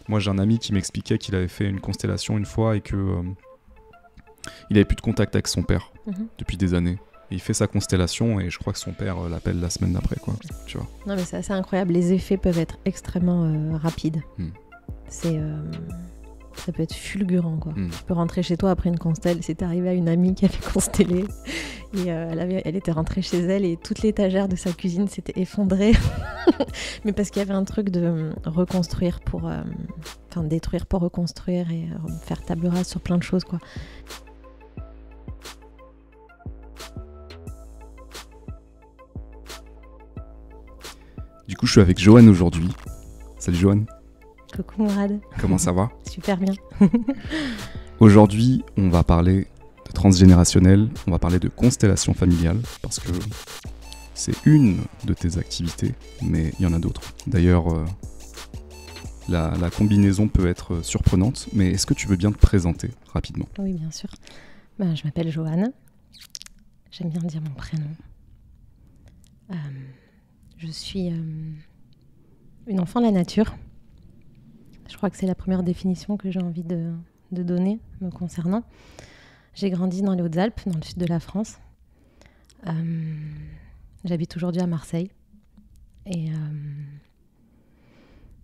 Moi, j'ai un ami qui m'expliquait qu'il avait fait une constellation une fois et que il avait plus de contact avec son père depuis des années. Et il fait sa constellation et je crois que son père l'appelle la semaine d'après, quoi. Tu vois. Non, mais c'est assez incroyable. Les effets peuvent être extrêmement rapides. Ça peut être fulgurant, quoi. Tu peux rentrer chez toi après une constelle. C'est arrivé à une amie qui avait constellé et elle était rentrée chez elle et toute l'étagère de sa cuisine s'était effondrée. Mais parce qu'il y avait un truc de reconstruire pour... détruire pour reconstruire et faire table rase sur plein de choses, quoi. Du coup, je suis avec Joanne aujourd'hui. Salut Joanne. Coucou Mourad. Comment ça va ? Super bien. Aujourd'hui, on va parler de transgénérationnel, on va parler de constellation familiale, parce que c'est une de tes activités, mais il y en a d'autres. D'ailleurs, la combinaison peut être surprenante, mais est-ce que tu veux bien te présenter rapidement ? Oui, bien sûr. Je m'appelle Joanne. J'aime bien dire mon prénom. Je suis une enfant de la nature. Je crois que c'est la première définition que j'ai envie de donner me concernant. J'ai grandi dans les Hautes-Alpes, dans le sud de la France. J'habite aujourd'hui à Marseille. Et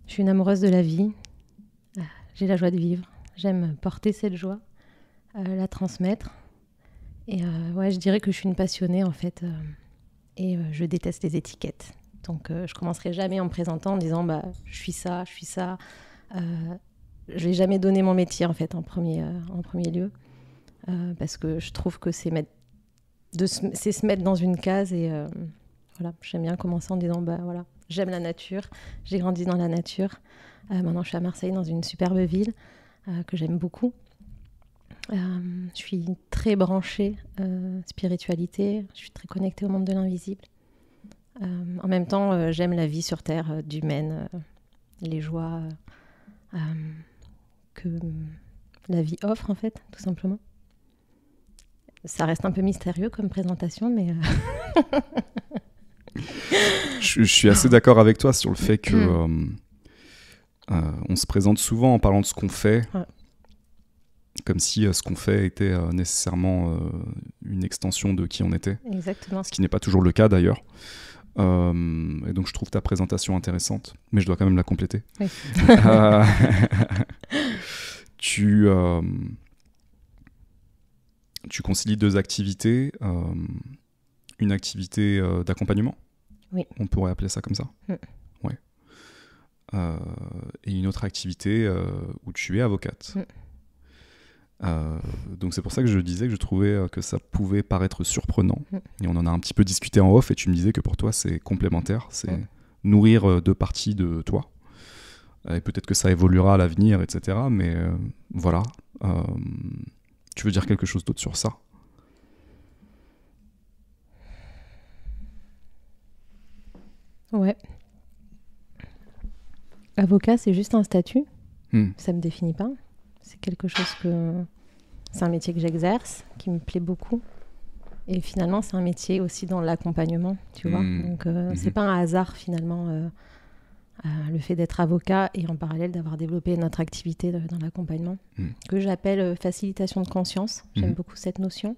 je suis une amoureuse de la vie. J'ai la joie de vivre. J'aime porter cette joie, la transmettre. Et je dirais que je suis une passionnée en fait. Et je déteste les étiquettes. Donc je commencerai jamais en me présentant en disant je suis ça, je suis ça. Je vais jamais donner mon métier en fait en premier lieu parce que je trouve que c'est se mettre dans une case et voilà, j'aime bien commencer en disant voilà, j'aime la nature, j'ai grandi dans la nature, maintenant je suis à Marseille dans une superbe ville que j'aime beaucoup. Je suis très branchée spiritualité, je suis très connectée au monde de l'invisible. En même temps, j'aime la vie sur Terre, d'humaine, les joies que la vie offre, en fait, tout simplement. Ça reste un peu mystérieux comme présentation, mais... je suis assez d'accord avec toi sur le fait que on se présente souvent en parlant de ce qu'on fait, comme si ce qu'on fait était nécessairement une extension de qui on était. Exactement. Ce qui n'est pas toujours le cas, d'ailleurs. Et donc je trouve ta présentation intéressante, mais je dois quand même la compléter. Oui. Tu concilies deux activités, une activité d'accompagnement, oui. On pourrait appeler ça comme ça, ouais. Et une autre activité où tu es avocate. Donc c'est pour ça que je disais que je trouvais que ça pouvait paraître surprenant et on en a un petit peu discuté en off et tu me disais que pour toi c'est complémentaire, c'est nourrir deux parties de toi et peut-être que ça évoluera à l'avenir, etc. Mais voilà, tu veux dire quelque chose d'autre sur ça ? Ouais. Avocat, c'est juste un statut, ça me définit pas. C'est quelque chose c'est un métier que j'exerce, qui me plaît beaucoup. Et finalement, c'est un métier aussi dans l'accompagnement, tu vois. Donc, c'est pas un hasard, finalement, le fait d'être avocat et en parallèle d'avoir développé notre activité dans l'accompagnement, que j'appelle facilitation de conscience. J'aime beaucoup cette notion.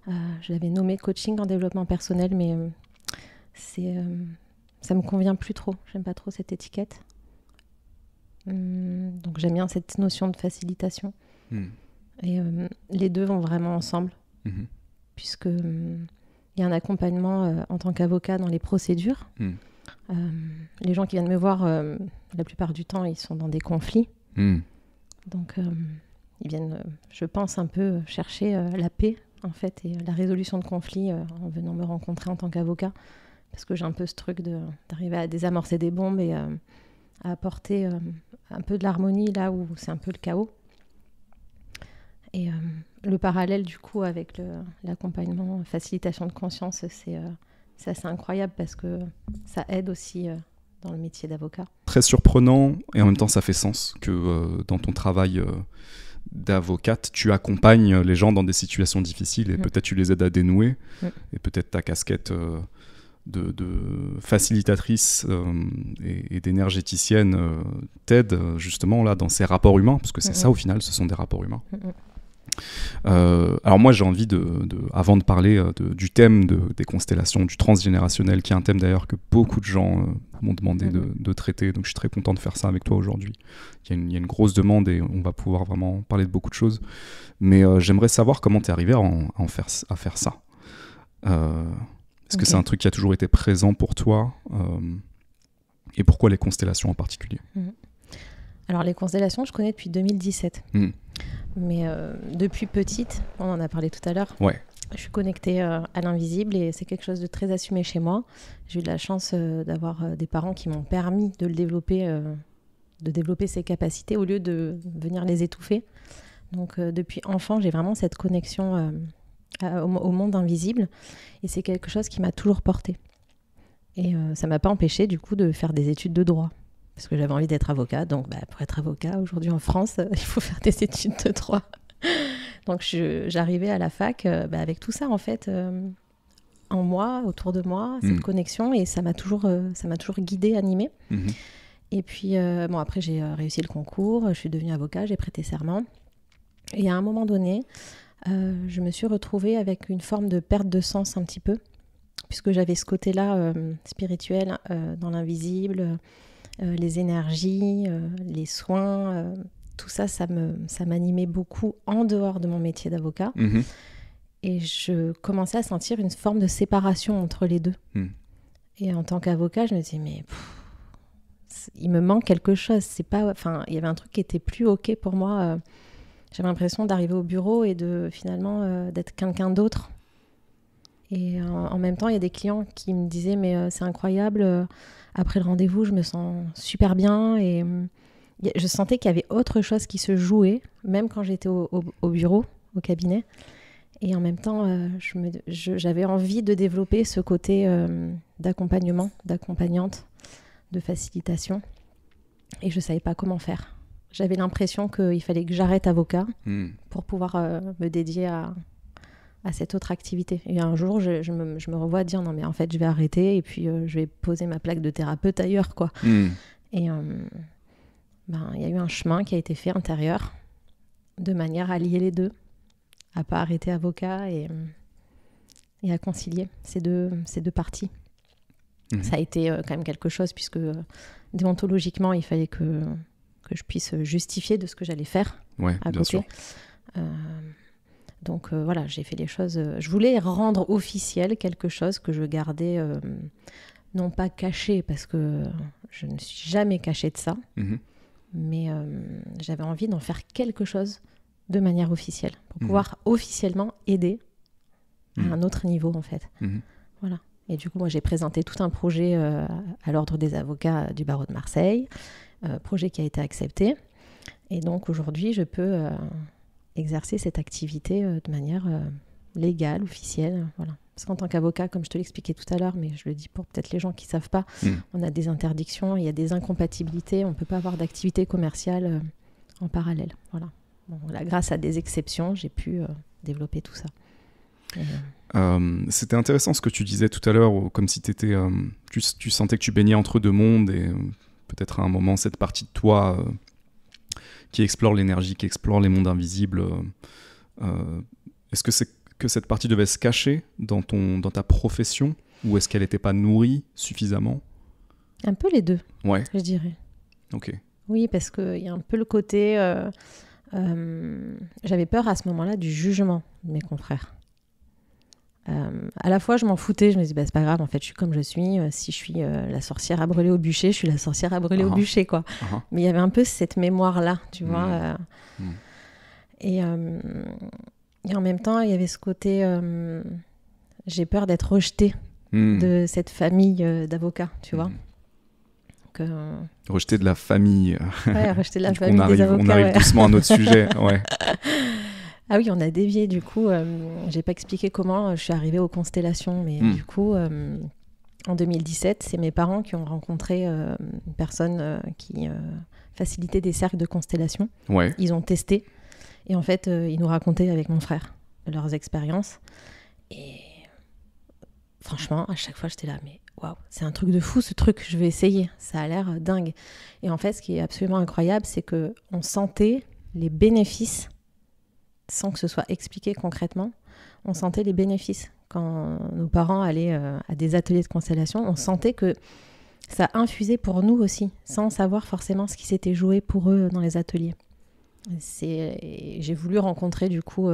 Je l'avais nommé coaching en développement personnel, mais ça me convient plus trop. J'aime pas trop cette étiquette. Donc j'aime bien cette notion de facilitation et les deux vont vraiment ensemble puisque il y a un accompagnement en tant qu'avocat dans les procédures. Les gens qui viennent me voir la plupart du temps ils sont dans des conflits donc ils viennent je pense un peu chercher la paix en fait et la résolution de conflits en venant me rencontrer en tant qu'avocat parce que j'ai un peu ce truc d'arriver à désamorcer des bombes et à apporter un peu de l'harmonie là où c'est un peu le chaos. Et le parallèle du coup avec l'accompagnement, facilitation de conscience, c'est assez incroyable parce que ça aide aussi dans le métier d'avocat. Très surprenant et en même temps ça fait sens que dans ton travail d'avocate, tu accompagnes les gens dans des situations difficiles et peut-être tu les aides à dénouer et peut-être ta casquette de facilitatrice et d'énergéticienne t'aide justement là dans ces rapports humains, parce que c'est ça au final, ce sont des rapports humains. Alors moi j'ai envie avant de parler du thème des constellations, du transgénérationnel, qui est un thème d'ailleurs que beaucoup de gens m'ont demandé de traiter, donc je suis très content de faire ça avec toi aujourd'hui. Il y a une grosse demande et on va pouvoir vraiment parler de beaucoup de choses, mais j'aimerais savoir comment tu es arrivé à faire ça. Est-ce que c'est un truc qui a toujours été présent pour toi, et pourquoi les constellations en particulier? Alors les constellations, je connais depuis 2017. Mais depuis petite, on en a parlé tout à l'heure, je suis connectée à l'invisible et c'est quelque chose de très assumé chez moi. J'ai eu de la chance d'avoir des parents qui m'ont permis de développer ces capacités au lieu de venir les étouffer. Donc depuis enfant, j'ai vraiment cette connexion au monde invisible et c'est quelque chose qui m'a toujours portée. Et ça ne m'a pas empêchée du coup de faire des études de droit. Parce que j'avais envie d'être avocat. Donc, pour être avocat, aujourd'hui en France, il faut faire des études de droit. Donc, j'arrivais à la fac avec tout ça, en fait, en moi, autour de moi, cette connexion. Et ça m'a toujours guidée, animée. Et puis, après, j'ai réussi le concours. Je suis devenue avocat, j'ai prêté serment. Et à un moment donné, je me suis retrouvée avec une forme de perte de sens un petit peu. Puisque j'avais ce côté-là spirituel dans l'invisible, les énergies, les soins, tout ça, ça m'animait beaucoup en dehors de mon métier d'avocat. Et je commençais à sentir une forme de séparation entre les deux. Et en tant qu'avocat, je me disais, mais il me manque quelque chose. Il y avait un truc qui était plus OK pour moi. J'avais l'impression d'arriver au bureau et finalement d'être quelqu'un d'autre. Et en même temps, il y a des clients qui me disaient, mais c'est incroyable, après le rendez-vous, je me sens super bien. Et je sentais qu'il y avait autre chose qui se jouait, même quand j'étais au bureau, au cabinet. Et en même temps, j'avais envie de développer ce côté d'accompagnement, d'accompagnante, de facilitation. Et je ne savais pas comment faire. J'avais l'impression qu'il fallait que j'arrête avocat pour pouvoir me dédier à cette autre activité. Et un jour, je me revois dire non, mais en fait, je vais arrêter et puis je vais poser ma plaque de thérapeute ailleurs, quoi. Et il y a eu un chemin qui a été fait intérieur de manière à lier les deux, à pas arrêter avocat et à concilier ces deux parties. Ça a été quand même quelque chose puisque déontologiquement, il fallait que je puisse justifier de ce que j'allais faire à côté. Sûr. Donc voilà, j'ai fait les choses. Je voulais rendre officiel quelque chose que je gardais, non pas caché, parce que je ne suis jamais cachée de ça, mais j'avais envie d'en faire quelque chose de manière officielle, pour pouvoir officiellement aider à un autre niveau, en fait. Voilà. Et du coup, moi, j'ai présenté tout un projet à l'Ordre des avocats du barreau de Marseille, projet qui a été accepté. Et donc aujourd'hui, je peux exercer cette activité de manière légale, officielle, voilà. Parce qu'en tant qu'avocat, comme je te l'expliquais tout à l'heure, mais je le dis pour peut-être les gens qui ne savent pas, on a des interdictions, il y a des incompatibilités, on ne peut pas avoir d'activité commerciale en parallèle. Voilà. Bon, là, grâce à des exceptions, j'ai pu développer tout ça. C'était intéressant ce que tu disais tout à l'heure, comme si tu sentais que tu baignais entre deux mondes et peut-être à un moment, cette partie de toi qui explore l'énergie, qui explore les mondes invisibles. Est-ce que c'est que cette partie devait se cacher dans ta profession ou est-ce qu'elle n'était pas nourrie suffisamment? Un peu les deux, je dirais. Ok. Oui, parce qu'il y a un peu le côté... j'avais peur à ce moment-là du jugement de mes confrères. À la fois, je m'en foutais. Je me disais, c'est pas grave, en fait, je suis comme je suis. Si je suis la sorcière à brûler au bûcher, je suis la sorcière à brûler au bûcher, quoi. Mais il y avait un peu cette mémoire-là, tu vois. Et en même temps, il y avait ce côté... j'ai peur d'être rejetée de cette famille d'avocats, tu vois. Donc, rejetée de la famille. Ouais, rejetée de la famille des avocats. On arrive doucement à notre sujet, ouais. Ah oui, on a dévié, du coup, j'ai pas expliqué comment je suis arrivée aux constellations, mais du coup, en 2017, c'est mes parents qui ont rencontré une personne qui facilitait des cercles de constellations. Ouais. Ils ont testé, et en fait, ils nous racontaient avec mon frère leurs expériences. Et franchement, à chaque fois, j'étais là, mais waouh, c'est un truc de fou ce truc, je vais essayer, ça a l'air dingue. Et en fait, ce qui est absolument incroyable, c'est qu'on sentait les bénéfices, sans que ce soit expliqué concrètement, on sentait les bénéfices. Quand nos parents allaient à des ateliers de constellation, on sentait que ça infusait pour nous aussi, sans savoir forcément ce qui s'était joué pour eux dans les ateliers. J'ai voulu rencontrer du coup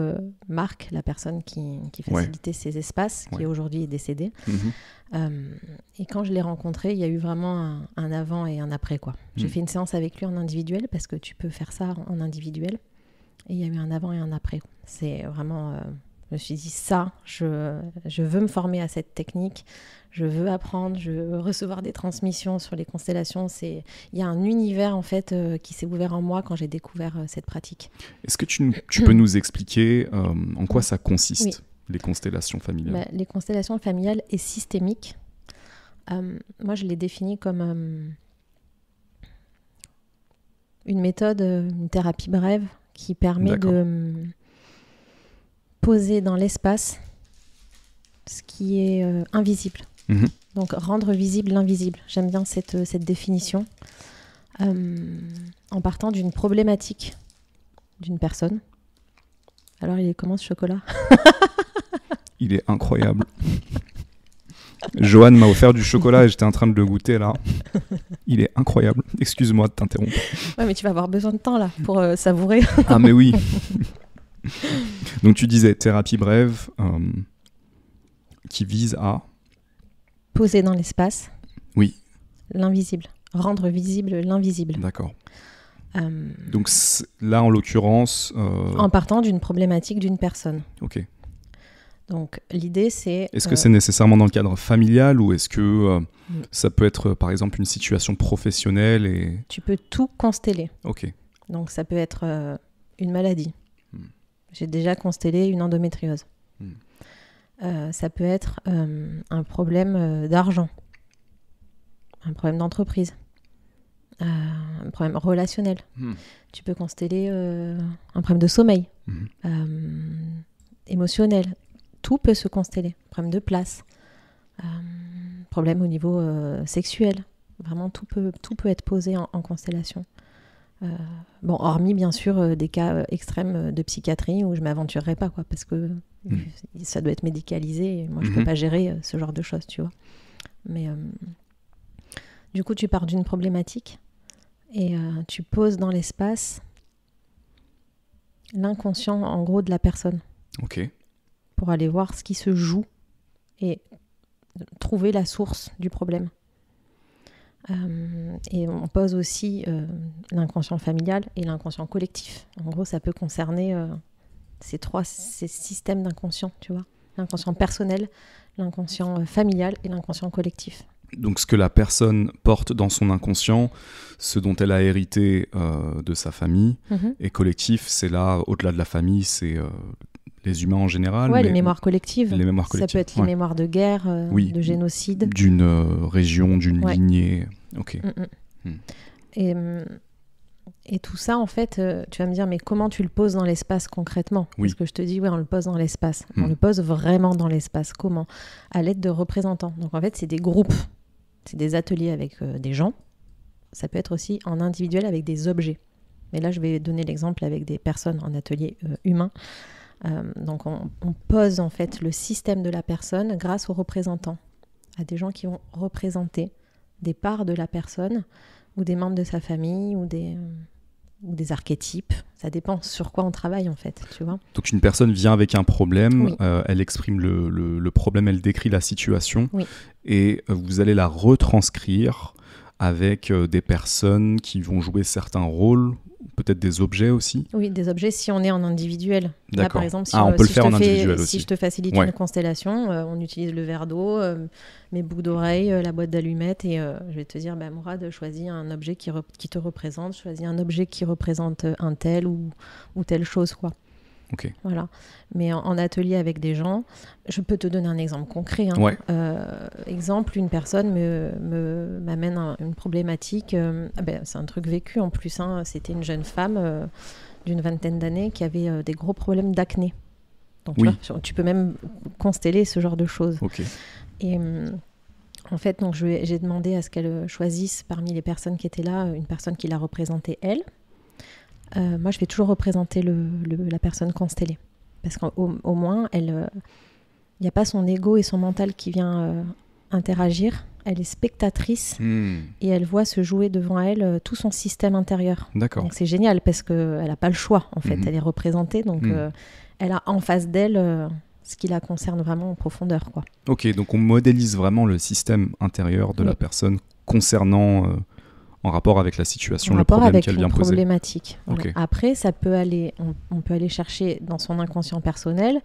Marc, la personne qui facilitait ces espaces, qui aujourd'hui est décédé. Et quand je l'ai rencontré, il y a eu vraiment un avant et un après, quoi. J'ai fait une séance avec lui en individuel, parce que tu peux faire ça en individuel. Et il y a eu un avant et un après. C'est vraiment... je me suis dit, ça, je veux me former à cette technique, je veux apprendre, je veux recevoir des transmissions sur les constellations. Il y a un univers, en fait, qui s'est ouvert en moi quand j'ai découvert cette pratique. Est-ce que tu peux nous expliquer en quoi ça consiste, les constellations familiales? Les constellations familiales et systémiques, moi, je les définis comme une méthode, une thérapie brève qui permet de poser dans l'espace ce qui est invisible. Donc rendre visible l'invisible. J'aime bien cette définition. En partant d'une problématique d'une personne. Alors il est comment ce chocolat? Il est incroyable. Johan m'a offert du chocolat et j'étais en train de le goûter là. Il est incroyable. Excuse-moi de t'interrompre. Ouais, mais tu vas avoir besoin de temps là pour savourer. Ah mais oui. Donc tu disais thérapie brève qui vise à poser dans l'espace. Oui. L'invisible. Rendre visible l'invisible. D'accord. Donc là en l'occurrence. En partant d'une problématique d'une personne. Ok. Donc l'idée c'est... Est-ce que c'est nécessairement dans le cadre familial ou est-ce que ça peut être par exemple une situation professionnelle et... Tu peux tout consteller. Ok. Donc ça peut être une maladie. J'ai déjà constellé une endométriose. Ça peut être un problème d'argent, un problème d'entreprise, un problème relationnel. Tu peux consteller un problème de sommeil, émotionnel. Tout peut se consteller. Problème de place, problème au niveau sexuel. Vraiment, tout peut être posé en constellation. Bon, hormis bien sûr des cas extrêmes de psychiatrie où je ne m'aventurerai pas, quoi, parce que ça doit être médicalisé et moi je ne peux pas gérer ce genre de choses, tu vois. Mais du coup, tu pars d'une problématique et tu poses dans l'espace l'inconscient en gros de la personne. Ok. Pour aller voir ce qui se joue et trouver la source du problème. Et on pose aussi l'inconscient familial et l'inconscient collectif. En gros, ça peut concerner ces systèmes d'inconscient, tu vois. L'inconscient personnel, l'inconscient familial et l'inconscient collectif. Donc ce que la personne porte dans son inconscient, ce dont elle a hérité de sa famille, et collectif, c'est là, au-delà de la famille, c'est... les humains en général. Ouais, les mémoires collectives. Les mémoires collectives. Ça peut être les mémoires de guerre, de génocide. D'une région, d'une lignée. Ok. Et tout ça, en fait, tu vas me dire, mais comment tu le poses dans l'espace concrètement? Parce que je te dis, on le pose dans l'espace. On le pose vraiment dans l'espace. Comment? À l'aide de représentants. Donc en fait, c'est des groupes. C'est des ateliers avec des gens. Ça peut être aussi en individuel avec des objets. Mais là, je vais donner l'exemple avec des personnes en atelier humain. Donc on pose en fait le système de la personne grâce aux représentants, à des gens qui vont représenter des parts de la personne ou des membres de sa famille ou des archétypes. Ça dépend sur quoi on travaille en fait, tu vois. Donc une personne vient avec un problème, elle exprime le problème, elle décrit la situation et vous allez la retranscrire avec des personnes qui vont jouer certains rôles. Peut-être des objets aussi? Oui, des objets si on est en individuel. D'accord. Là, par exemple, on peut le faire en individuel aussi. Si je te facilite une constellation, on utilise le verre d'eau, mes boucles d'oreilles, la boîte d'allumettes et je vais te dire, Mourad, choisis un objet qui te représente, choisis un objet qui représente un tel ou telle chose, quoi. Okay. Voilà. Mais en atelier avec des gens, je peux te donner un exemple concret. Exemple, une personne m'amène une problématique. C'est un truc vécu en plus. C'était une jeune femme d'une vingtaine d'années qui avait des gros problèmes d'acné. Donc tu peux même consteller ce genre de choses. Okay. Et en fait, donc, j'ai demandé à ce qu'elle choisisse parmi les personnes qui étaient là, une personne qui la représentait elle. Moi, je vais toujours représenter la personne constellée. Parce qu'au moins, il n'y a pas son ego et son mental qui vient interagir. Elle est spectatrice et elle voit se jouer devant elle tout son système intérieur. D'accord. Donc c'est génial parce qu'elle n'a pas le choix, en fait. Elle est représentée, donc elle a en face d'elle ce qui la concerne vraiment en profondeur, quoi. Ok, donc on modélise vraiment le système intérieur de la personne concernant... en rapport avec la situation, le problème qu'elle vient poser. Problématique. Voilà. Okay. Après, ça peut aller, on peut aller chercher dans son inconscient personnel,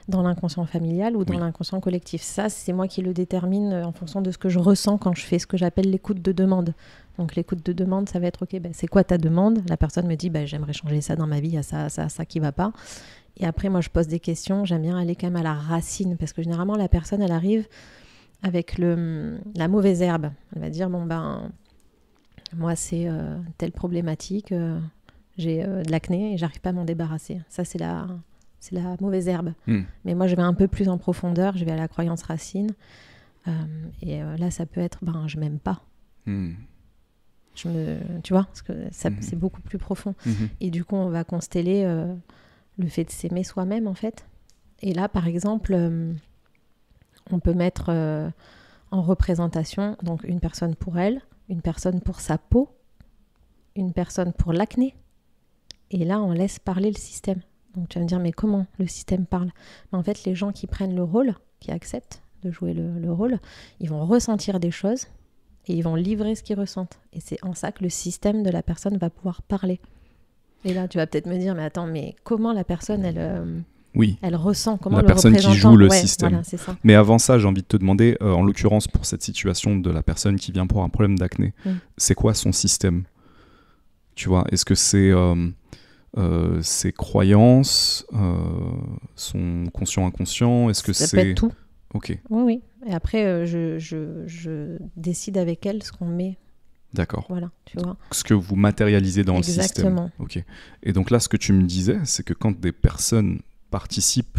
dans l'inconscient familial ou dans l'inconscient collectif. Ça, c'est moi qui le détermine en fonction de ce que je ressens quand je fais ce que j'appelle l'écoute de demande. Donc l'écoute de demande, ça va être, ok, c'est quoi ta demande ? La personne me dit, j'aimerais changer ça dans ma vie, il y a ça qui va pas. Et après, moi, je pose des questions. J'aime bien aller quand même à la racine parce que généralement, la personne, elle arrive avec la mauvaise herbe. Elle va dire, moi, c'est telle problématique, j'ai de l'acné et j'arrive pas à m'en débarrasser. Ça, c'est la mauvaise herbe. Mais moi, je vais un peu plus en profondeur, je vais à la croyance racine. Et là, ça peut être, je m'aime pas. Tu vois, parce que c'est beaucoup plus profond. Et du coup, on va consteller le fait de s'aimer soi-même, en fait. Et là, par exemple, on peut mettre en représentation donc une personne pour elle, une personne pour sa peau, une personne pour l'acné. Et là, on laisse parler le système. Donc tu vas me dire, mais comment le système parle ? En fait, les gens qui prennent le rôle, qui acceptent de jouer le rôle, ils vont ressentir des choses et ils vont livrer ce qu'ils ressentent. Et c'est en ça que le système de la personne va pouvoir parler. Et là, tu vas peut-être me dire, mais attends, mais comment la personne, elle ressent, comment la le personne qui joue le système. Voilà, c'est ça. Mais avant ça, j'ai envie de te demander, en l'occurrence pour cette situation de la personne qui vient pour un problème d'acné, c'est quoi son système ? Tu vois, est-ce que c'est ses croyances, son conscient-inconscient ? Est-ce que ça peut être tout. Ok. Oui. Et après, je décide avec elle ce qu'on met. D'accord. Voilà, tu vois. Ce que vous matérialisez dans Exactement. le système. Ok. Et donc là, ce que tu me disais, c'est que quand des personnes participent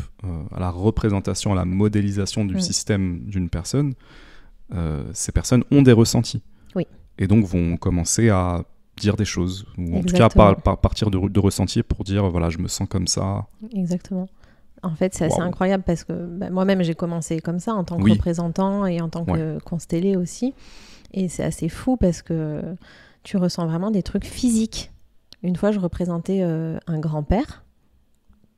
à la représentation, à la modélisation du système d'une personne, ces personnes ont des ressentis. Oui. Et donc vont commencer à dire des choses, ou en tout cas partir de ressentis pour dire, voilà, je me sens comme ça. Exactement. En fait, c'est assez incroyable parce que moi-même, j'ai commencé comme ça en tant que représentant et en tant que constellé aussi. Et c'est assez fou parce que tu ressens vraiment des trucs physiques. Une fois, je représentais un grand-père.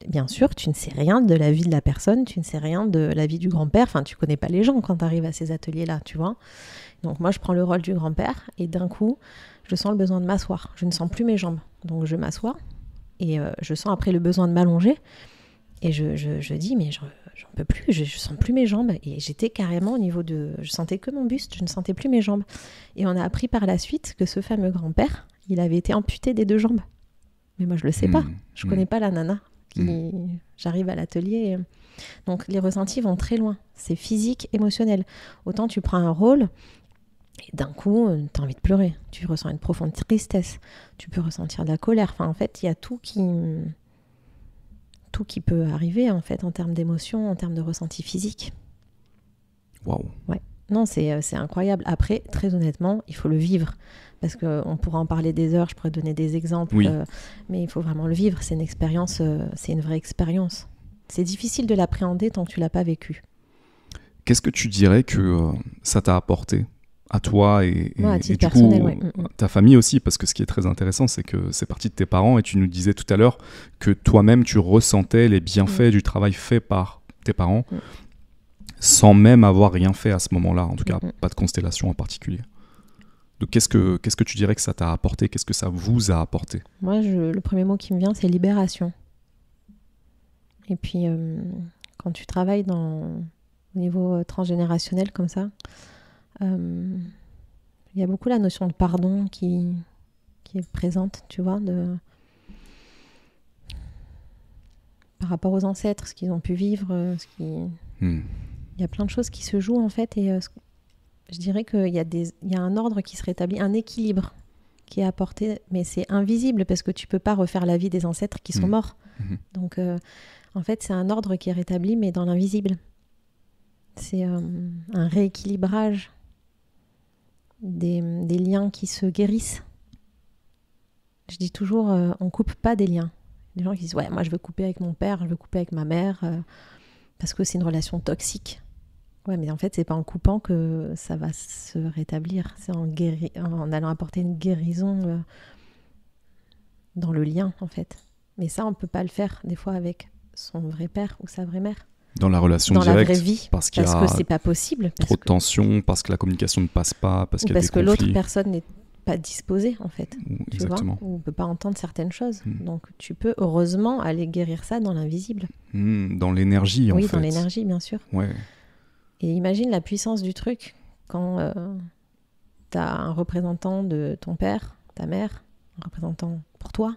Bien sûr, tu ne sais rien de la vie de la personne, tu ne sais rien de la vie du grand-père. Enfin, tu connais pas les gens quand tu arrives à ces ateliers-là, tu vois. Donc moi, je prends le rôle du grand-père et d'un coup, je sens le besoin de m'asseoir. Je ne sens plus mes jambes. Donc je m'assois et je sens après le besoin de m'allonger. Et je dis, mais j'en peux plus, je sens plus mes jambes. Et j'étais carrément au niveau de... Je sentais que mon buste, je ne sentais plus mes jambes. Et on a appris par la suite que ce fameux grand-père, il avait été amputé des 2 jambes. Mais moi, je le sais pas. Je connais pas la nana. J'arrive à l'atelier. Donc, les ressentis vont très loin. C'est physique, émotionnel. Autant tu prends un rôle et d'un coup, tu as envie de pleurer. Tu ressens une profonde tristesse. Tu peux ressentir de la colère. Enfin, en fait, il y a tout qui peut arriver en fait en termes d'émotions, en termes de ressenti physique. Waouh. Ouais. Non, c'est incroyable. Après, très honnêtement, il faut le vivre parce qu'on pourra en parler des heures, je pourrais donner des exemples, mais il faut vraiment le vivre. C'est une expérience, c'est une vraie expérience. C'est difficile de l'appréhender tant que tu l'as pas vécu. Qu'est-ce que tu dirais que ça t'a apporté à toi et du coup ta famille aussi, parce que ce qui est très intéressant, c'est que c'est parti de tes parents et tu nous disais tout à l'heure que toi-même tu ressentais les bienfaits du travail fait par tes parents sans même avoir rien fait à ce moment-là, en tout cas pas de constellation en particulier. Donc qu'est-ce que tu dirais que ça t'a apporté, qu'est-ce que ça vous a apporté ? Moi, le premier mot qui me vient, c'est libération. Et puis quand tu travailles au niveau transgénérationnel comme ça, il y a beaucoup la notion de pardon qui est présente, tu vois, par rapport aux ancêtres, ce qu'ils ont pu vivre, il y a plein de choses qui se jouent en fait, et je dirais qu'il y a un ordre qui se rétablit, un équilibre qui est apporté, mais c'est invisible parce que tu peux pas refaire la vie des ancêtres qui sont morts. Donc en fait, c'est un ordre qui est rétabli, mais dans l'invisible. C'est un rééquilibrage des liens qui se guérissent. Je dis toujours, on coupe pas des liens. Les gens qui disent, ouais, moi je veux couper avec mon père, je veux couper avec ma mère, parce que c'est une relation toxique. Ouais, mais en fait, c'est pas en coupant que ça va se rétablir. C'est en allant apporter une guérison dans le lien, en fait. Mais ça, on peut pas le faire, des fois, avec son vrai père ou sa vraie mère. Dans la relation dans directe, la vraie vie, parce qu'il y a que c'est pas possible. trop de tension, parce que la communication ne passe pas, parce qu'il y a des que conflits. l'autre personne n'est pas disposée, en fait. Exactement. Tu vois, ou on peut pas entendre certaines choses. Donc, tu peux, heureusement, aller guérir ça dans l'invisible. Dans l'énergie, en fait. Oui, dans l'énergie, bien sûr. Ouais. Et imagine la puissance du truc quand tu as un représentant de ton père, ta mère, un représentant pour toi.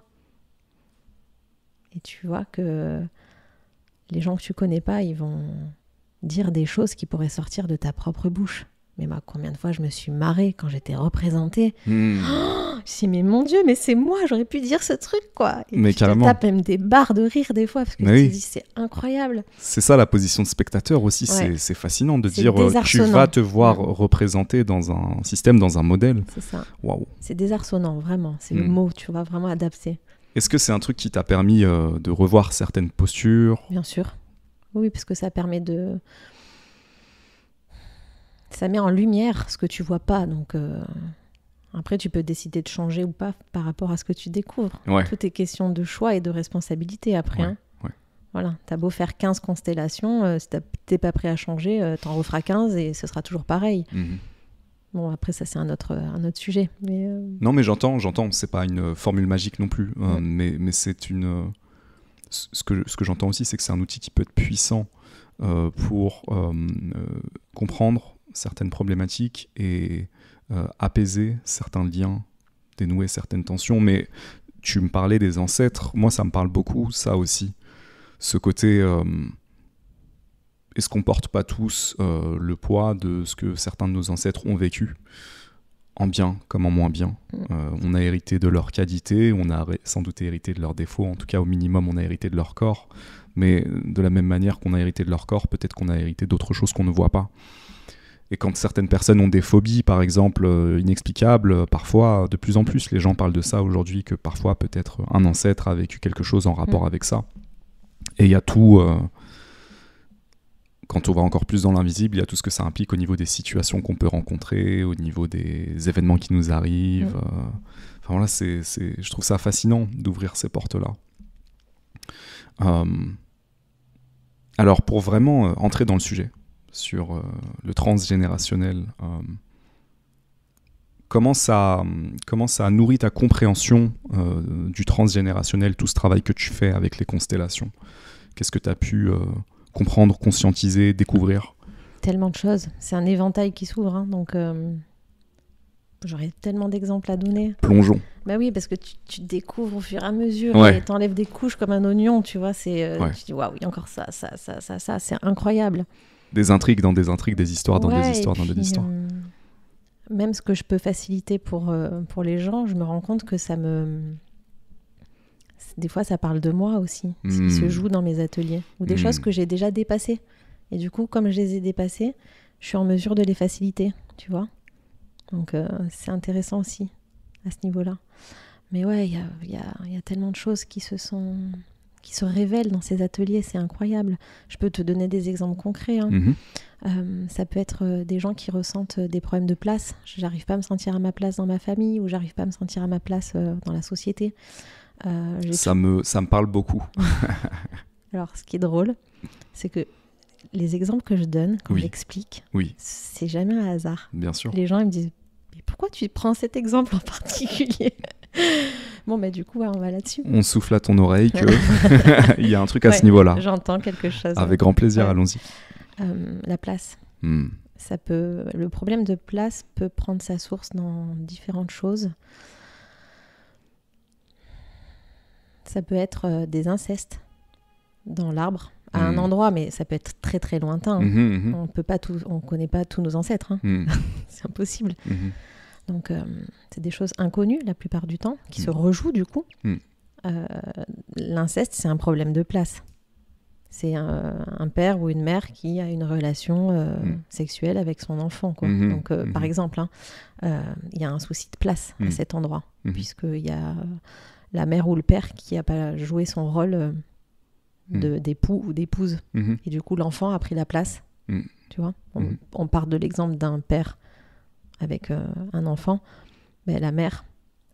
Et tu vois que les gens que tu connais pas, ils vont dire des choses qui pourraient sortir de ta propre bouche. Mais moi, combien de fois je me suis marrée quand j'étais représentée. Oh, je me suis dit, mais mon Dieu, mais c'est moi, j'aurais pu dire ce truc, quoi. Et mais tu carrément. te tapes même des barres de rire des fois, parce que tu te dis, c'est incroyable. C'est ça la position de spectateur aussi, Ouais. c'est fascinant de C'est dire, tu vas te voir Ouais. représenter dans un système, dans un modèle. C'est ça. Waouh. C'est désarçonnant, vraiment. C'est le mot, tu vas vraiment adapter. Est-ce que c'est un truc qui t'a permis de revoir certaines postures ? Bien sûr. Oui, parce que ça permet de... Ça met en lumière ce que tu vois pas, donc après tu peux décider de changer ou pas par rapport à ce que tu découvres. Ouais. Tout est question de choix et de responsabilité après. Ouais. Hein. Ouais. Voilà, t'as beau faire 15 constellations, si t'es pas prêt à changer, t'en referas 15 et ce sera toujours pareil. Bon, après ça c'est un autre sujet. Mais Non mais j'entends, c'est pas une formule magique non plus, mais c'est une... Ce que j'entends aussi, c'est que c'est un outil qui peut être puissant pour comprendre certaines problématiques et apaiser certains liens, dénouer certaines tensions. Mais tu me parlais des ancêtres, moi ça me parle beaucoup, ça aussi. Ce côté, est-ce qu'on porte pas tous le poids de ce que certains de nos ancêtres ont vécu, en bien comme en moins bien. On a hérité de leurs qualités, on a sans doute hérité de leurs défauts, en tout cas au minimum on a hérité de leur corps, mais de la même manière qu'on a hérité de leur corps, peut-être qu'on a hérité d'autres choses qu'on ne voit pas. Et quand certaines personnes ont des phobies, par exemple, inexplicables, parfois, de plus en plus, les gens parlent de ça aujourd'hui, que parfois, peut-être, un ancêtre a vécu quelque chose en rapport avec ça. Et il y a tout... quand on va encore plus dans l'invisible, il y a tout ce que ça implique au niveau des situations qu'on peut rencontrer, au niveau des événements qui nous arrivent. Enfin voilà, je trouve ça fascinant d'ouvrir ces portes-là. Alors, pour vraiment entrer dans le sujet, sur le transgénérationnel, comment ça nourrit ta compréhension du transgénérationnel, tout ce travail que tu fais avec les constellations ? Qu'est-ce que tu as pu comprendre, conscientiser, découvrir ? Tellement de choses. C'est un éventail qui s'ouvre, hein, donc j'aurais tellement d'exemples à donner. Plongeons. Bah oui, parce que tu découvres au fur et à mesure, Ouais. et t'enlèves des couches comme un oignon, tu vois, tu dis waouh, il y a encore ça, c'est incroyable. Des intrigues dans des intrigues, des histoires dans des histoires dans des histoires. Même ce que je peux faciliter pour les gens, je me rends compte que des fois ça parle de moi aussi, ce qui se joue dans mes ateliers, ou des choses que j'ai déjà dépassées. Et du coup, comme je les ai dépassées, je suis en mesure de les faciliter, tu vois. Donc c'est intéressant aussi à ce niveau-là. Mais ouais, il y a tellement de choses qui se révèlent dans ces ateliers, c'est incroyable. Je peux te donner des exemples concrets. Hein. Ça peut être des gens qui ressentent des problèmes de place. J'arrive pas à me sentir à ma place dans ma famille, ou j'arrive pas à me sentir à ma place dans la société. Ça me parle beaucoup. Alors, ce qui est drôle, c'est que les exemples que je donne, quand j'explique, c'est jamais un hasard. Bien sûr. Les gens ils me disent, mais pourquoi tu prends cet exemple en particulier ? Bon, bah du coup, on va là-dessus. On souffle à ton oreille qu'il y a un truc à ce niveau-là. J'entends quelque chose. Avec grand plaisir, allons-y. La place. Le problème de place peut prendre sa source dans différentes choses. Ça peut être des incestes dans l'arbre, à un endroit, mais ça peut être très très lointain. On connaît pas tous nos ancêtres. Hein. C'est impossible. Donc, c'est des choses inconnues la plupart du temps, qui se rejouent du coup. L'inceste, c'est un problème de place. C'est un père ou une mère qui a une relation sexuelle avec son enfant, quoi. Donc, par exemple, il y a un souci de place à cet endroit, puisqu'il y a la mère ou le père qui n'a pas joué son rôle d'époux ou d'épouse. Et du coup, l'enfant a pris la place. Tu vois, on part de l'exemple d'un père avec un enfant. Mais la mère,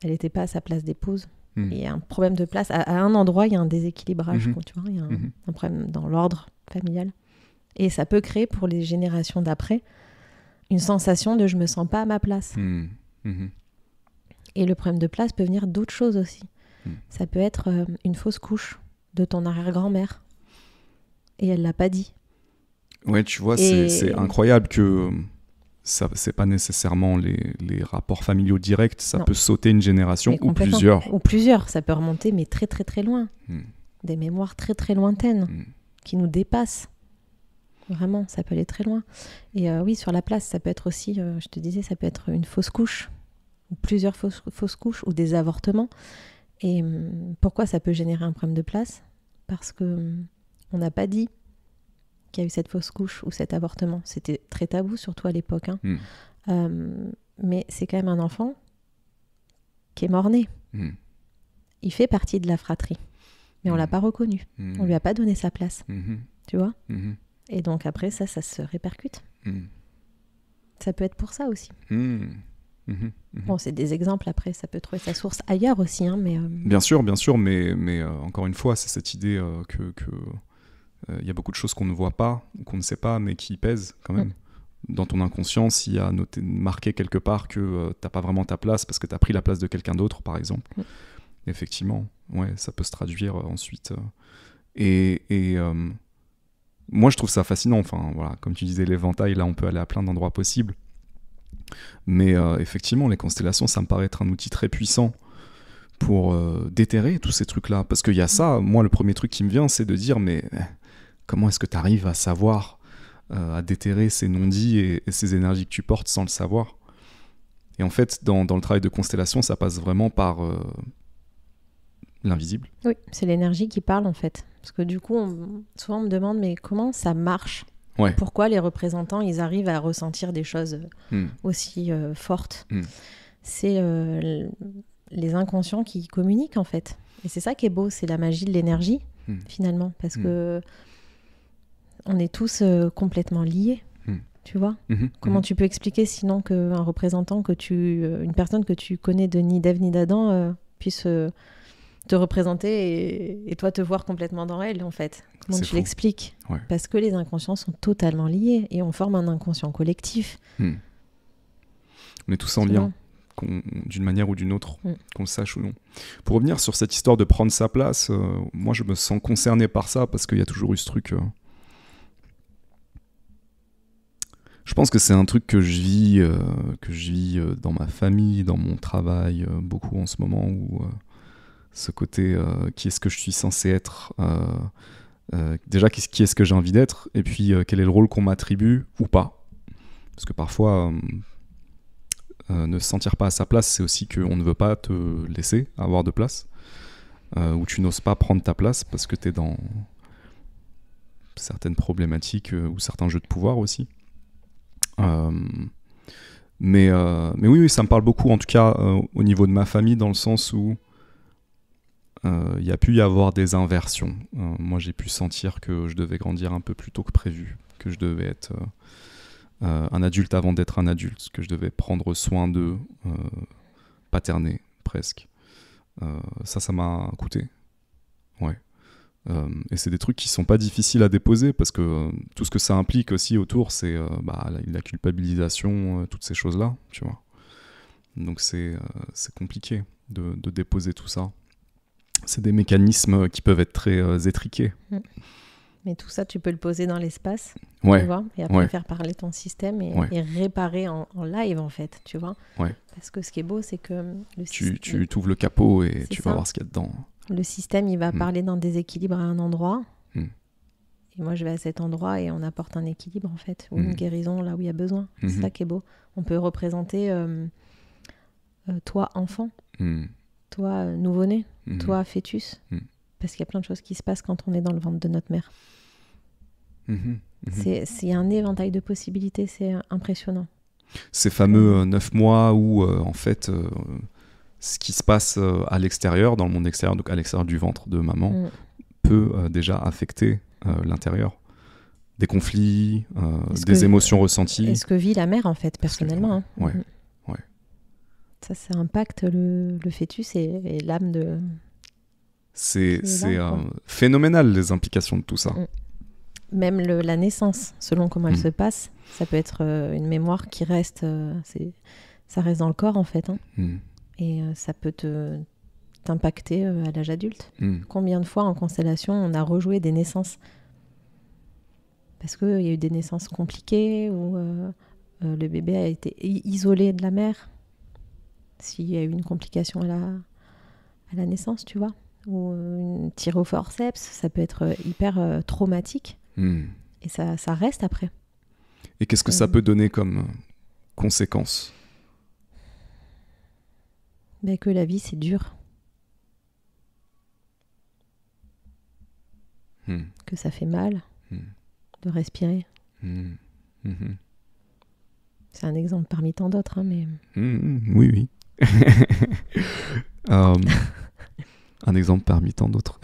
elle n'était pas à sa place d'épouse. Il y a un problème de place. À un endroit, il y a un déséquilibrage. Tu vois, il y a un problème dans l'ordre familial. Et ça peut créer pour les générations d'après une sensation de « je me sens pas à ma place ». Et le problème de place peut venir d'autres choses aussi. Ça peut être une fausse couche de ton arrière-grand-mère. Et elle l'a pas dit. Ouais, tu vois, c'est incroyable que ça, c'est pas nécessairement les rapports familiaux directs, ça peut sauter une génération ou plusieurs. Ou plusieurs, ça peut remonter, mais très très très loin. Des mémoires très très lointaines qui nous dépassent. Vraiment, ça peut aller très loin. Et oui, sur la place, ça peut être aussi, je te disais, ça peut être une fausse couche, ou plusieurs fausses couches, ou des avortements. Et pourquoi ça peut générer un problème de place ? Parce que on n'a pas dit qu'il y a eu cette fausse couche ou cet avortement. C'était très tabou, surtout à l'époque. Mais c'est quand même un enfant qui est mort-né. Il fait partie de la fratrie. Mais on ne l'a pas reconnu. On ne lui a pas donné sa place. Tu vois ? Et donc après, ça se répercute. Ça peut être pour ça aussi. Bon, c'est des exemples après. Ça peut trouver sa source ailleurs aussi. Mais, Bien sûr, mais encore une fois, c'est cette idée que y a beaucoup de choses qu'on ne voit pas, ou qu'on ne sait pas, mais qui pèsent quand même. Dans ton inconscient, s'il y a marqué quelque part que t'as pas vraiment ta place parce que t'as pris la place de quelqu'un d'autre, par exemple, effectivement, ouais, ça peut se traduire ensuite. Moi, je trouve ça fascinant. Enfin, voilà, comme tu disais, l'éventail, là, on peut aller à plein d'endroits possibles. Mais effectivement, les constellations, ça me paraît être un outil très puissant pour déterrer tous ces trucs-là. Parce qu'il y a ça, moi, le premier truc qui me vient, c'est de dire, mais comment est-ce que tu arrives à savoir, à déterrer ces non-dits et ces énergies que tu portes sans le savoir ? Et en fait, dans le travail de constellation, ça passe vraiment par l'invisible. Oui, c'est l'énergie qui parle, en fait. Parce que du coup, souvent on me demande, mais comment ça marche ? Pourquoi les représentants, ils arrivent à ressentir des choses aussi fortes ? C'est les inconscients qui communiquent, en fait. Et c'est ça qui est beau, c'est la magie de l'énergie, finalement. Parce que on est tous complètement liés, tu vois. Comment tu peux expliquer sinon qu'un représentant, une personne que tu connais de ni d'Ève ni d'Adam puisse te représenter et toi te voir complètement dans elle, en fait. Comment tu l'expliques ? Parce que les inconscients sont totalement liés et on forme un inconscient collectif. On est tous en lien, d'une manière ou d'une autre, qu'on le sache ou non. Pour revenir sur cette histoire de prendre sa place, moi je me sens concerné par ça parce qu'il y a toujours eu ce truc... Je pense que c'est un truc que je vis dans ma famille, dans mon travail, beaucoup en ce moment, où ce côté qui est-ce que je suis censé être, déjà qui est-ce que j'ai envie d'être, et puis quel est le rôle qu'on m'attribue ou pas. Parce que parfois, ne se sentir pas à sa place, c'est aussi qu'on ne veut pas te laisser avoir de place, ou tu n'oses pas prendre ta place parce que tu es dans certaines problématiques ou certains jeux de pouvoir aussi. Mais oui, ça me parle beaucoup, en tout cas au niveau de ma famille, dans le sens où il y a pu y avoir des inversions. Moi, j'ai pu sentir que je devais grandir un peu plus tôt que prévu, que je devais être un adulte avant d'être un adulte, que je devais prendre soin d'eux, paterner presque. Ça m'a coûté. Ouais. Et c'est des trucs qui sont pas difficiles à déposer parce que tout ce que ça implique aussi autour, c'est la culpabilisation, toutes ces choses-là, tu vois. Donc c'est compliqué de déposer tout ça. C'est des mécanismes qui peuvent être très étriqués. Mais tout ça, tu peux le poser dans l'espace, tu vois, et après faire parler ton système et réparer en live, en fait, tu vois. Parce que ce qui est beau, c'est que... Tu t'ouvres le capot et tu vas voir ce qu'il y a dedans. Le système, il va parler d'un déséquilibre à un endroit. Et moi, je vais à cet endroit et on apporte un équilibre, en fait, ou une guérison là où il y a besoin. C'est ça qui est beau. On peut représenter toi, enfant, toi, nouveau-né, toi, fœtus. Parce qu'il y a plein de choses qui se passent quand on est dans le ventre de notre mère. Il y a un éventail de possibilités, c'est impressionnant. Ces fameux 9 mois où, en fait, ce qui se passe à l'extérieur, dans le monde extérieur, donc à l'extérieur du ventre de maman, peut déjà affecter l'intérieur. Des conflits, des émotions ressenties. Et ce que vit la mère, en fait, personnellement. Ouais. Ça impacte le fœtus et l'âme de... C'est phénoménal, les implications de tout ça. Même la naissance, selon comment elle se passe, ça peut être une mémoire qui reste... ça reste dans le corps, en fait. Et ça peut t'impacter à l'âge adulte. Combien de fois, en constellation, on a rejoué des naissances parce qu'il y a eu des naissances compliquées ou le bébé a été isolé de la mère s'il y a eu une complication à la naissance, tu vois, ou une tirée au forceps, ça peut être hyper traumatique et ça reste après. Et qu'est-ce que ça peut donner comme conséquence? Que la vie, c'est dur. Que ça fait mal de respirer. C'est un exemple parmi tant d'autres, hein, mais... Oui. Un exemple parmi tant d'autres.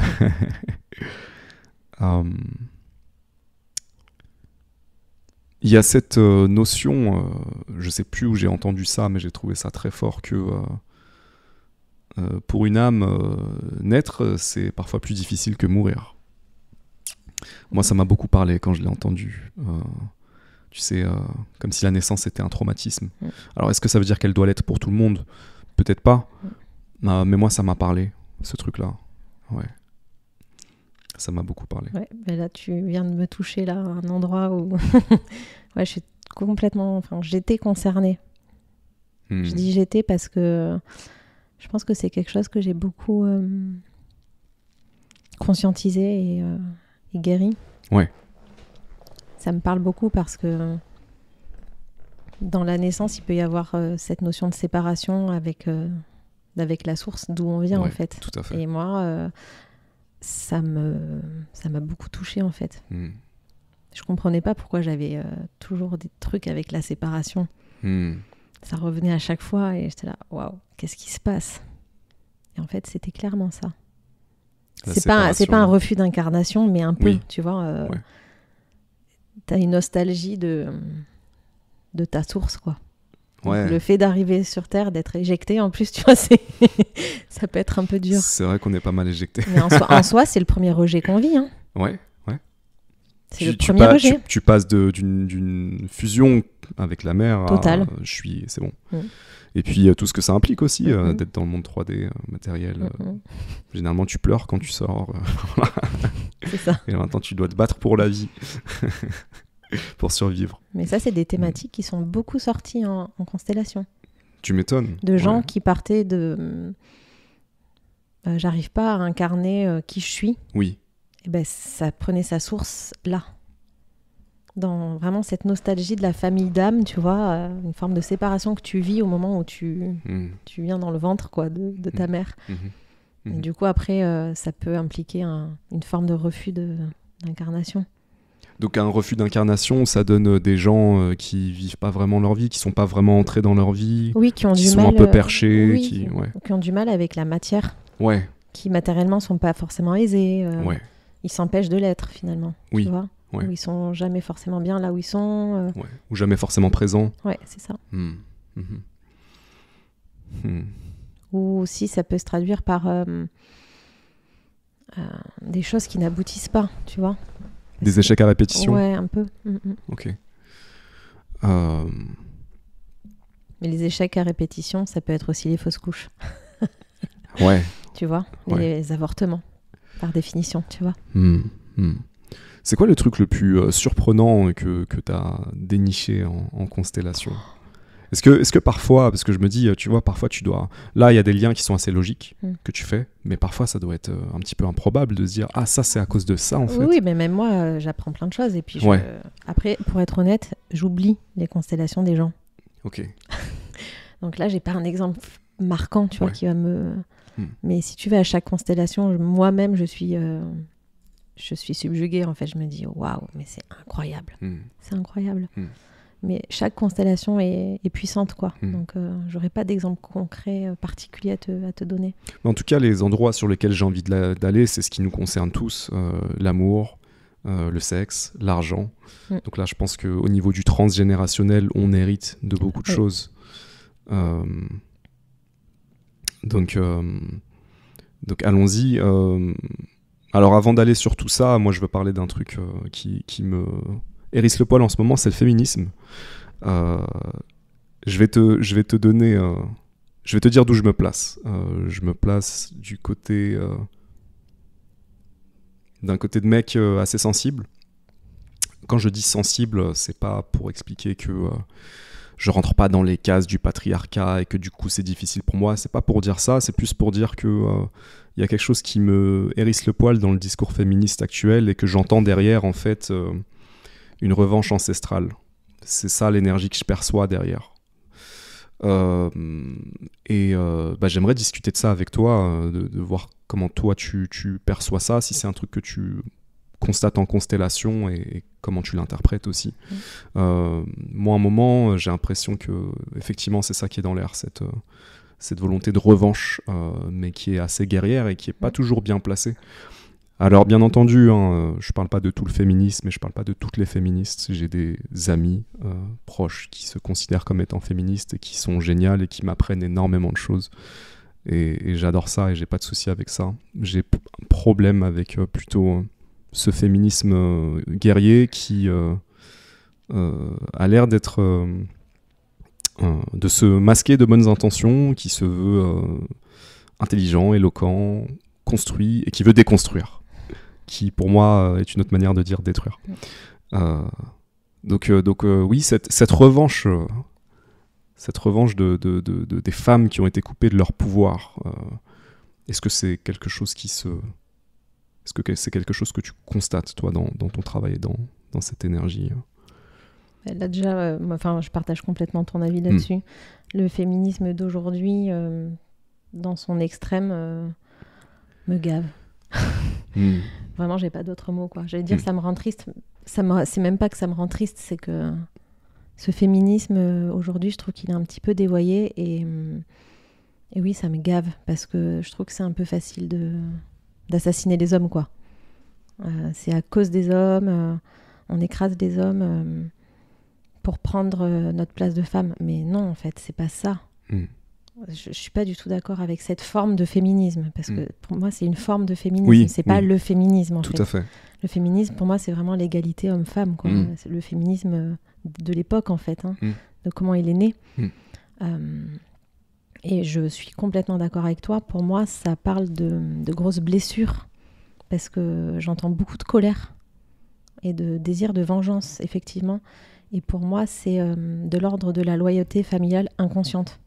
Il y a cette notion, je sais plus où j'ai entendu ça, mais j'ai trouvé ça très fort, que pour une âme, naître, c'est parfois plus difficile que mourir. Moi, ça m'a beaucoup parlé quand je l'ai entendu. Tu sais, comme si la naissance était un traumatisme. Alors, est-ce que ça veut dire qu'elle doit l'être pour tout le monde? Peut-être pas. Mais moi, ça m'a parlé, ce truc-là. Ouais. Ça m'a beaucoup parlé. Ouais, là, tu viens de me toucher là, à un endroit où je suis complètement... Enfin, j'étais concernée. Je dis j'étais parce que je pense que c'est quelque chose que j'ai beaucoup conscientisé et guéri. Ouais. Ça me parle beaucoup parce que dans la naissance, il peut y avoir cette notion de séparation avec la source d'où on vient, en fait. Tout à fait. Et moi, ça m'a beaucoup touchée, en fait. Je comprenais pas pourquoi j'avais toujours des trucs avec la séparation. Ça revenait à chaque fois et j'étais là, waouh, qu'est-ce qui se passe? Et en fait, c'était clairement ça. C'est pas un refus d'incarnation, mais un peu, tu vois. T'as une nostalgie de ta source, quoi. Donc, le fait d'arriver sur Terre, d'être éjecté, en plus, tu vois, ça peut être un peu dur. C'est vrai qu'on est pas mal éjecté. Mais en soi, c'est le premier rejet qu'on vit. Hein. Ouais. C'est le premier rejet. Tu passes d'une fusion avec la mer Total. à c'est bon. Et puis tout ce que ça implique aussi, d'être dans le monde 3D matériel. Généralement, tu pleures quand tu sors. C'est ça. Et maintenant, tu dois te battre pour la vie, pour survivre. Mais ça, c'est des thématiques qui sont beaucoup sorties en constellation. Tu m'étonnes. De gens qui partaient de... j'arrive pas à incarner qui je suis. Oui. Et ça prenait sa source là. Dans vraiment cette nostalgie de la famille d'âme, tu vois, une forme de séparation que tu vis au moment où tu viens dans le ventre, quoi, de ta mère. Et du coup, après, ça peut impliquer une forme de refus d'incarnation. Donc un refus d'incarnation, ça donne des gens qui vivent pas vraiment leur vie, qui sont pas vraiment entrés dans leur vie, qui ont qui du sont mal, un peu perchés, qui ont du mal avec la matière, qui matériellement sont pas forcément aisés, ils s'empêchent de l'être finalement, tu vois. Où ils sont jamais forcément bien là où ils sont. Ou jamais forcément présents. Ouais, c'est ça. Ou aussi ça peut se traduire par des choses qui n'aboutissent pas, tu vois. Des échecs à répétition. Ouais, un peu. Ok. Mais les échecs à répétition, ça peut être aussi les fausses couches. Ouais. Tu vois, les avortements, par définition, tu vois. C'est quoi le truc le plus surprenant que tu as déniché en constellation? Est-ce que parfois, parce que je me dis, tu vois, parfois tu dois... Là, il y a des liens qui sont assez logiques que tu fais, mais parfois ça doit être un petit peu improbable de se dire, ah, ça c'est à cause de ça en fait. Oui, mais même moi, j'apprends plein de choses. Et puis, après, pour être honnête, j'oublie les constellations des gens. Ok. Donc là, j'ai pas un exemple marquant, tu vois, qui va me... Mais si tu veux, à chaque constellation, moi-même, je suis je suis subjuguée, en fait. Je me dis, waouh, mais c'est incroyable. C'est incroyable. Mais chaque constellation est puissante, quoi. Donc, j'aurais pas d'exemple concret particulier à te donner. En tout cas, les endroits sur lesquels j'ai envie d'aller, c'est ce qui nous concerne tous, l'amour, le sexe, l'argent. Donc là, je pense qu'au niveau du transgénérationnel, on hérite de beaucoup de choses. Donc allons-y. Alors avant d'aller sur tout ça, moi je veux parler d'un truc qui me hérisse le poil en ce moment, c'est le féminisme. Je vais te donner, je vais te dire d'où je me place. Je me place du côté d'un côté de mec assez sensible. Quand je dis sensible, c'est pas pour expliquer que je rentre pas dans les cases du patriarcat et que du coup c'est difficile pour moi. C'est pas pour dire ça, c'est plus pour dire que y a quelque chose qui me hérisse le poil dans le discours féministe actuel et que j'entends derrière en fait une revanche ancestrale. C'est ça l'énergie que je perçois derrière. J'aimerais discuter de ça avec toi, de voir comment toi tu perçois ça, si c'est un truc que tu constates en constellation et comment tu l'interprètes aussi. Moi, à un moment, j'ai l'impression que effectivement c'est ça qui est dans l'air, cette volonté de revanche, mais qui est assez guerrière et qui est pas toujours bien placée. Alors bien entendu, je parle pas de tout le féminisme et je parle pas de toutes les féministes. J'ai des amis proches qui se considèrent comme étant féministes et qui sont géniales et qui m'apprennent énormément de choses. Et j'adore ça et j'ai pas de souci avec ça. J'ai un problème avec plutôt ce féminisme guerrier qui a l'air d'être de se masquer de bonnes intentions, qui se veut intelligent, éloquent, construit et qui veut déconstruire. Qui pour moi est une autre manière de dire détruire. Donc oui, cette revanche des femmes qui ont été coupées de leur pouvoir, est-ce que c'est quelque chose est-ce que c'est quelque chose que tu constates toi dans ton travail et dans cette énergie? Là déjà, je partage complètement ton avis là-dessus. Le féminisme d'aujourd'hui, dans son extrême, me gave. Vraiment, j'ai pas d'autres mots, quoi. J'allais dire que ça me rend triste. C'est même pas que ça me rend triste, c'est que ce féminisme, aujourd'hui, je trouve qu'il est un petit peu dévoyé. Et oui, ça me gave, parce que je trouve que c'est un peu facile d'assassiner les hommes, quoi. C'est à cause des hommes, on écrase des hommes pour prendre notre place de femme. Mais non, en fait, c'est pas ça. Je suis pas du tout d'accord avec cette forme de féminisme, parce que pour moi c'est une forme de féminisme, c'est pas le féminisme en fait. Tout à fait. Le féminisme pour moi c'est vraiment l'égalité homme-femme, quoi. C'est le féminisme de l'époque en fait, de comment il est né. Et je suis complètement d'accord avec toi. Pour moi ça parle de grosses blessures, parce que j'entends beaucoup de colère et de désir de vengeance effectivement. Et pour moi c'est de l'ordre de la loyauté familiale inconsciente.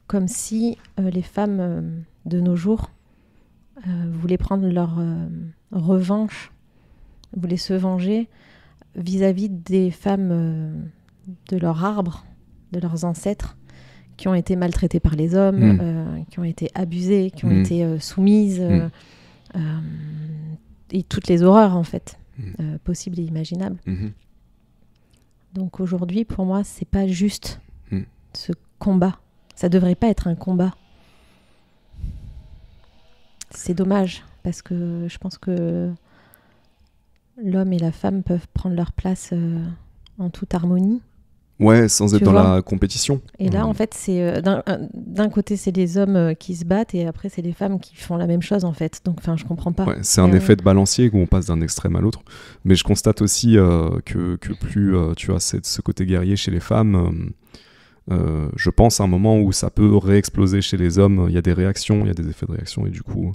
Comme si les femmes de nos jours voulaient prendre leur revanche, voulaient se venger vis-à-vis des femmes de leur arbre, de leurs ancêtres, qui ont été maltraitées par les hommes, qui ont été abusées, qui ont été soumises, et toutes les horreurs en fait, possibles et imaginables. Donc aujourd'hui, pour moi, c'est pas juste ce combat. Ça devrait pas être un combat. C'est dommage, parce que je pense que l'homme et la femme peuvent prendre leur place en toute harmonie. Ouais, sans être dans la compétition. Et là, en fait, c'est d'un côté, c'est les hommes qui se battent, et après, c'est les femmes qui font la même chose, en fait. Donc, je comprends pas. Ouais, c'est un effet de balancier où on passe d'un extrême à l'autre. Mais je constate aussi que plus tu as ce côté guerrier chez les femmes, je pense à un moment où ça peut réexploser chez les hommes. Il y a des réactions, il y a des effets de réaction, et du coup...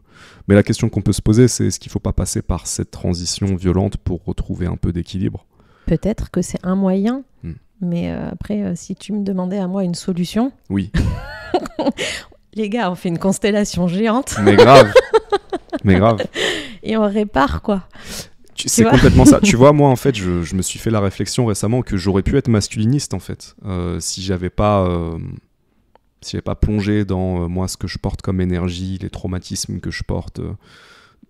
Mais la question qu'on peut se poser, c'est est-ce qu'il ne faut pas passer par cette transition violente pour retrouver un peu d'équilibre? Peut-être que c'est un moyen, mais après, si tu me demandais à moi une solution... Oui. Les gars, on fait une constellation géante. Mais grave. Mais grave. Et on répare, quoi. C'est complètement ça. Tu vois, moi, en fait, je me suis fait la réflexion récemment que j'aurais pu être masculiniste, en fait, si j'avais pas plongé dans moi ce que je porte comme énergie, les traumatismes que je porte,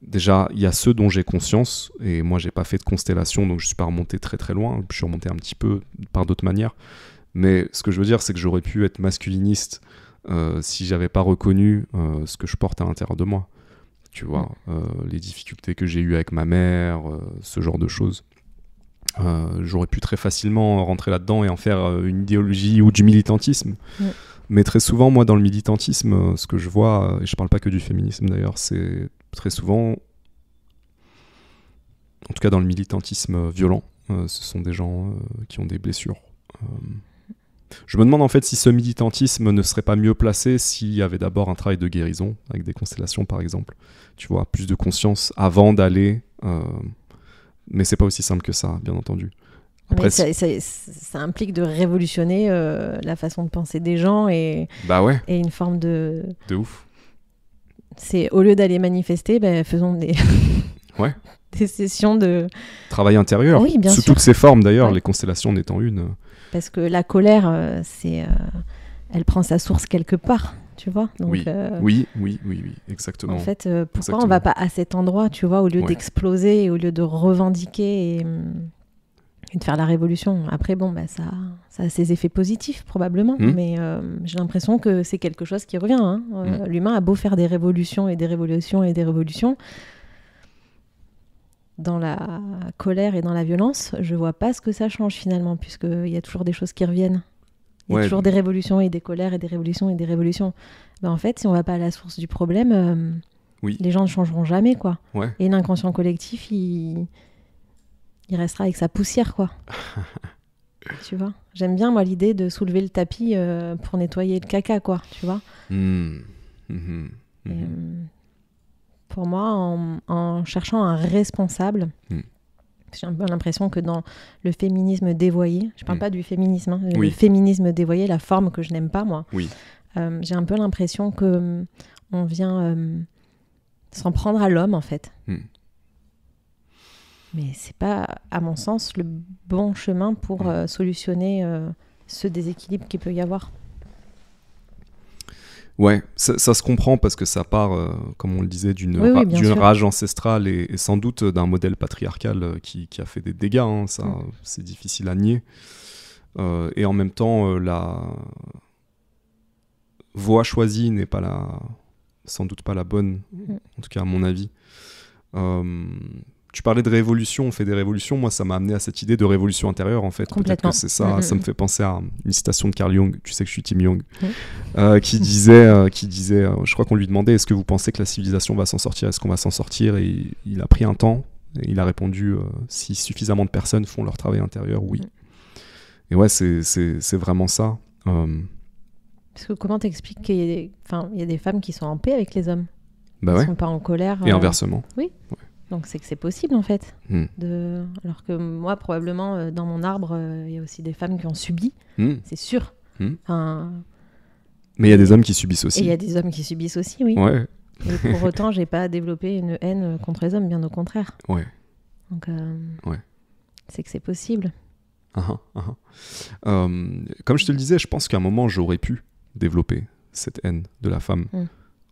déjà, il y a ceux dont j'ai conscience, et moi, j'ai pas fait de constellation, donc je suis pas remonté très très loin. Je suis remonté un petit peu par d'autres manières. Mais ce que je veux dire, c'est que j'aurais pu être masculiniste si j'avais pas reconnu ce que je porte à l'intérieur de moi. Tu vois, les difficultés que j'ai eues avec ma mère, ce genre de choses. J'aurais pu très facilement rentrer là-dedans et en faire une idéologie ou du militantisme. Mais très souvent, moi, dans le militantisme, ce que je vois, et je parle pas que du féminisme d'ailleurs, c'est très souvent, en tout cas dans le militantisme violent, ce sont des gens qui ont des blessures. Je me demande en fait si ce militantisme ne serait pas mieux placé s'il y avait d'abord un travail de guérison, avec des constellations par exemple. Tu vois, plus de conscience avant d'aller... Mais c'est pas aussi simple que ça, bien entendu. Après, ça implique de révolutionner la façon de penser des gens et une forme de... De ouf. C'est au lieu d'aller manifester, faisons des... des sessions de... Travail intérieur, oui, bien sous sûr. toutes ses formes d'ailleurs, les constellations en étant une. Parce que la colère, elle prend sa source quelque part, tu vois. Donc, oui, exactement. En fait, pourquoi on va pas à cet endroit, tu vois, au lieu d'exploser, au lieu de revendiquer et de faire la révolution. Après, bon, ça a ses effets positifs, probablement, mais j'ai l'impression que c'est quelque chose qui revient. Hein. L'humain a beau faire des révolutions et des révolutions et des révolutions. Dans la colère et dans la violence, je vois pas ce que ça change finalement, puisqu'il y a toujours des choses qui reviennent. Il y a toujours des révolutions et des colères et des révolutions et des révolutions. En fait, si on va pas à la source du problème, les gens ne changeront jamais, quoi. Et l'inconscient collectif, il restera avec sa poussière, quoi. Tu vois ? J'aime bien, moi, l'idée de soulever le tapis pour nettoyer le caca, quoi, tu vois. Pour moi, en cherchant un responsable, j'ai un peu l'impression que dans le féminisme dévoyé, je parle pas du féminisme, hein, le féminisme dévoyé, la forme que je n'aime pas, moi, j'ai un peu l'impression que on vient s'en prendre à l'homme, en fait. Mais c'est pas, à mon sens, le bon chemin pour solutionner ce déséquilibre qu'il peut y avoir. Ouais, ça se comprend parce que ça part, comme on le disait, d'une rage ancestrale et sans doute d'un modèle patriarcal qui a fait des dégâts. Hein, ça, c'est difficile à nier. Et en même temps, la voie choisie n'est pas sans doute pas la bonne, en tout cas à mon avis. Tu parlais de révolution, on fait des révolutions. Moi, ça m'a amené à cette idée de révolution intérieure, en fait. Peut-être que c'est ça. Ça me fait penser à une citation de Carl Jung. Tu sais que je suis Team Jung. Qui disait, je crois qu'on lui demandait, est-ce que vous pensez que la civilisation va s'en sortir ? Est-ce qu'on va s'en sortir ? Et il a pris un temps et il a répondu, si suffisamment de personnes font leur travail intérieur, oui. Et ouais, c'est vraiment ça. Parce que comment t'expliques qu'il y a des femmes qui sont en paix avec les hommes ? Bah qui sont pas en colère. Et inversement. Oui. Ouais. Donc c'est que c'est possible en fait. Alors que moi probablement dans mon arbre il y a aussi des femmes qui ont subi, c'est sûr. Mais il y a des hommes qui subissent aussi. Et il y a des hommes qui subissent aussi, oui. Ouais. Et pour autant j'ai pas développé une haine contre les hommes, bien au contraire. Ouais. Donc c'est que c'est possible. Comme je te le disais, je pense qu'à un moment j'aurais pu développer cette haine de la femme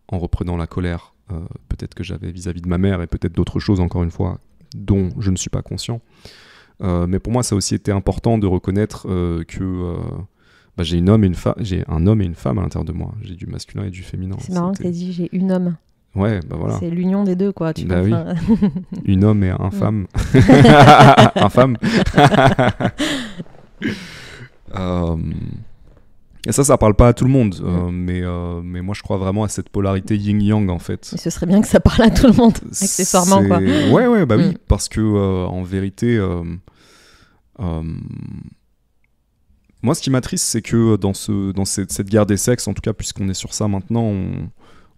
en reprenant la colère. Peut-être que j'avais vis-à-vis de ma mère et peut-être d'autres choses encore une fois dont je ne suis pas conscient, mais pour moi ça a aussi été important de reconnaître que j'ai un homme et une femme à l'intérieur de moi, j'ai du masculin et du féminin. C'est marrant que tu aies dit j'ai une homme. Ouais, voilà. C'est l'union des deux, quoi. Oui. Une homme et un femme. Un femme. Et ça parle pas à tout le monde, mais moi je crois vraiment à cette polarité yin-yang en fait. Mais ce serait bien que ça parle à tout le monde, accessoirement quoi. Ouais, oui, parce que en vérité, moi ce qui m'attriste c'est que dans cette guerre des sexes, en tout cas puisqu'on est sur ça maintenant,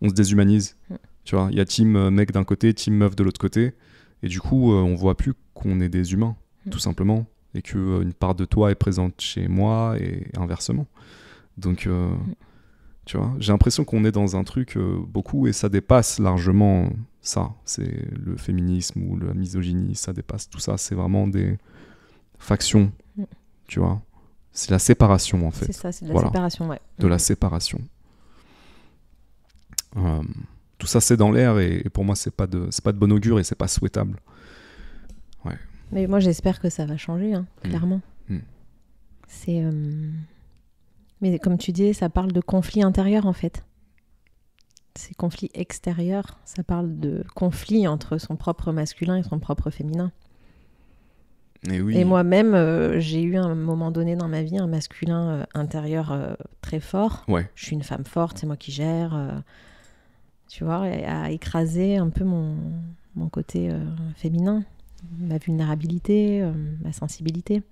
on se déshumanise. Tu vois, il y a team mec d'un côté, team meuf de l'autre côté, et du coup on voit plus qu'on est des humains, tout simplement, et qu'une part de toi est présente chez moi et inversement. Donc, tu vois, j'ai l'impression qu'on est dans un truc beaucoup, et ça dépasse largement ça. C'est le féminisme ou la misogynie, ça dépasse tout ça. C'est vraiment des factions, tu vois. C'est la séparation, en fait. C'est ça, c'est de la séparation, ouais. De la séparation. tout ça c'est dans l'air et pour moi c'est pas de bon augure et c'est pas souhaitable. Ouais. Mais moi j'espère que ça va changer, hein, clairement. C'est mais comme tu dis, ça parle de conflits intérieurs en fait. Ces conflits extérieurs, ça parle de conflits entre son propre masculin et son propre féminin. Et, oui. Et moi-même, j'ai eu à un moment donné dans ma vie un masculin intérieur très fort. Ouais. Je suis une femme forte, c'est moi qui gère. Tu vois, et à écraser un peu mon côté féminin, ma vulnérabilité, ma sensibilité.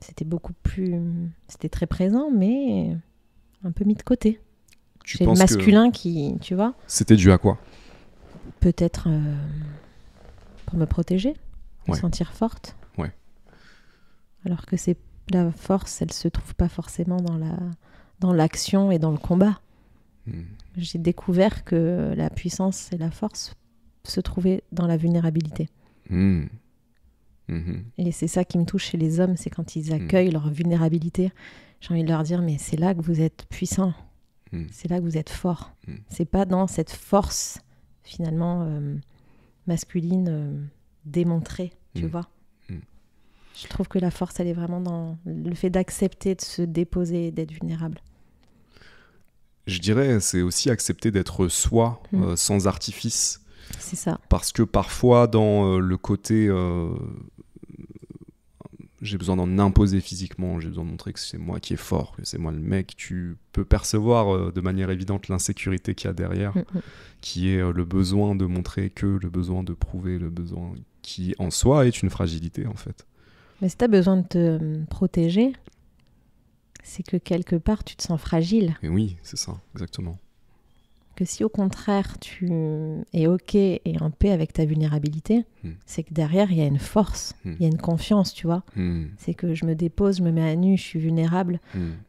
C'était très présent, mais un peu mis de côté. J'ai le masculin qui, tu vois. C'était dû à quoi? Peut-être pour me protéger, me sentir forte. Ouais. Alors que la force, elle se trouve pas forcément dans l'action et dans le combat. J'ai découvert que la puissance et la force se trouvaient dans la vulnérabilité. Et c'est ça qui me touche chez les hommes, c'est quand ils accueillent leur vulnérabilité. J'ai envie de leur dire, mais c'est là que vous êtes puissant, c'est là que vous êtes fort. C'est pas dans cette force, finalement, masculine, démontrée, tu vois. Je trouve que la force, elle est vraiment dans le fait d'accepter de se déposer, d'être vulnérable. Je dirais, c'est aussi accepter d'être soi, sans artifice. C'est ça. Parce que parfois, dans le côté... j'ai besoin d'en imposer physiquement, j'ai besoin de montrer que c'est moi qui est fort, que c'est moi le mec. Tu peux percevoir de manière évidente l'insécurité qu'il y a derrière, qui est le besoin de montrer que, le besoin de prouver, le besoin qui en soi est une fragilité en fait. Mais si tu as besoin de te protéger, c'est que quelque part tu te sens fragile. Et oui, c'est ça, exactement. Que si au contraire tu es ok et en paix avec ta vulnérabilité, c'est que derrière il y a une force, il y a une confiance, tu vois. C'est que je me dépose, je me mets à nu, je suis vulnérable,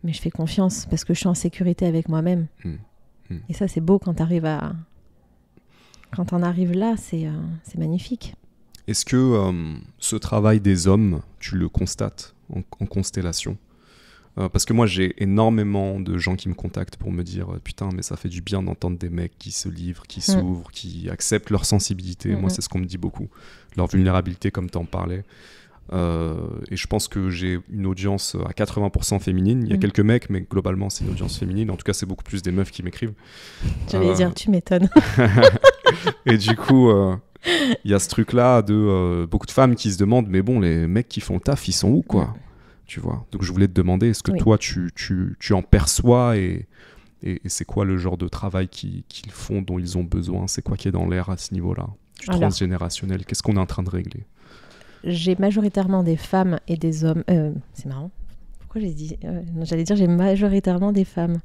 mais je fais confiance parce que je suis en sécurité avec moi-même. Et ça c'est beau quand on arrive là, c'est magnifique. Est-ce que ce travail des hommes, tu le constates en constellation ? Parce que moi j'ai énormément de gens qui me contactent pour me dire putain mais ça fait du bien d'entendre des mecs qui se livrent, qui s'ouvrent, qui acceptent leur sensibilité. Moi c'est ce qu'on me dit beaucoup, leur vulnérabilité comme tu en parlais. Et je pense que j'ai une audience à 80% féminine. Il y a quelques mecs mais globalement c'est une audience féminine. En tout cas c'est beaucoup plus des meufs qui m'écrivent. J'allais dire tu m'étonnes. Et du coup il y a ce truc là de beaucoup de femmes qui se demandent mais bon les mecs qui font le taf ils sont où quoi? Tu vois. Donc je voulais te demander, est-ce que toi tu en perçois et c'est quoi le genre de travail qu'ils font, dont ils ont besoin? C'est quoi qui est dans l'air à ce niveau-là, du transgénérationnel? Qu'est-ce qu'on est en train de régler? J'ai majoritairement des femmes et des hommes. C'est marrant. Pourquoi j'ai dit j'allais dire j'ai majoritairement des femmes.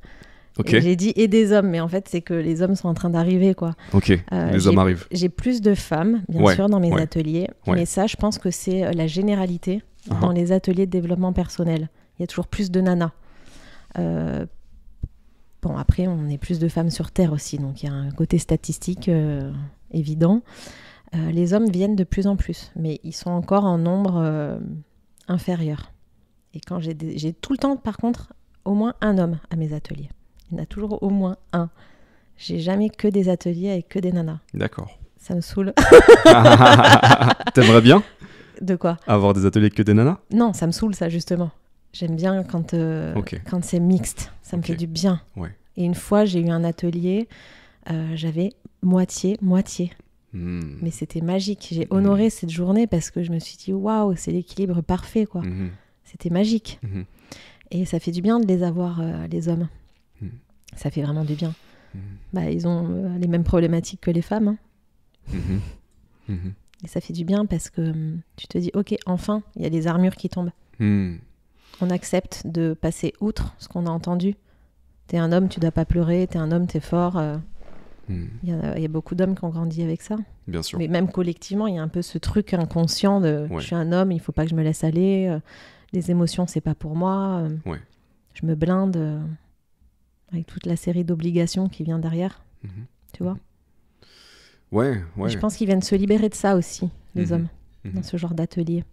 Okay. J'ai dit et des hommes, mais en fait c'est que les hommes sont en train d'arriver quoi. Ok, les hommes arrivent. J'ai plus de femmes bien sûr dans mes ateliers, mais ça je pense que c'est la généralité. Dans les ateliers de développement personnel, il y a toujours plus de nanas. Bon, après, on est plus de femmes sur Terre aussi, donc il y a un côté statistique évident. Les hommes viennent de plus en plus, mais ils sont encore en nombre inférieur. Et quand j'ai tout le temps, par contre, au moins un homme à mes ateliers. Il y en a toujours au moins un. J'ai jamais que des ateliers avec que des nanas. D'accord. Ça me saoule. T'aimerais bien ? De quoi ? Avoir des ateliers que des nanas ? Non, ça me saoule ça justement. J'aime bien quand c'est mixte, ça me fait du bien. Ouais. Et une fois, j'ai eu un atelier, j'avais moitié. Mais c'était magique. J'ai honoré cette journée parce que je me suis dit, waouh, c'est l'équilibre parfait, quoi. C'était magique. Et ça fait du bien de les avoir, les hommes. Ça fait vraiment du bien. Bah, ils ont les mêmes problématiques que les femmes. Hein. Et ça fait du bien parce que tu te dis, ok, enfin, il y a des armures qui tombent. On accepte de passer outre ce qu'on a entendu. T'es un homme, tu dois pas pleurer. T'es un homme, t'es fort. Il y a beaucoup d'hommes qui ont grandi avec ça. Bien sûr. Mais même collectivement, il y a un peu ce truc inconscient de je suis un homme, il faut pas que je me laisse aller. Les émotions, c'est pas pour moi. Je me blinde avec toute la série d'obligations qui vient derrière. Tu vois ? Ouais. Et je pense qu'ils viennent se libérer de ça aussi, les hommes, dans ce genre d'atelier.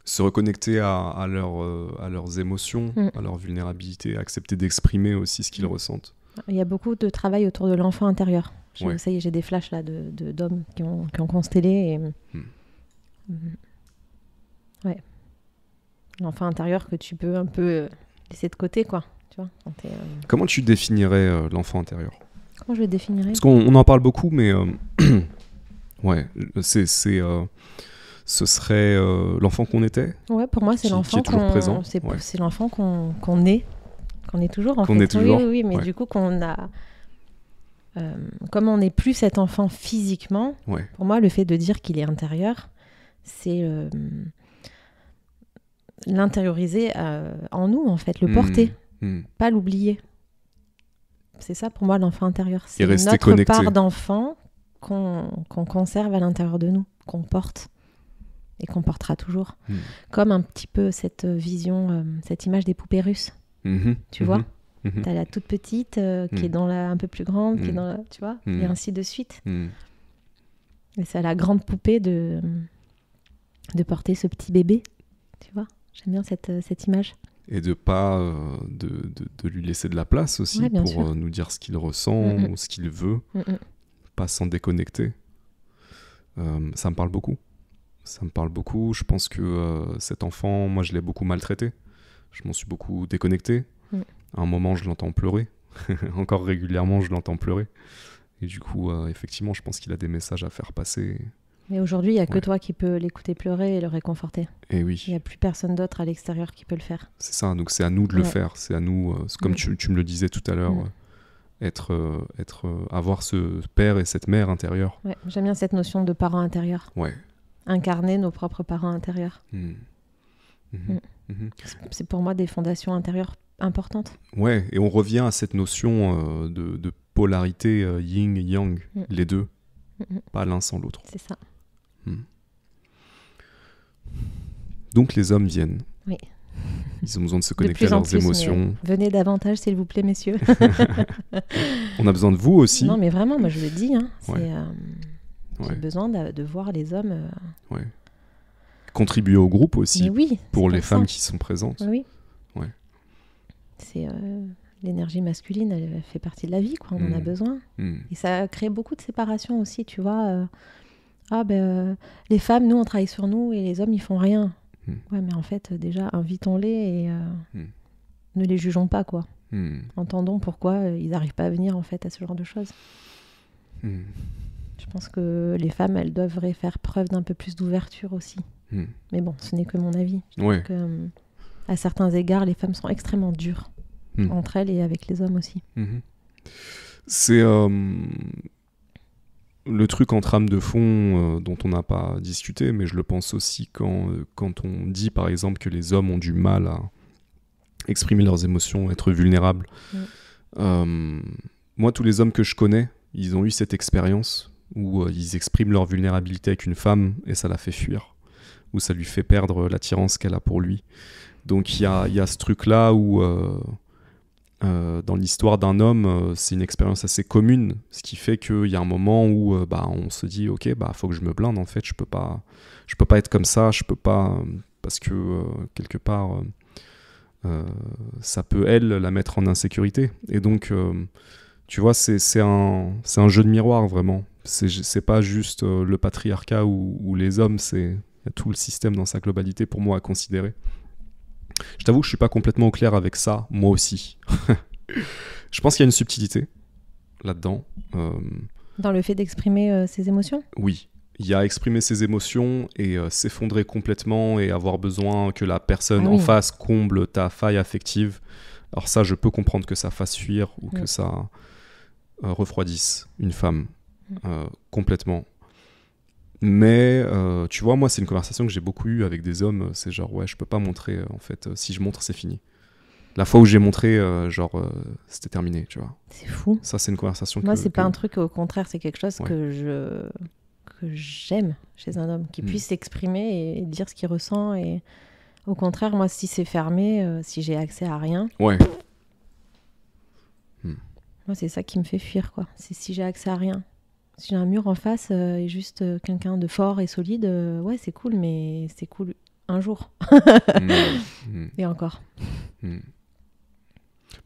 Se reconnecter à leurs émotions, à leur vulnérabilité, accepter d'exprimer aussi ce qu'ils ressentent. Il y a beaucoup de travail autour de l'enfant intérieur. Ouais. Ça y est, j'ai des flashs là d'hommes qui ont constellé. Et... Ouais. L'enfant intérieur que tu peux un peu laisser de côté, quoi. Tu vois, quand Comment tu définirais l'enfant intérieur? Comment je le définirais? Parce qu'on en parle beaucoup, mais ouais, ce serait l'enfant qu'on était. Ouais, pour moi, c'est qui l'enfant est toujours présent. C'est l'enfant qu'on est toujours en Qu'on fait. est toujours. Oui, mais Ouais. du coup qu'on a, comme on n'est plus cet enfant physiquement. Ouais. Pour moi, le fait de dire qu'il est intérieur, c'est l'intérioriser en nous en fait, le porter, pas l'oublier. C'est ça pour moi l'enfant intérieur. C'est notre connecté. part d'enfant qu'on conserve à l'intérieur de nous, qu'on porte et qu'on portera toujours. Comme un petit peu cette vision, cette image des poupées russes. Tu vois, t'as la toute petite qui est dans la un peu plus grande, qui est dans la, tu vois, et ainsi de suite. Et c'est à la grande poupée de porter ce petit bébé, tu vois. J'aime bien cette image. Et de pas de lui laisser de la place aussi pour nous dire ce qu'il ressent ou ce qu'il veut, pas s'en déconnecter. Ça me parle beaucoup. Ça me parle beaucoup. Je pense que cet enfant, moi, je l'ai beaucoup maltraité. Je m'en suis beaucoup déconnecté. À un moment, je l'entends pleurer. Encore régulièrement, je l'entends pleurer. Et du coup, effectivement, je pense qu'il a des messages à faire passer. Mais aujourd'hui, il n'y a que toi qui peux l'écouter pleurer et le réconforter. Et oui. Il n'y a plus personne d'autre à l'extérieur qui peut le faire. C'est ça, donc c'est à nous de le faire. C'est à nous, comme tu me le disais tout à l'heure, avoir ce père et cette mère intérieure. Ouais, j'aime bien cette notion de parent intérieur. Ouais. Incarner nos propres parents intérieurs. C'est pour moi des fondations intérieures importantes. Ouais, et on revient à cette notion de polarité yin et yang, les deux, pas l'un sans l'autre. C'est ça. Donc les hommes viennent. Oui. Ils ont besoin de se connecter à leurs émotions. Venez davantage, s'il vous plaît, messieurs. On a besoin de vous aussi. Non, mais vraiment, moi je le dis, hein, j'ai besoin de voir les hommes... Contribuer au groupe aussi, oui, pour les femmes qui sont présentes. Oui. Ouais. C'est l'énergie masculine, elle fait partie de la vie, quoi. On en a besoin. Et ça crée beaucoup de séparation aussi, tu vois. Les femmes, nous, on travaille sur nous et les hommes, ils font rien. Ouais, mais en fait, déjà, invitons-les et ne les jugeons pas, quoi. Entendons pourquoi ils n'arrivent pas à venir, en fait, à ce genre de choses. Je pense que les femmes, elles devraient faire preuve d'un peu plus d'ouverture aussi. Mais bon, ce n'est que mon avis. Je trouve que, à certains égards, les femmes sont extrêmement dures entre elles et avec les hommes aussi. C'est le truc en trame de fond dont on n'a pas discuté, mais je le pense aussi quand on dit par exemple que les hommes ont du mal à exprimer leurs émotions, être vulnérables. Moi, tous les hommes que je connais, ils ont eu cette expérience où ils expriment leur vulnérabilité avec une femme et ça la fait fuir, où ça lui fait perdre l'attirance qu'elle a pour lui. Donc il y a ce truc-là où, dans l'histoire d'un homme, c'est une expérience assez commune, ce qui fait qu'il y a un moment où on se dit « Ok, faut que je me blinde, en fait, je peux pas être comme ça, je peux pas... » Parce que, quelque part, ça peut, elle, la mettre en insécurité. Et donc, tu vois, c'est un jeu de miroir, vraiment. C'est pas juste le patriarcat ou les hommes, c'est... Il y a tout le système dans sa globalité pour moi à considérer. Je t'avoue que je suis pas complètement au clair avec ça, moi aussi. Je pense qu'il y a une subtilité là-dedans. Dans le fait d'exprimer ses émotions ? Oui. Il y a exprimer ses émotions et s'effondrer complètement et avoir besoin que la personne en face comble ta faille affective. Alors ça, je peux comprendre que ça fasse fuir ou que ça refroidisse une femme complètement. Mais tu vois, moi, c'est une conversation que j'ai beaucoup eue avec des hommes. C'est genre, ouais, je peux pas montrer, en fait. Si je montre, c'est fini. La fois où j'ai montré, c'était terminé, tu vois. C'est fou. Ça, c'est une conversation moi, c'est pas un truc, au contraire, c'est quelque chose que j'aime chez un homme, qui puisse s'exprimer et dire ce qu'il ressent. Et au contraire, moi, si c'est fermé, si j'ai accès à rien... Ouais. Moi, c'est ça qui me fait fuir, quoi. C'est si j'ai accès à rien. Si j'ai un mur en face et juste quelqu'un de fort et solide, ouais, c'est cool, mais c'est cool un jour. Et encore.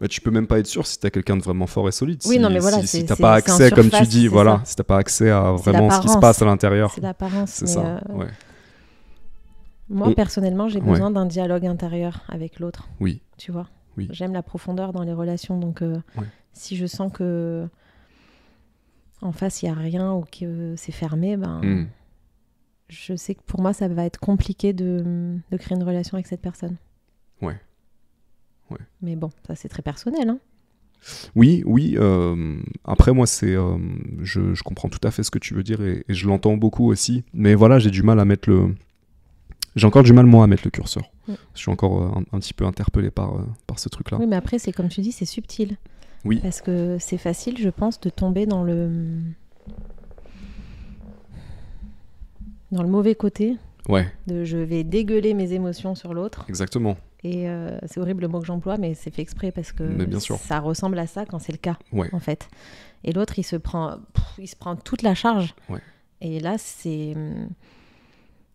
Bah, tu peux même pas être sûr si t'as quelqu'un de vraiment fort et solide. Oui, non, mais voilà, si t'as pas accès, comme tu dis, voilà, si t'as pas accès à vraiment ce qui se passe à l'intérieur. C'est l'apparence. C'est ça, ouais. Moi, personnellement, j'ai besoin d'un dialogue intérieur avec l'autre. Oui. Tu vois. Oui. J'aime la profondeur dans les relations, donc si je sens que en face il y a rien ou que c'est fermé, je sais que pour moi ça va être compliqué de créer une relation avec cette personne. Ouais. Mais bon, ça c'est très personnel, hein. Oui. Après moi je comprends tout à fait ce que tu veux dire et je l'entends beaucoup aussi. Mais voilà, j'ai encore du mal moi à mettre le curseur. Je suis encore un petit peu interpellé par ce truc-là. Oui, mais après c'est comme tu dis, c'est subtil. Oui. Parce que c'est facile, je pense, de tomber dans le mauvais côté. Ouais. Je vais dégueuler mes émotions sur l'autre. Exactement. Et c'est horrible le mot que j'emploie, mais c'est fait exprès parce que ça ressemble à ça quand c'est le cas, en fait. Et l'autre, il se prend toute la charge. Ouais. Et là,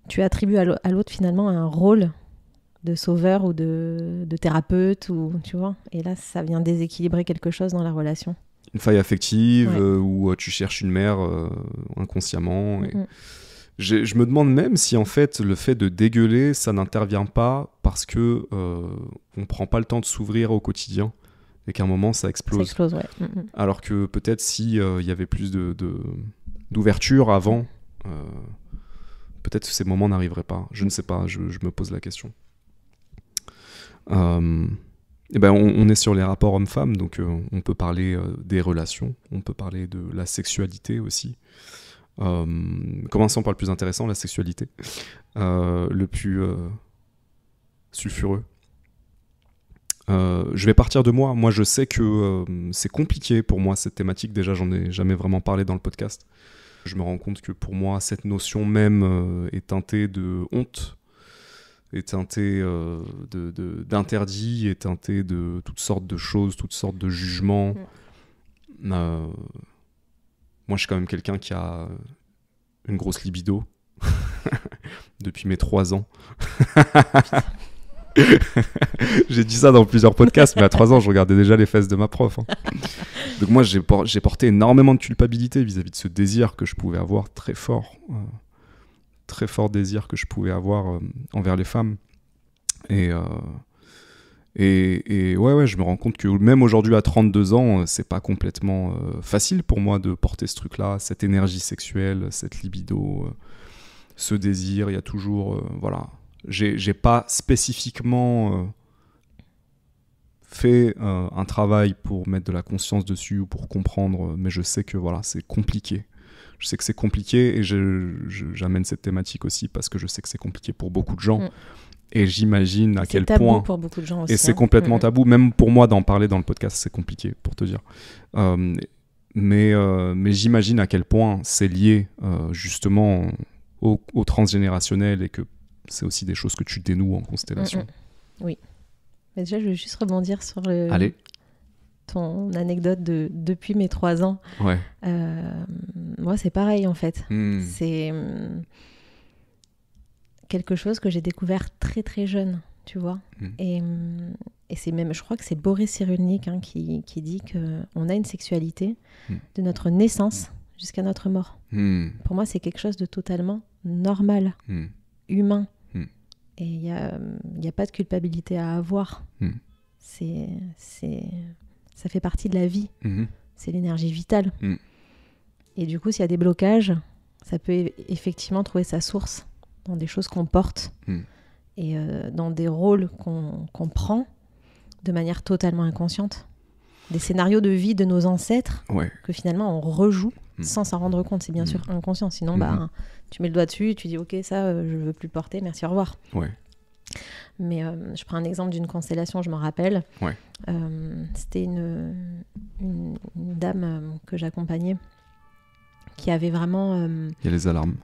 tu attribues à l'autre finalement un rôle de sauveur ou de thérapeute, ou tu vois. Et là, ça vient déséquilibrer quelque chose dans la relation. Une faille affective où tu cherches une mère inconsciemment. Et... Je me demande même si en fait le fait de dégueuler, ça n'intervient pas parce que on prend pas le temps de s'ouvrir au quotidien et qu'à un moment ça explose. Ça explose, ouais. Alors que peut-être si il y avait plus d'ouverture avant, peut-être que ces moments n'arriveraient pas. Je ne sais pas, je me pose la question. Et ben on est sur les rapports hommes-femmes, donc on peut parler des relations, on peut parler de la sexualité aussi. Commençons par le plus intéressant, la sexualité, le plus sulfureux. Je vais partir de moi. Moi, je sais que c'est compliqué pour moi cette thématique. Déjà, j'en ai jamais vraiment parlé dans le podcast. Je me rends compte que pour moi, cette notion même est teintée de honte, est teintée d'interdit, est teintée de toutes sortes de choses, toutes sortes de jugements. Moi, je suis quand même quelqu'un qui a une grosse libido depuis mes 3 ans. J'ai dit ça dans plusieurs podcasts, mais à 3 ans, je regardais déjà les fesses de ma prof. Donc moi, j'ai porté énormément de culpabilité vis-à-vis de ce désir que je pouvais avoir très fort désir que je pouvais avoir envers les femmes. Et ouais, je me rends compte que même aujourd'hui à 32 ans, c'est pas complètement facile pour moi de porter ce truc-là, cette énergie sexuelle, cette libido, ce désir. Il y a toujours, voilà, j'ai pas spécifiquement fait un travail pour mettre de la conscience dessus ou pour comprendre, mais je sais que voilà, c'est compliqué. Je sais que c'est compliqué et j'amène cette thématique aussi parce que je sais que c'est compliqué pour beaucoup de gens. Et j'imagine à quel point... C'est tabou pour beaucoup de gens aussi. Et c'est complètement tabou. Même pour moi, d'en parler dans le podcast, c'est compliqué, pour te dire. Mais j'imagine à quel point c'est lié, justement, au transgénérationnel et que c'est aussi des choses que tu dénoues en constellation. Oui. Mais déjà, je veux juste rebondir sur ton anecdote de depuis mes 3 ans. Ouais. Moi, c'est pareil, en fait. C'est... quelque chose que j'ai découvert très très jeune, tu vois. Et c'est même, je crois que c'est Boris Cyrulnik qui dit qu'on a une sexualité de notre naissance jusqu'à notre mort. Pour moi, c'est quelque chose de totalement normal, humain. Et il n'y a pas de culpabilité à avoir. Ça fait partie de la vie. C'est l'énergie vitale. Et du coup, s'il y a des blocages, ça peut effectivement trouver sa source dans des choses qu'on porte et dans des rôles qu'on prend de manière totalement inconsciente. Des scénarios de vie de nos ancêtres que finalement on rejoue sans s'en rendre compte. C'est bien sûr inconscient. Sinon, tu mets le doigt dessus et tu dis « Ok, ça, je ne veux plus porter, merci, au revoir ». Mais je prends un exemple d'une constellation, je m'en rappelle. C'était une dame que j'accompagnais qui avait vraiment... Il y a les alarmes.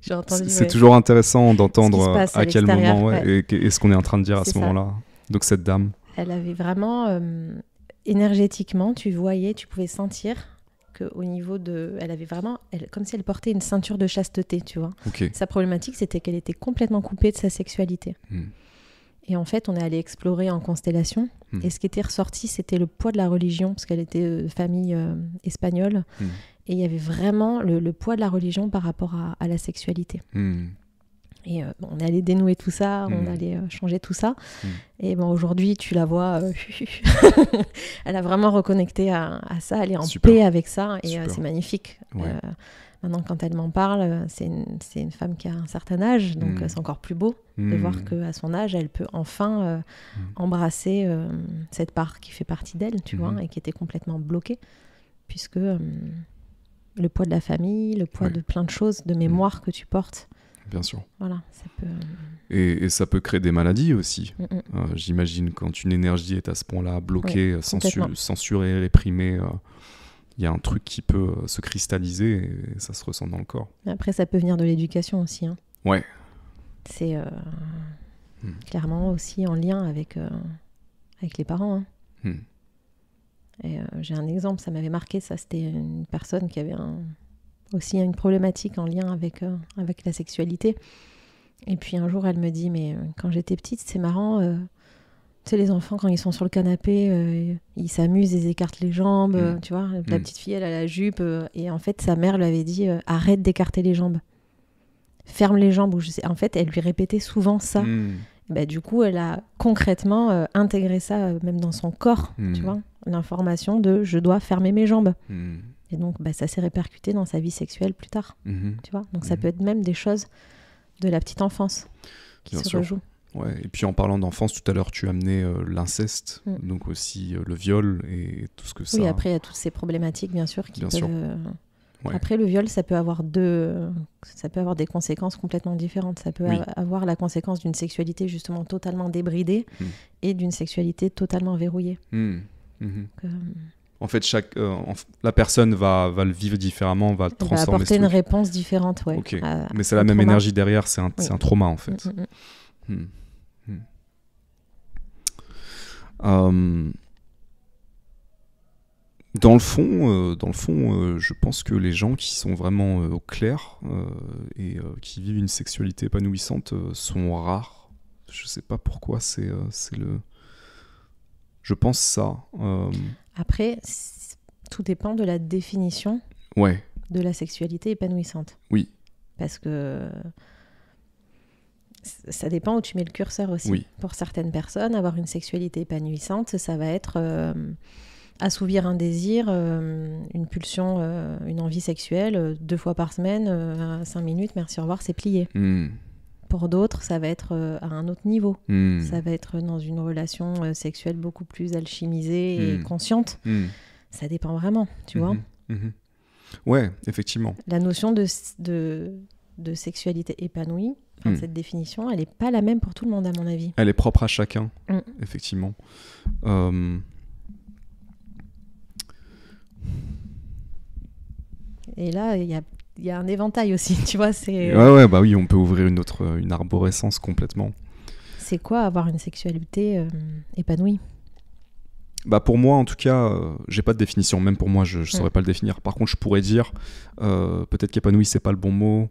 J'ai entendu, c'est toujours intéressant d'entendre à quel moment et ce qu'on est en train de dire à ce moment-là. Donc cette dame, elle avait vraiment énergétiquement, tu pouvais sentir qu'au niveau de, elle avait vraiment, comme si elle portait une ceinture de chasteté, tu vois. Sa problématique, c'était qu'elle était complètement coupée de sa sexualité. Et en fait, on est allé explorer en constellation. Et ce qui était ressorti, c'était le poids de la religion, parce qu'elle était de famille espagnole. Et il y avait vraiment le poids de la religion par rapport à la sexualité. Et on est allé dénouer tout ça, on est allé changer tout ça. Et aujourd'hui, tu la vois, elle a vraiment reconnecté à ça, elle est en paix avec ça, et c'est magnifique. Ouais. Maintenant, quand elle m'en parle, c'est une femme qui a un certain âge, donc c'est encore plus beau de voir qu'à son âge, elle peut enfin embrasser cette part qui fait partie d'elle, tu vois, et qui était complètement bloquée, puisque le poids de la famille, le poids de plein de choses, de mémoire que tu portes. Bien sûr. Voilà, ça peut... Et ça peut créer des maladies aussi. J'imagine quand une énergie est à ce point-là bloquée, censurée, réprimée, y a un truc qui peut se cristalliser et ça se ressent dans le corps. Après, ça peut venir de l'éducation aussi. Hein. Ouais. C'est clairement aussi en lien avec les parents. Hein. Et j'ai un exemple, ça m'avait marqué, ça c'était une personne qui avait aussi une problématique en lien avec la sexualité. Et puis un jour, elle me dit, mais quand j'étais petite, c'est marrant, tu sais, les enfants, quand ils sont sur le canapé, ils s'amusent, ils écartent les jambes, tu vois. La petite fille, elle a la jupe, et en fait, sa mère lui avait dit, arrête d'écarter les jambes. Ferme les jambes. En fait, elle lui répétait souvent ça. Bah, du coup, elle a concrètement intégré ça, même dans son corps, tu vois. L'information de, je dois fermer mes jambes. Et donc, ça s'est répercuté dans sa vie sexuelle plus tard. Tu vois. Donc, ça peut être même des choses de la petite enfance qui se rejouent. Ouais. Et puis, en parlant d'enfance, tout à l'heure, tu as amené l'inceste, donc aussi le viol et tout ce que ça... Oui, après, il y a toutes ces problématiques, bien sûr, qui peuvent... Après, le viol, ça peut avoir des conséquences complètement différentes. Ça peut avoir la conséquence d'une sexualité, justement, totalement débridée et d'une sexualité totalement verrouillée. En fait, la personne va le vivre différemment, va le transformer. Va apporter une réponse différente, ouais. Okay. Mais c'est la même énergie derrière, c'est un trauma, en fait. Dans le fond, je pense que les gens qui sont vraiment au clair et qui vivent une sexualité épanouissante sont rares. Je sais pas pourquoi, c'est le... Je pense ça. Après, tout dépend de la définition de la sexualité épanouissante. Oui. Parce que ça dépend où tu mets le curseur aussi. Oui. Pour certaines personnes, avoir une sexualité épanouissante, ça va être assouvir un désir, une pulsion, une envie sexuelle, 2 fois par semaine, 5 minutes, merci, au revoir, c'est plié. Pour d'autres, ça va être à un autre niveau. Ça va être dans une relation sexuelle beaucoup plus alchimisée et consciente. Ça dépend vraiment, tu vois. Ouais, effectivement. La notion de sexualité épanouie, cette définition, elle n'est pas la même pour tout le monde, à mon avis. Elle est propre à chacun, effectivement. Et là, il y a un éventail aussi, tu vois. Ouais, bah oui, on peut ouvrir une arborescence complètement. C'est quoi avoir une sexualité épanouie ? Bah pour moi, en tout cas, j'ai pas de définition. Même pour moi, je saurais pas le définir. Par contre, je pourrais dire, peut-être qu'épanouie, c'est pas le bon mot.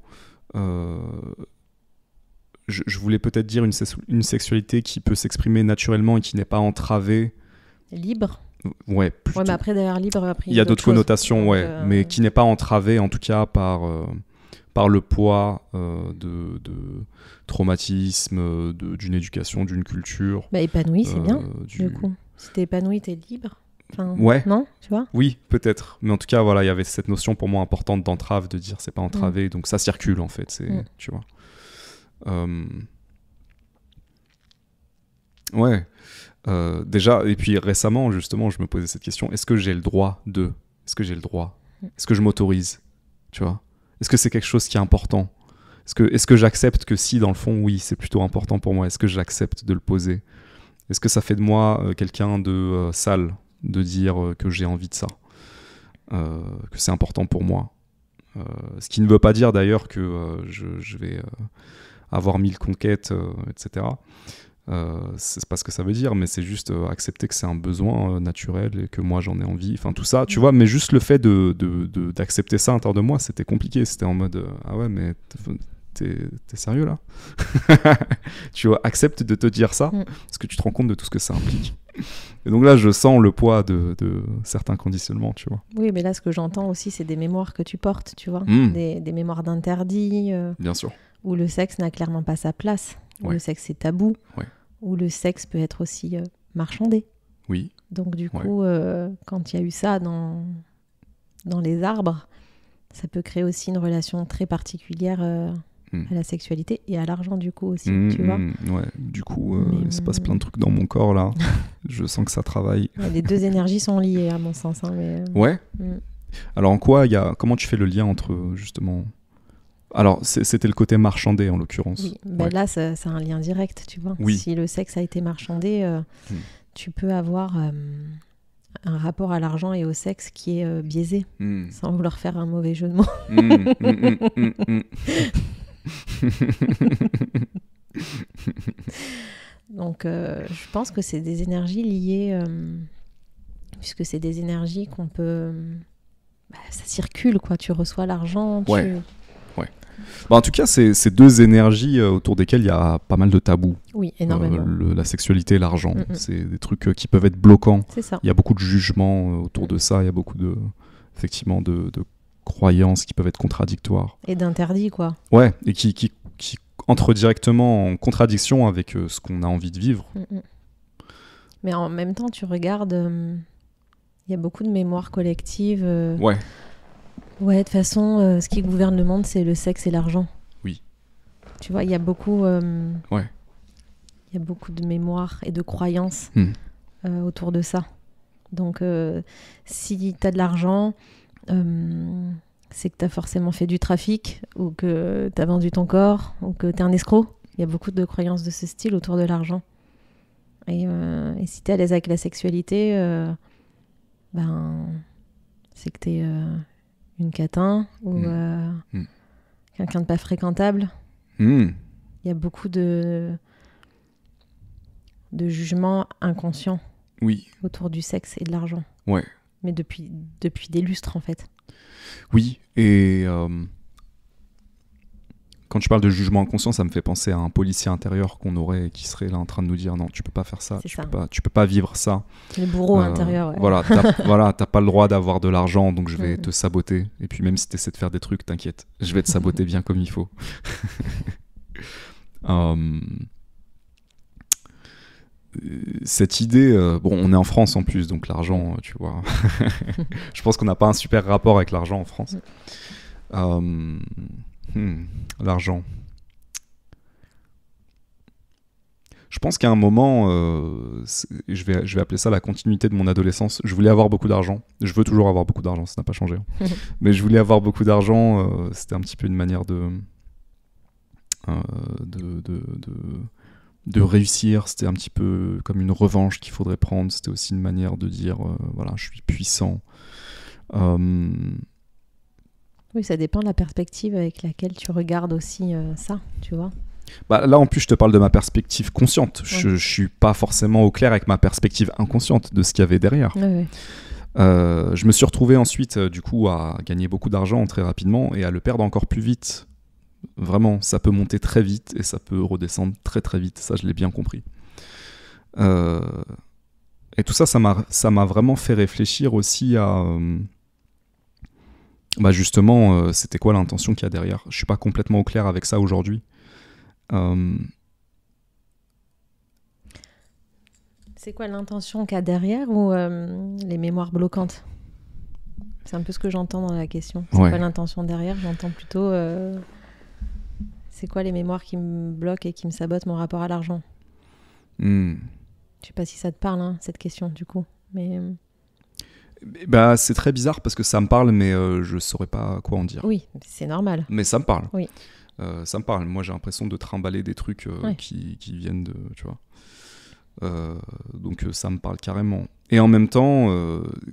Je voulais peut-être dire une sexualité qui peut s'exprimer naturellement et qui n'est pas entravée. Libre. Ouais, plutôt. Ouais, mais après, derrière libre, après, il y a d'autres connotations, mais qui n'est pas entravée, en tout cas, par le poids de traumatisme, d'une éducation, d'une culture. Bah, épanoui, c'est bien, du coup. Si t'es épanoui, t'es libre. Enfin, non, tu vois ? Oui, peut-être. Mais en tout cas, voilà, il y avait cette notion pour moi importante d'entrave, de dire c'est pas entravé, donc ça circule, en fait, tu vois. Ouais. Déjà, et puis récemment, justement, je me posais cette question, est-ce que j'ai le droit de ? Est-ce que j'ai le droit ? Est-ce que je m'autorise ? Tu vois ? Est-ce que c'est quelque chose qui est important ? Est-ce que j'accepte que si, dans le fond, oui, c'est plutôt important pour moi ? Est-ce que j'accepte de le poser ? Est-ce que ça fait de moi quelqu'un de sale, de dire que j'ai envie de ça ? Que c'est important pour moi ? Ce qui ne veut pas dire, d'ailleurs, que je vais avoir 1000 conquêtes, etc., c'est pas ce que ça veut dire, mais c'est juste accepter que c'est un besoin naturel et que moi j'en ai envie, enfin tout ça, tu vois, mais juste le fait d'accepter ça à l'intérieur de moi, c'était compliqué, c'était en mode ah ouais, mais t'es sérieux là? Tu vois, accepte de te dire ça, parce que tu te rends compte de tout ce que ça implique. Et donc là, je sens le poids de certains conditionnements, tu vois. Oui, mais là, ce que j'entends aussi, c'est des mémoires que tu portes, tu vois. Des mémoires d'interdits. Bien sûr. Où le sexe n'a clairement pas sa place. Où le sexe est tabou. Ouais. Où le sexe peut être aussi marchandé. Oui. Donc du coup, quand il y a eu ça dans les arbres, ça peut créer aussi une relation très particulière à la sexualité et à l'argent du coup aussi, tu vois. Ouais, du coup, il se passe plein de trucs dans mon corps là. Je sens que ça travaille. Les deux énergies sont liées à mon sens. Hein, mais... Ouais. Alors en quoi comment tu fais le lien entre justement... Alors c'était le côté marchandé en l'occurrence. Oui, là ça a un lien direct, tu vois. Oui. Si le sexe a été marchandé, tu peux avoir un rapport à l'argent et au sexe qui est biaisé, sans vouloir faire un mauvais jeu de mots. Donc je pense que c'est des énergies liées, puisque c'est des énergies qu'on peut... ça circule, quoi. Tu reçois l'argent, Ouais. En tout cas, c'est deux énergies autour desquelles il y a pas mal de tabous. Oui, énormément. La sexualité et l'argent. C'est des trucs qui peuvent être bloquants. C'est ça. Il y a beaucoup de jugements autour de ça. Il y a beaucoup effectivement de croyances qui peuvent être contradictoires. Et d'interdits, quoi. Ouais, et qui entrent directement en contradiction avec ce qu'on a envie de vivre. Mais en même temps, tu regardes, il y a beaucoup de mémoire collective. Ouais. Ouais, de toute façon, ce qui gouverne le monde, c'est le sexe et l'argent. Oui. Tu vois, il y a beaucoup... Ouais. Il y a beaucoup de mémoire et de croyances autour de ça. Donc, si tu as de l'argent, c'est que tu as forcément fait du trafic, ou que tu as vendu ton corps, ou que tu es un escroc. Il y a beaucoup de croyances de ce style autour de l'argent. Et si tu es à l'aise avec la sexualité, c'est que tu es une catin, ou quelqu'un de pas fréquentable. Il y a beaucoup de jugements inconscients autour du sexe et de l'argent. Ouais. Mais depuis des lustres, en fait. Oui, et quand tu parles de jugement inconscient, ça me fait penser à un policier intérieur qu'on aurait qui serait là en train de nous dire non, tu peux pas faire ça, tu peux pas vivre ça. Le bourreau intérieur, ouais. Voilà, t'as pas le droit d'avoir de l'argent, donc je vais te saboter. Et puis même si t'essaies de faire des trucs, t'inquiète, je vais te saboter bien comme il faut. Cette idée, on est en France en plus, donc l'argent, tu vois, je pense qu'on n'a pas un super rapport avec l'argent en France. L'argent. Je pense qu'à un moment, je vais appeler ça la continuité de mon adolescence. Je voulais avoir beaucoup d'argent. Je veux toujours avoir beaucoup d'argent, ça n'a pas changé. Mais je voulais avoir beaucoup d'argent. C'était un petit peu une manière de réussir. C'était un petit peu comme une revanche qu'il faudrait prendre. C'était aussi une manière de dire, voilà, je suis puissant. Oui, ça dépend de la perspective avec laquelle tu regardes aussi ça, tu vois. Là, en plus, je te parle de ma perspective consciente. Je suis pas forcément au clair avec ma perspective inconsciente de ce qu'il y avait derrière. Ouais. Je me suis retrouvé ensuite, du coup, à gagner beaucoup d'argent très rapidement et à le perdre encore plus vite. Vraiment, ça peut monter très vite et ça peut redescendre très très vite. Ça, je l'ai bien compris. Et tout ça, ça m'a vraiment fait réfléchir aussi à... justement, c'était quoi l'intention qu'il y a derrière. Je suis pas complètement au clair avec ça aujourd'hui. C'est quoi l'intention qu'il y a derrière ou les mémoires bloquantes? C'est un peu ce que j'entends dans la question. C'est quoi l'intention derrière? J'entends plutôt... c'est quoi les mémoires qui me bloquent et qui me sabotent mon rapport à l'argent? Je sais pas si ça te parle, hein, cette question, du coup. Mais... c'est très bizarre parce que ça me parle, mais je saurais pas quoi en dire. Oui, c'est normal. Mais ça me parle. Oui. Ça me parle. Moi, j'ai l'impression de trimballer des trucs qui viennent de... Tu vois. Donc, ça me parle carrément. Et en même temps,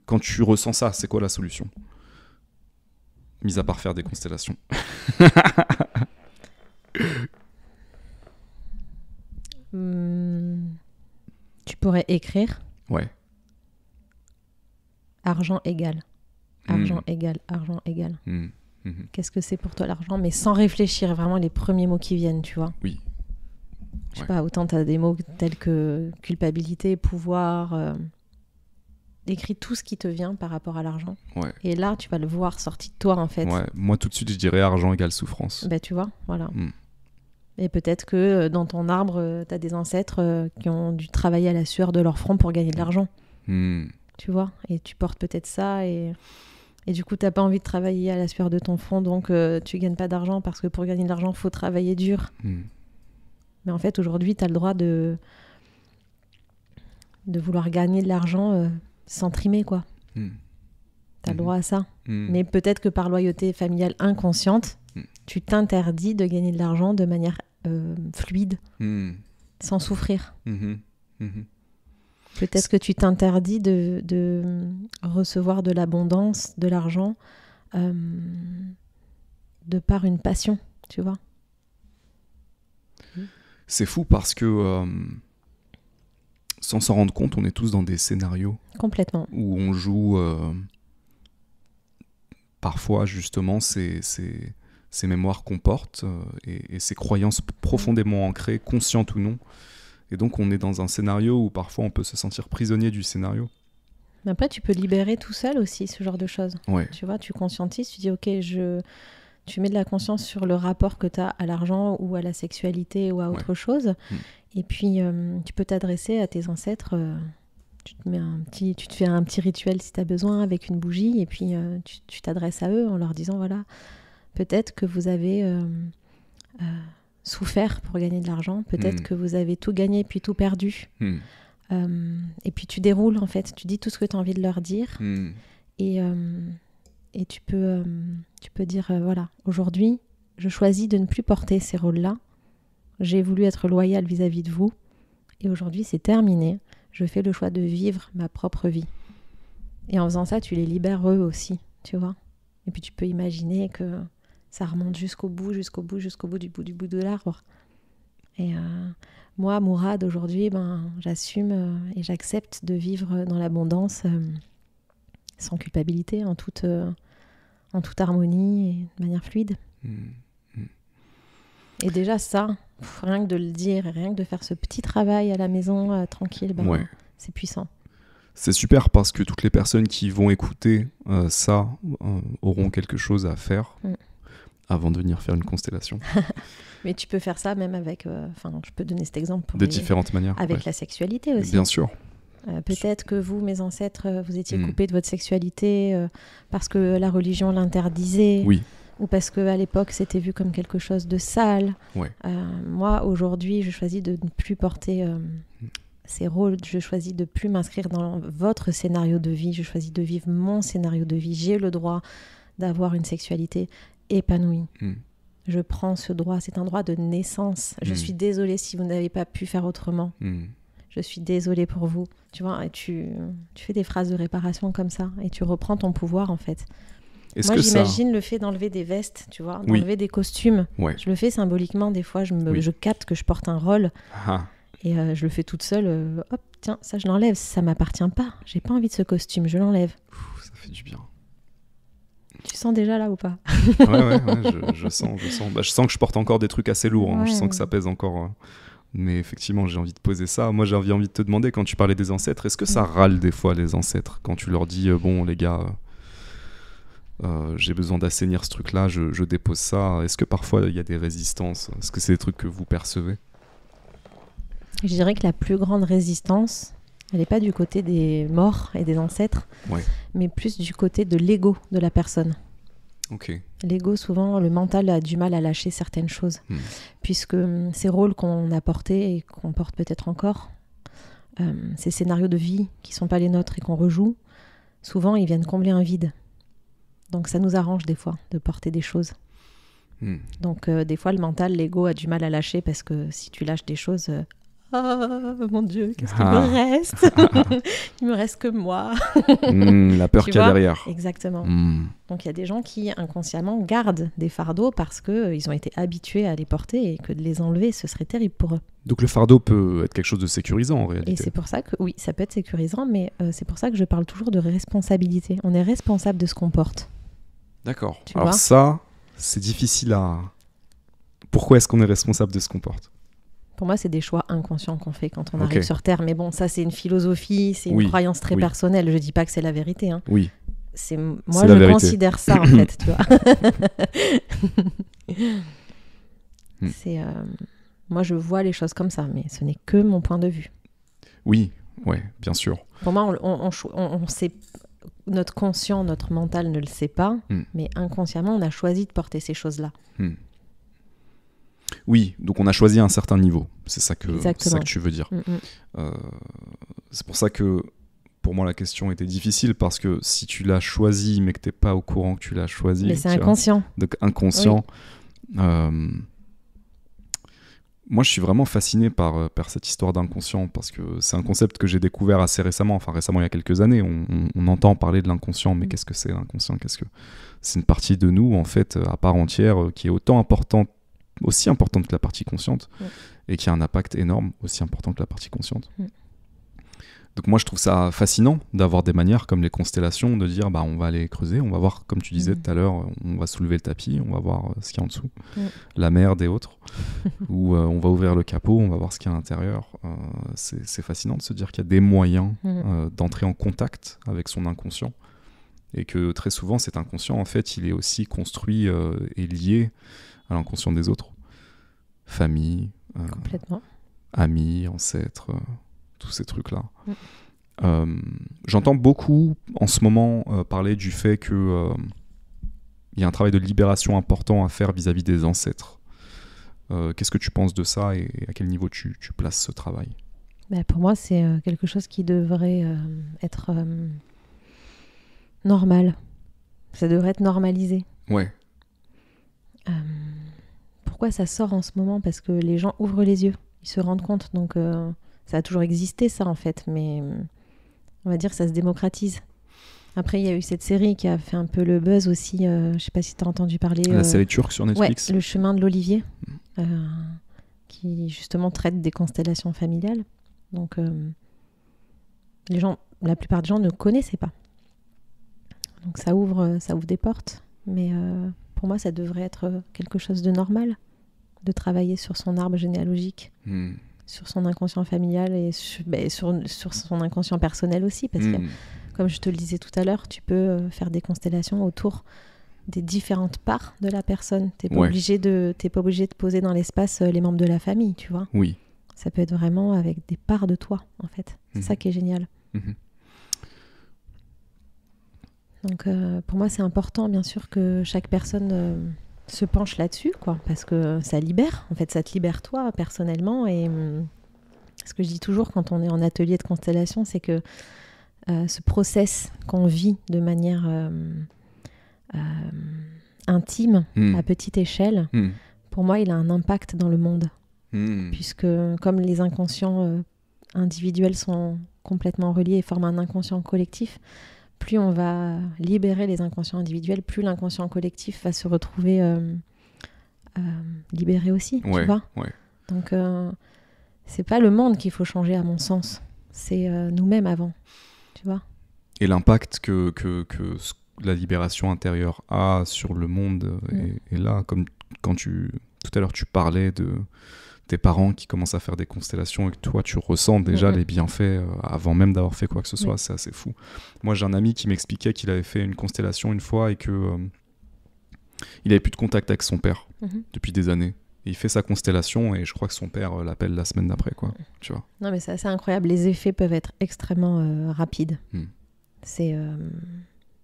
quand tu ressens ça, c'est quoi la solution? Mis à part faire des constellations. Tu pourrais écrire. Ouais. Argent égal. Argent égal. Argent égal. Qu'est-ce que c'est pour toi l'argent? Mais sans réfléchir, vraiment les premiers mots qui viennent, tu vois. Oui. Je sais pas, autant tu as des mots tels que culpabilité, pouvoir, écris tout ce qui te vient par rapport à l'argent. Ouais. Et là, tu vas le voir sorti de toi, en fait. Ouais. Moi, tout de suite, je dirais argent égale souffrance. Bah, tu vois, voilà. Et peut-être que dans ton arbre, tu as des ancêtres qui ont dû travailler à la sueur de leur front pour gagner de l'argent. Tu vois, et tu portes peut-être ça, et du coup, tu n'as pas envie de travailler à la sueur de ton front, donc tu gagnes pas d'argent, parce que pour gagner de l'argent, il faut travailler dur. Mais en fait, aujourd'hui, tu as le droit de vouloir gagner de l'argent sans trimer, quoi. Tu as le droit à ça. Mais peut-être que par loyauté familiale inconsciente, tu t'interdis de gagner de l'argent de manière fluide, sans souffrir. Peut-être que tu t'interdis de recevoir de l'abondance, de l'argent, de par une passion, tu vois. C'est fou parce que, sans s'en rendre compte, on est tous dans des scénarios. Complètement. Où on joue parfois justement ces mémoires qu'on porte et ces croyances profondément ancrées, conscientes ou non. Et donc on est dans un scénario où parfois on peut se sentir prisonnier du scénario. Mais après, tu peux libérer tout seul aussi ce genre de choses. Ouais. Tu vois, tu conscientises, tu dis ok, tu mets de la conscience sur le rapport que tu as à l'argent ou à la sexualité ou à autre chose. Et puis, tu peux t'adresser à tes ancêtres. Tu te fais un petit rituel si tu as besoin avec une bougie. Et puis, tu t'adresses à eux en leur disant, voilà, peut-être que vous avez souffert pour gagner de l'argent. Peut-être que vous avez tout gagné puis tout perdu. Et puis, tu déroules, en fait. Tu dis tout ce que tu as envie de leur dire. Et tu peux dire, voilà, aujourd'hui, je choisis de ne plus porter ces rôles-là. J'ai voulu être loyale vis-à-vis de vous. Et aujourd'hui, c'est terminé. Je fais le choix de vivre ma propre vie. Et en faisant ça, tu les libères eux aussi, tu vois. Et puis tu peux imaginer que ça remonte jusqu'au bout du bout de l'arbre. Et moi, Mourad, aujourd'hui, j'assume et j'accepte de vivre dans l'abondance sans culpabilité, en toute harmonie et de manière fluide. Et déjà ça, rien que de le dire, et rien que de faire ce petit travail à la maison tranquille, c'est puissant. C'est super parce que toutes les personnes qui vont écouter ça auront quelque chose à faire avant de venir faire une constellation. Mais tu peux faire ça même avec, je peux donner cet exemple de différentes manières. Avec la sexualité aussi. Bien sûr. Peut-être que vous, mes ancêtres, vous étiez coupés de votre sexualité parce que la religion l'interdisait. Oui. Ou parce qu'à l'époque, c'était vu comme quelque chose de sale. Ouais. Moi, aujourd'hui, je choisis de ne plus porter ces rôles. Je choisis de ne plus m'inscrire dans votre scénario de vie. Je choisis de vivre mon scénario de vie. J'ai le droit d'avoir une sexualité épanouie. Je prends ce droit. C'est un droit de naissance. Je suis désolée si vous n'avez pas pu faire autrement. Je suis désolée pour vous. Tu vois, et tu fais des phrases de réparation comme ça. Et tu reprends ton pouvoir, en fait. Moi, j'imagine le fait d'enlever des vestes, tu vois, d'enlever des costumes. Ouais. Je le fais symboliquement, des fois, je capte que je porte un rôle. Et je le fais toute seule. Hop, tiens, ça, je l'enlève. Ça m'appartient pas. J'ai pas envie de ce costume, je l'enlève. Ça fait du bien. Tu sens déjà là ou pas? Ouais, je sens. Je sens que je porte encore des trucs assez lourds. Je sens que ça pèse encore. Mais effectivement, j'ai envie de poser ça. Moi, j'avais envie de te demander, quand tu parlais des ancêtres, est-ce que ça râle des fois, les ancêtres, quand tu leur dis, bon, les gars... j'ai besoin d'assainir ce truc-là, je dépose ça. Est-ce que parfois il y a des résistances? Est-ce que c'est des trucs que vous percevez? Je dirais que la plus grande résistance, elle n'est pas du côté des morts et des ancêtres, mais plus du côté de l'ego de la personne. Okay. L'ego, souvent, le mental a du mal à lâcher certaines choses, puisque ces rôles qu'on a portés et qu'on porte peut-être encore, ces scénarios de vie qui ne sont pas les nôtres et qu'on rejoue, souvent ils viennent combler un vide. Donc ça nous arrange des fois de porter des choses. Donc des fois le mental, l'ego a du mal à lâcher parce que si tu lâches des choses, oh mon Dieu, qu'est-ce qu'il me reste? Il me reste que moi. La peur qu'il y a derrière. Exactement. Donc il y a des gens qui inconsciemment gardent des fardeaux parce qu'ils ont été habitués à les porter et que de les enlever, ce serait terrible pour eux. Donc le fardeau peut être quelque chose de sécurisant en réalité. Et c'est pour ça que, oui, ça peut être sécurisant, mais c'est pour ça que je parle toujours de responsabilité. On est responsable de ce qu'on porte. D'accord. Tu Alors vois ça, c'est difficile à... Pourquoi est-ce qu'on est responsable de ce qu'on porte? Pour moi, c'est des choix inconscients qu'on fait quand on Ok. arrive sur Terre. Mais bon, ça, c'est une philosophie, c'est une Oui, croyance très oui. personnelle. Je dis pas que c'est la vérité. Hein. Oui, Moi, c'est la je vérité. considère ça, en fait, tu vois. C'est, moi, je vois les choses comme ça, mais ce n'est que mon point de vue. Oui, ouais, bien sûr. Pour moi, on sait, notre conscient, notre mental ne le sait pas, mais inconsciemment, on a choisi de porter ces choses-là. Oui, donc on a choisi un certain niveau. C'est ça que tu veux dire. C'est pour ça que pour moi la question était difficile, parce que si tu l'as choisi mais que t'es pas au courant que tu l'as choisi, Mais c'est inconscient. Donc inconscient. Oui. Moi je suis vraiment fasciné par cette histoire d'inconscient, parce que c'est un concept que j'ai découvert assez récemment, enfin récemment il y a quelques années. On entend parler de l'inconscient, mais qu'est-ce que c'est l'inconscient? C'est une partie de nous en fait à part entière, qui est aussi importante que la partie consciente, et qui a un impact énorme, aussi important que la partie consciente. Donc moi je trouve ça fascinant d'avoir des manières comme les constellations, de dire on va aller creuser, on va voir, comme tu disais tout à l'heure, on va soulever le tapis, on va voir ce qu'il y a en dessous, la merde et autres, ou on va ouvrir le capot, on va voir ce qu'il y a à l'intérieur. C'est fascinant de se dire qu'il y a des moyens d'entrer en contact avec son inconscient, et que très souvent cet inconscient en fait il est aussi construit et lié à l'inconscient des autres, famille, complètement. Amis, ancêtres, tous ces trucs-là. J'entends beaucoup en ce moment parler du fait que y a un travail de libération important à faire vis-à-vis des ancêtres. Qu'est-ce que tu penses de ça, et à quel niveau tu places ce travail? Pour moi, c'est quelque chose qui devrait être normal. Ça devrait être normalisé. Ouais. Pourquoi ça sort en ce moment? Parce que les gens ouvrent les yeux, ils se rendent compte. Donc ça a toujours existé, ça, en fait, mais on va dire que ça se démocratise. Après, il y a eu cette série qui a fait un peu le buzz aussi, je sais pas si tu as entendu parler. La série turque sur Netflix. Ouais, Le chemin de l'Olivier, qui justement traite des constellations familiales. Donc la plupart des gens ne connaissaient pas. Donc ça ouvre des portes, mais pour moi, ça devrait être quelque chose de normal, de travailler sur son arbre généalogique, sur son inconscient familial, et sur son inconscient personnel aussi, parce que, comme je te le disais tout à l'heure, tu peux faire des constellations autour des différentes parts de la personne. T'es pas obligé de poser dans l'espace les membres de la famille, tu vois. Oui. Ça peut être vraiment avec des parts de toi, en fait. C'est ça qui est génial. Donc pour moi, c'est important, bien sûr, que chaque personne se penche là-dessus, quoi, parce que ça libère. En fait, ça te libère toi, personnellement. Et ce que je dis toujours quand on est en atelier de constellation, c'est que ce process qu'on vit de manière intime, à petite échelle, pour moi, il a un impact dans le monde. Puisque comme les inconscients individuels sont complètement reliés et forment un inconscient collectif, plus on va libérer les inconscients individuels, plus l'inconscient collectif va se retrouver libéré aussi, tu vois. Donc c'est pas le monde qu'il faut changer, à mon sens, c'est nous-mêmes avant, tu vois. Et l'impact que la libération intérieure a sur le monde est là, comme quand tout à l'heure tu parlais de tes parents qui commencent à faire des constellations, et que toi tu ressens déjà les bienfaits avant même d'avoir fait quoi que ce soit. C'est assez fou. Moi j'ai un ami qui m'expliquait qu'il avait fait une constellation une fois, et que il avait plus de contact avec son père depuis des années. Et il fait sa constellation, et je crois que son père l'appelle la semaine d'après, quoi. Tu vois. Non, mais c'est assez incroyable. Les effets peuvent être extrêmement rapides.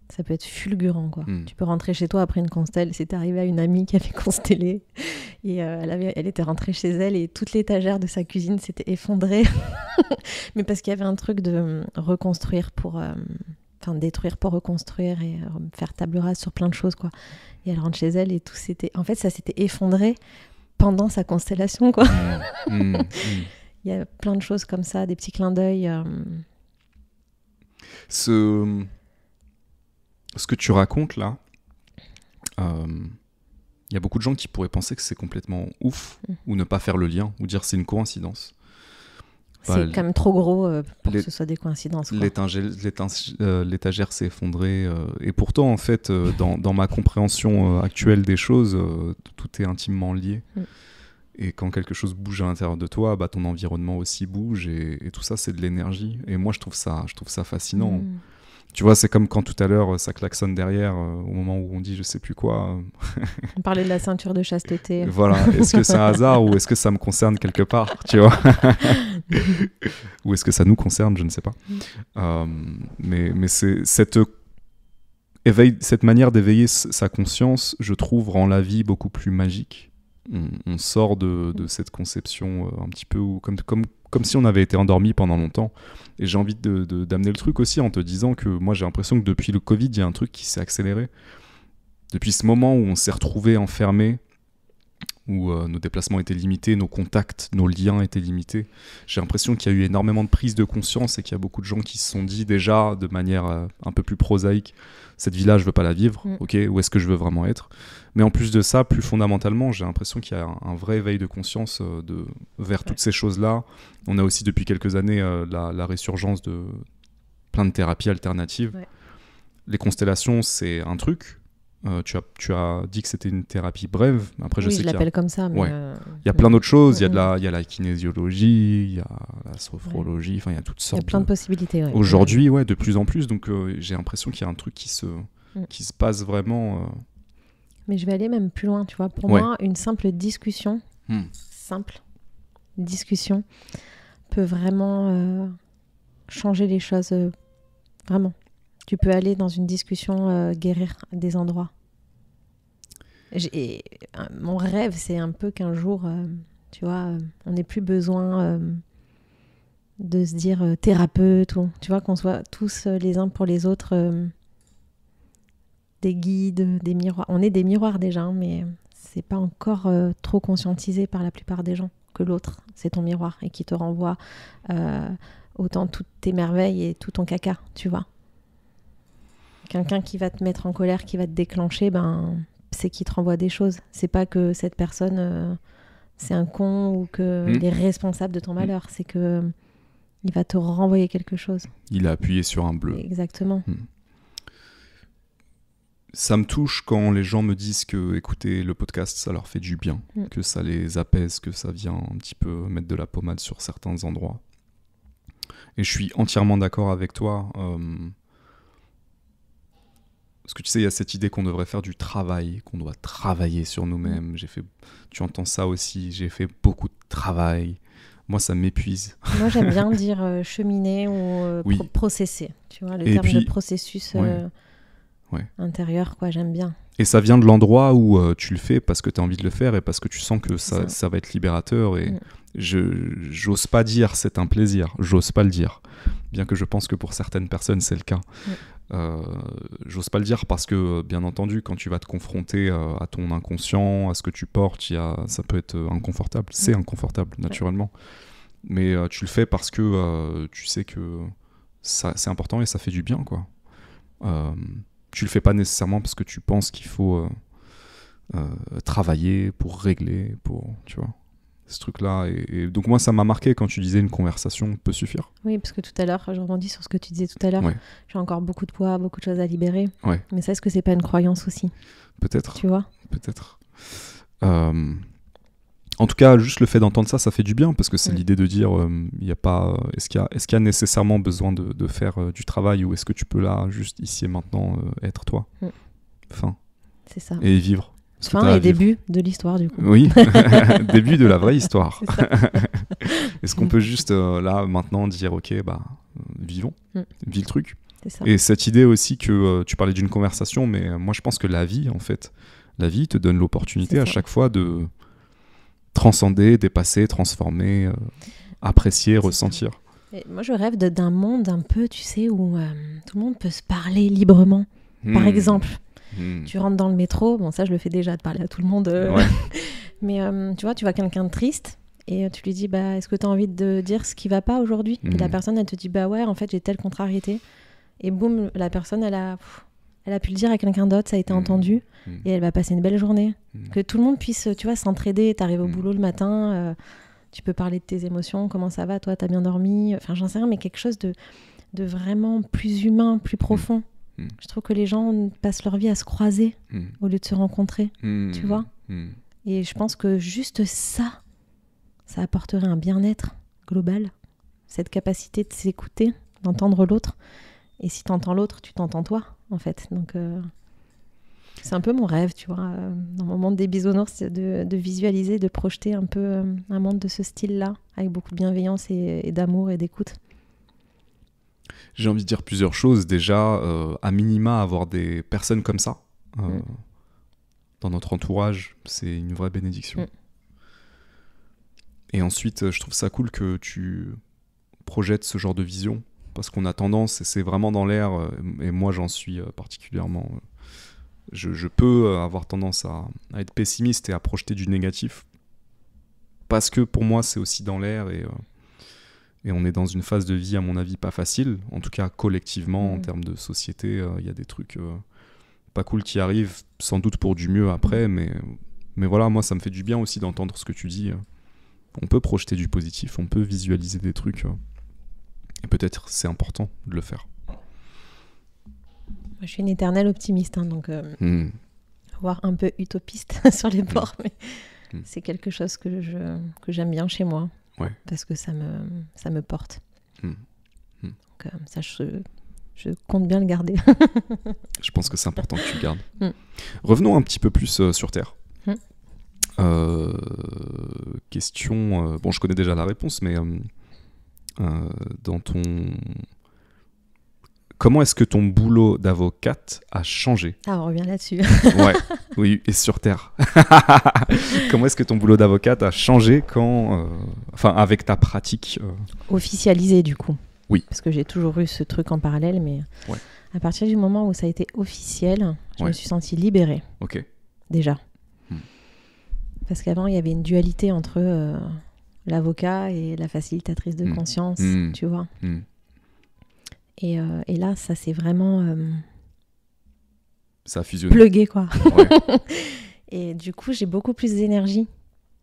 Ça peut être fulgurant, quoi. Tu peux rentrer chez toi après une constelle. C'était arrivé à une amie qui avait constellé, et elle était rentrée chez elle, et toute l'étagère de sa cuisine s'était effondrée. Mais parce qu'il y avait un truc de reconstruire détruire pour reconstruire, et faire table rase sur plein de choses, quoi. Et elle rentre chez elle, et en fait, ça s'était effondré pendant sa constellation, quoi. Il y a plein de choses comme ça, des petits clins d'œil. Ce que tu racontes là, il y a beaucoup de gens qui pourraient penser que c'est complètement ouf, ou ne pas faire le lien, ou dire c'est une coïncidence. C'est quand même trop gros pour que ce soit des coïncidences. L'étagère s'est effondrée. Et pourtant, en fait, dans ma compréhension actuelle des choses, tout est intimement lié. Et quand quelque chose bouge à l'intérieur de toi, ton environnement aussi bouge. Et tout ça, c'est de l'énergie. Et moi, je trouve ça fascinant. Tu vois, c'est comme quand tout à l'heure, ça klaxonne derrière, au moment où on dit je sais plus quoi. On parlait de la ceinture de chasteté. Voilà, est-ce que c'est un hasard ou est-ce que ça me concerne quelque part, tu vois? Ou est-ce que ça nous concerne, je ne sais pas. Mais c'est cette manière d'éveiller sa conscience, je trouve, rend la vie beaucoup plus magique. On sort de cette conception un petit peu comme si on avait été endormi pendant longtemps. Et j'ai envie d'amener le truc aussi en te disant que moi j'ai l'impression que depuis le Covid, il y a un truc qui s'est accéléré. Depuis ce moment où on s'est retrouvés enfermés, où nos déplacements étaient limités, nos contacts, nos liens étaient limités, j'ai l'impression qu'il y a eu énormément de prise de conscience et qu'il y a beaucoup de gens qui se sont dit déjà de manière un peu plus prosaïque, cette vie-là, je veux pas la vivre, ok, où est-ce que je veux vraiment être? Mais en plus de ça, plus fondamentalement, j'ai l'impression qu'il y a un vrai éveil de conscience vers toutes ces choses-là. On a aussi depuis quelques années la résurgence de plein de thérapies alternatives. Ouais. Les constellations, c'est un truc. Tu as dit que c'était une thérapie brève. Après, je sais je l'appelle comme ça. Mais il y a plein d'autres choses. Il y a la kinésiologie, il y a la sophrologie. Enfin, il y a toutes sortes. Il y a plein de possibilités. Ouais. Aujourd'hui, de plus en plus. Donc, j'ai l'impression qu'il y a un truc qui se passe vraiment. Mais je vais aller même plus loin, tu vois. Pour moi, une simple discussion, peut vraiment changer les choses. Vraiment. Tu peux aller dans une discussion guérir des endroits. Mon rêve, c'est un peu qu'un jour, tu vois, on n'ait plus besoin de se dire thérapeute, ou, tu vois, qu'on soit tous les uns pour les autres des guides, des miroirs. On est des miroirs déjà, hein, mais c'est pas encore trop conscientisé par la plupart des gens que l'autre, c'est ton miroir et qui te renvoie autant toutes tes merveilles et tout ton caca, tu vois. Quelqu'un qui va te mettre en colère, qui va te déclencher, c'est qu'il te renvoie des choses. C'est pas que cette personne, c'est un con ou qu'il est responsable de ton malheur. C'est que il va te renvoyer quelque chose. Il a appuyé sur un bleu. Exactement. Ça me touche quand les gens me disent que écouter le podcast, ça leur fait du bien, que ça les apaise, que ça vient un petit peu mettre de la pommade sur certains endroits. Et je suis entièrement d'accord avec toi. Parce que tu sais, il y a cette idée qu'on devrait faire du travail, qu'on doit travailler sur nous-mêmes. Tu entends ça aussi, j'ai fait beaucoup de travail. Moi, ça m'épuise. Moi, j'aime bien dire cheminer ou processer. Tu vois, le terme de processus intérieur, quoi, j'aime bien. Et ça vient de l'endroit où tu le fais parce que tu as envie de le faire et parce que tu sens que ça va être libérateur. Et j'ose pas dire c'est un plaisir, j'ose pas le dire. Bien que je pense que pour certaines personnes, c'est le cas. J'ose pas le dire parce que, bien entendu, quand tu vas te confronter à ton inconscient, à ce que tu portes, ça peut être inconfortable. C'est inconfortable, naturellement. Mais tu le fais parce que tu sais que c'est important et ça fait du bien, quoi. Tu le fais pas nécessairement parce que tu penses qu'il faut travailler pour régler, tu vois, ce truc-là. Et donc moi, ça m'a marqué quand tu disais une conversation peut suffire. Oui, parce que tout à l'heure, je rebondis sur ce que tu disais tout à l'heure. J'ai encore beaucoup de poids, beaucoup de choses à libérer. Mais ça, est-ce que c'est pas une croyance aussi ? Peut-être. Tu vois ? Peut-être. En tout cas, juste le fait d'entendre ça, ça fait du bien, parce que c'est l'idée de dire, est-ce qu'il y a nécessairement besoin de faire du travail, ou est-ce que tu peux là, juste ici et maintenant, être toi ? Fin. C'est ça. Et vivre. Fin et début de l'histoire, du coup. Oui, début de la vraie histoire. Est-ce qu'on peut juste, là, maintenant, dire, ok, vivons, vis le truc. C'est ça. Et cette idée aussi que tu parlais d'une conversation, mais moi, je pense que la vie te donne l'opportunité à chaque fois de transcender, dépasser, transformer, apprécier, ressentir. Et moi, je rêve d'un monde un peu, tu sais, où tout le monde peut se parler librement. Par exemple, tu rentres dans le métro, bon, ça, je le fais déjà, de parler à tout le monde. Mais tu vois, tu vois quelqu'un de triste et tu lui dis, est-ce que tu as envie de dire ce qui va pas aujourd'hui ? Et la personne, elle te dit, ouais, en fait, j'ai telle contrariété. Et boum, la personne, elle a pu le dire à quelqu'un d'autre, ça a été entendu, et elle va passer une belle journée. Que tout le monde puisse, tu vois, s'entraider. T'arrives au boulot le matin, Tu peux parler de tes émotions, comment ça va, toi, t'as bien dormi, enfin j'en sais rien, mais quelque chose de vraiment plus humain, plus profond. Je trouve que les gens passent leur vie à se croiser au lieu de se rencontrer, tu vois. Et je pense que juste ça apporterait un bien-être global, cette capacité de s'écouter, d'entendre l'autre. Et si t'entends l'autre, tu t'entends toi, en fait. Donc c'est un peu mon rêve, tu vois, dans mon monde des bisounours, de visualiser, de projeter un peu un monde de ce style-là, avec beaucoup de bienveillance et d'amour et d'écoute. J'ai envie de dire plusieurs choses. Déjà, à minima, avoir des personnes comme ça dans notre entourage, c'est une vraie bénédiction. Et ensuite, je trouve ça cool que tu projettes ce genre de vision, parce qu'on a tendance, et c'est vraiment dans l'air, et moi j'en suis particulièrement... Je peux avoir tendance à être pessimiste et à projeter du négatif, parce que pour moi c'est aussi dans l'air, et on est dans une phase de vie à mon avis pas facile, en tout cas collectivement en termes de société, y a des trucs pas cool qui arrivent, sans doute pour du mieux après, mais voilà, moi ça me fait du bien aussi d'entendre ce que tu dis. On peut projeter du positif, on peut visualiser des trucs, et peut-être c'est important de le faire. Je suis une éternelle optimiste, hein, donc voire un peu utopiste sur les bords, mais c'est quelque chose que j'aime bien chez moi, parce que ça me porte. Donc ça, je compte bien le garder. Je pense que c'est important que tu le gardes. Revenons un petit peu plus sur Terre. Question... bon, je connais déjà la réponse, mais dans ton... Comment est-ce que ton boulot d'avocate a changé ? Ah, on revient là-dessus. Ouais, oui, et sur Terre. Comment est-ce que ton boulot d'avocate a changé avec ta pratique Officialisé, du coup. Oui. Parce que j'ai toujours eu ce truc en parallèle, mais à partir du moment où ça a été officiel, je me suis sentie libérée. Ok. Déjà. Parce qu'avant, il y avait une dualité entre l'avocat et la facilitatrice de conscience, tu vois. Et là, ça s'est vraiment ça a fusionné. plugué, quoi. Et du coup, j'ai beaucoup plus d'énergie.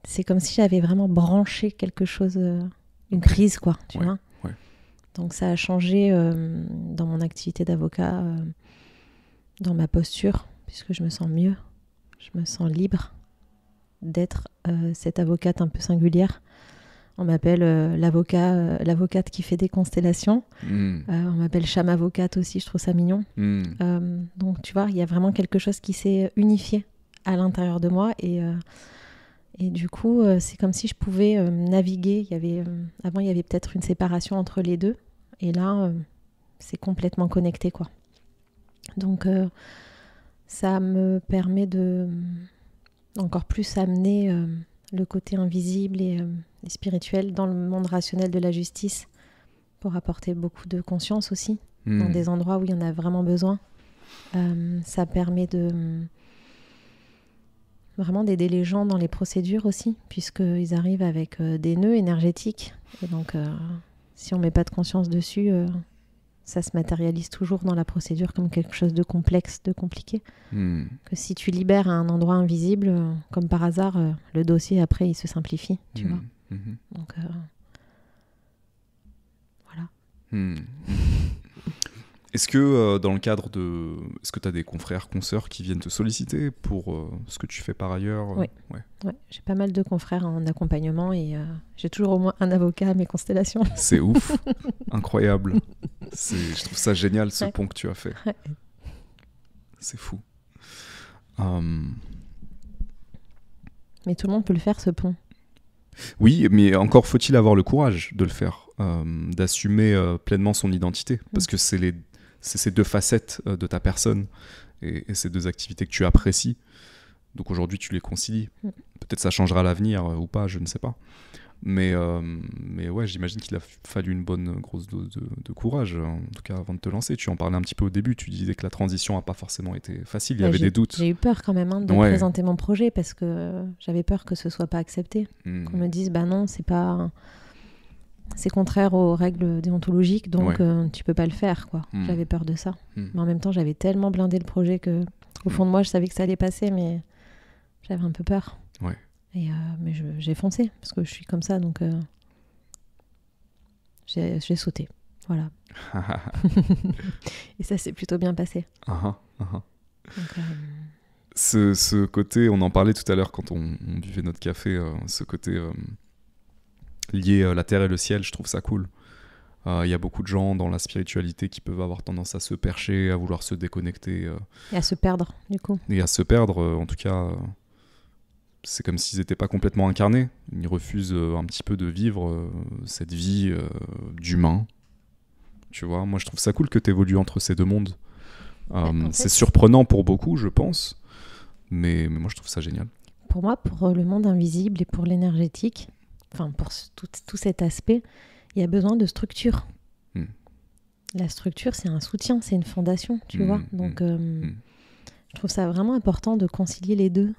C'est comme si j'avais vraiment branché quelque chose, une prise, quoi, tu vois. Donc ça a changé dans mon activité d'avocat, dans ma posture, puisque je me sens mieux, je me sens libre d'être cette avocate un peu singulière. On m'appelle l'avocate qui fait des constellations. On m'appelle Cham avocate aussi, je trouve ça mignon. Donc tu vois, il y a vraiment quelque chose qui s'est unifié à l'intérieur de moi, et du coup, c'est comme si je pouvais naviguer. Avant, il y avait peut-être une séparation entre les deux, et là, c'est complètement connecté, quoi. Donc, ça me permet de encore plus amener le côté invisible et spirituel dans le monde rationnel de la justice, pour apporter beaucoup de conscience aussi, dans des endroits où il y en a vraiment besoin. Ça permet vraiment d'aider les gens dans les procédures aussi, puisqu'ils arrivent avec des nœuds énergétiques. Et donc, si on ne met pas de conscience dessus, ça se matérialise toujours dans la procédure comme quelque chose de complexe, de compliqué. Que si tu libères à un endroit invisible, comme par hasard, le dossier, après, il se simplifie, tu vois. Donc, voilà. Est-ce que dans le cadre de... Est-ce que tu as des confrères, consoeurs qui viennent te solliciter pour ce que tu fais par ailleurs ? Oui. Ouais. J'ai pas mal de confrères en accompagnement, et j'ai toujours au moins un avocat à mes constellations. C'est ouf. Incroyable. Je trouve ça génial, ce pont que tu as fait. C'est fou. Mais tout le monde peut le faire, ce pont. Oui, mais encore faut-il avoir le courage de le faire, d'assumer pleinement son identité, parce que c'est ces deux facettes de ta personne, et ces deux activités que tu apprécies. Donc aujourd'hui, tu les concilies. Peut-être ça changera à l'avenir ou pas, je ne sais pas. Mais ouais, j'imagine qu'il a fallu une bonne grosse dose de courage, en tout cas avant de te lancer. Tu en parlais un petit peu au début, tu disais que la transition n'a pas forcément été facile, il y avait des doutes. J'ai eu peur quand même de présenter mon projet, parce que j'avais peur que ce soit pas accepté. Qu'on me dise, bah non, c'est contraire aux règles déontologiques, donc tu peux pas le faire, quoi. J'avais peur de ça. Mais en même temps, j'avais tellement blindé le projet que, au fond de moi, je savais que ça allait passer, mais j'avais un peu peur. Mais j'ai foncé, parce que je suis comme ça, donc j'ai sauté. Voilà. Et ça s'est plutôt bien passé. Donc, ce côté, on en parlait tout à l'heure quand on buvait notre café, ce côté lié à la terre et le ciel, je trouve ça cool. Il y a beaucoup de gens dans la spiritualité qui peuvent avoir tendance à se percher, à vouloir se déconnecter. Et à se perdre, du coup. Et à se perdre, en tout cas, c'est comme s'ils n'étaient pas complètement incarnés. Ils refusent un petit peu de vivre cette vie d'humain. Tu vois, moi je trouve ça cool que tu évolues entre ces deux mondes. C'est surprenant pour beaucoup, je pense, mais moi je trouve ça génial. Pour moi, pour le monde invisible et pour l'énergétique, enfin pour tout cet aspect, il y a besoin de structure. La structure, c'est un soutien, c'est une fondation, tu vois. Donc, je trouve ça vraiment important de concilier les deux.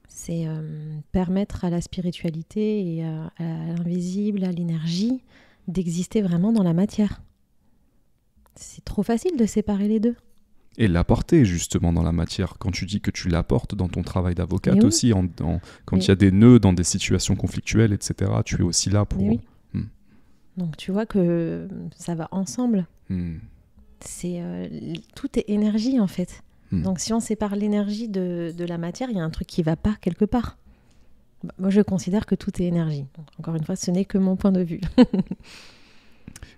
C'est permettre à la spiritualité et à l'invisible, à l'énergie, d'exister vraiment dans la matière. C'est trop facile de séparer les deux. Et l'apporter justement dans la matière. Quand tu dis que tu l'apportes dans ton travail d'avocate aussi, quand il y a des nœuds dans des situations conflictuelles, etc., tu es aussi là pour... Donc tu vois que ça va ensemble. C'est, tout est énergie en fait. Donc si on sépare l'énergie de la matière, il y a un truc qui ne va pas quelque part. Moi je considère que tout est énergie. Donc, encore une fois, ce n'est que mon point de vue.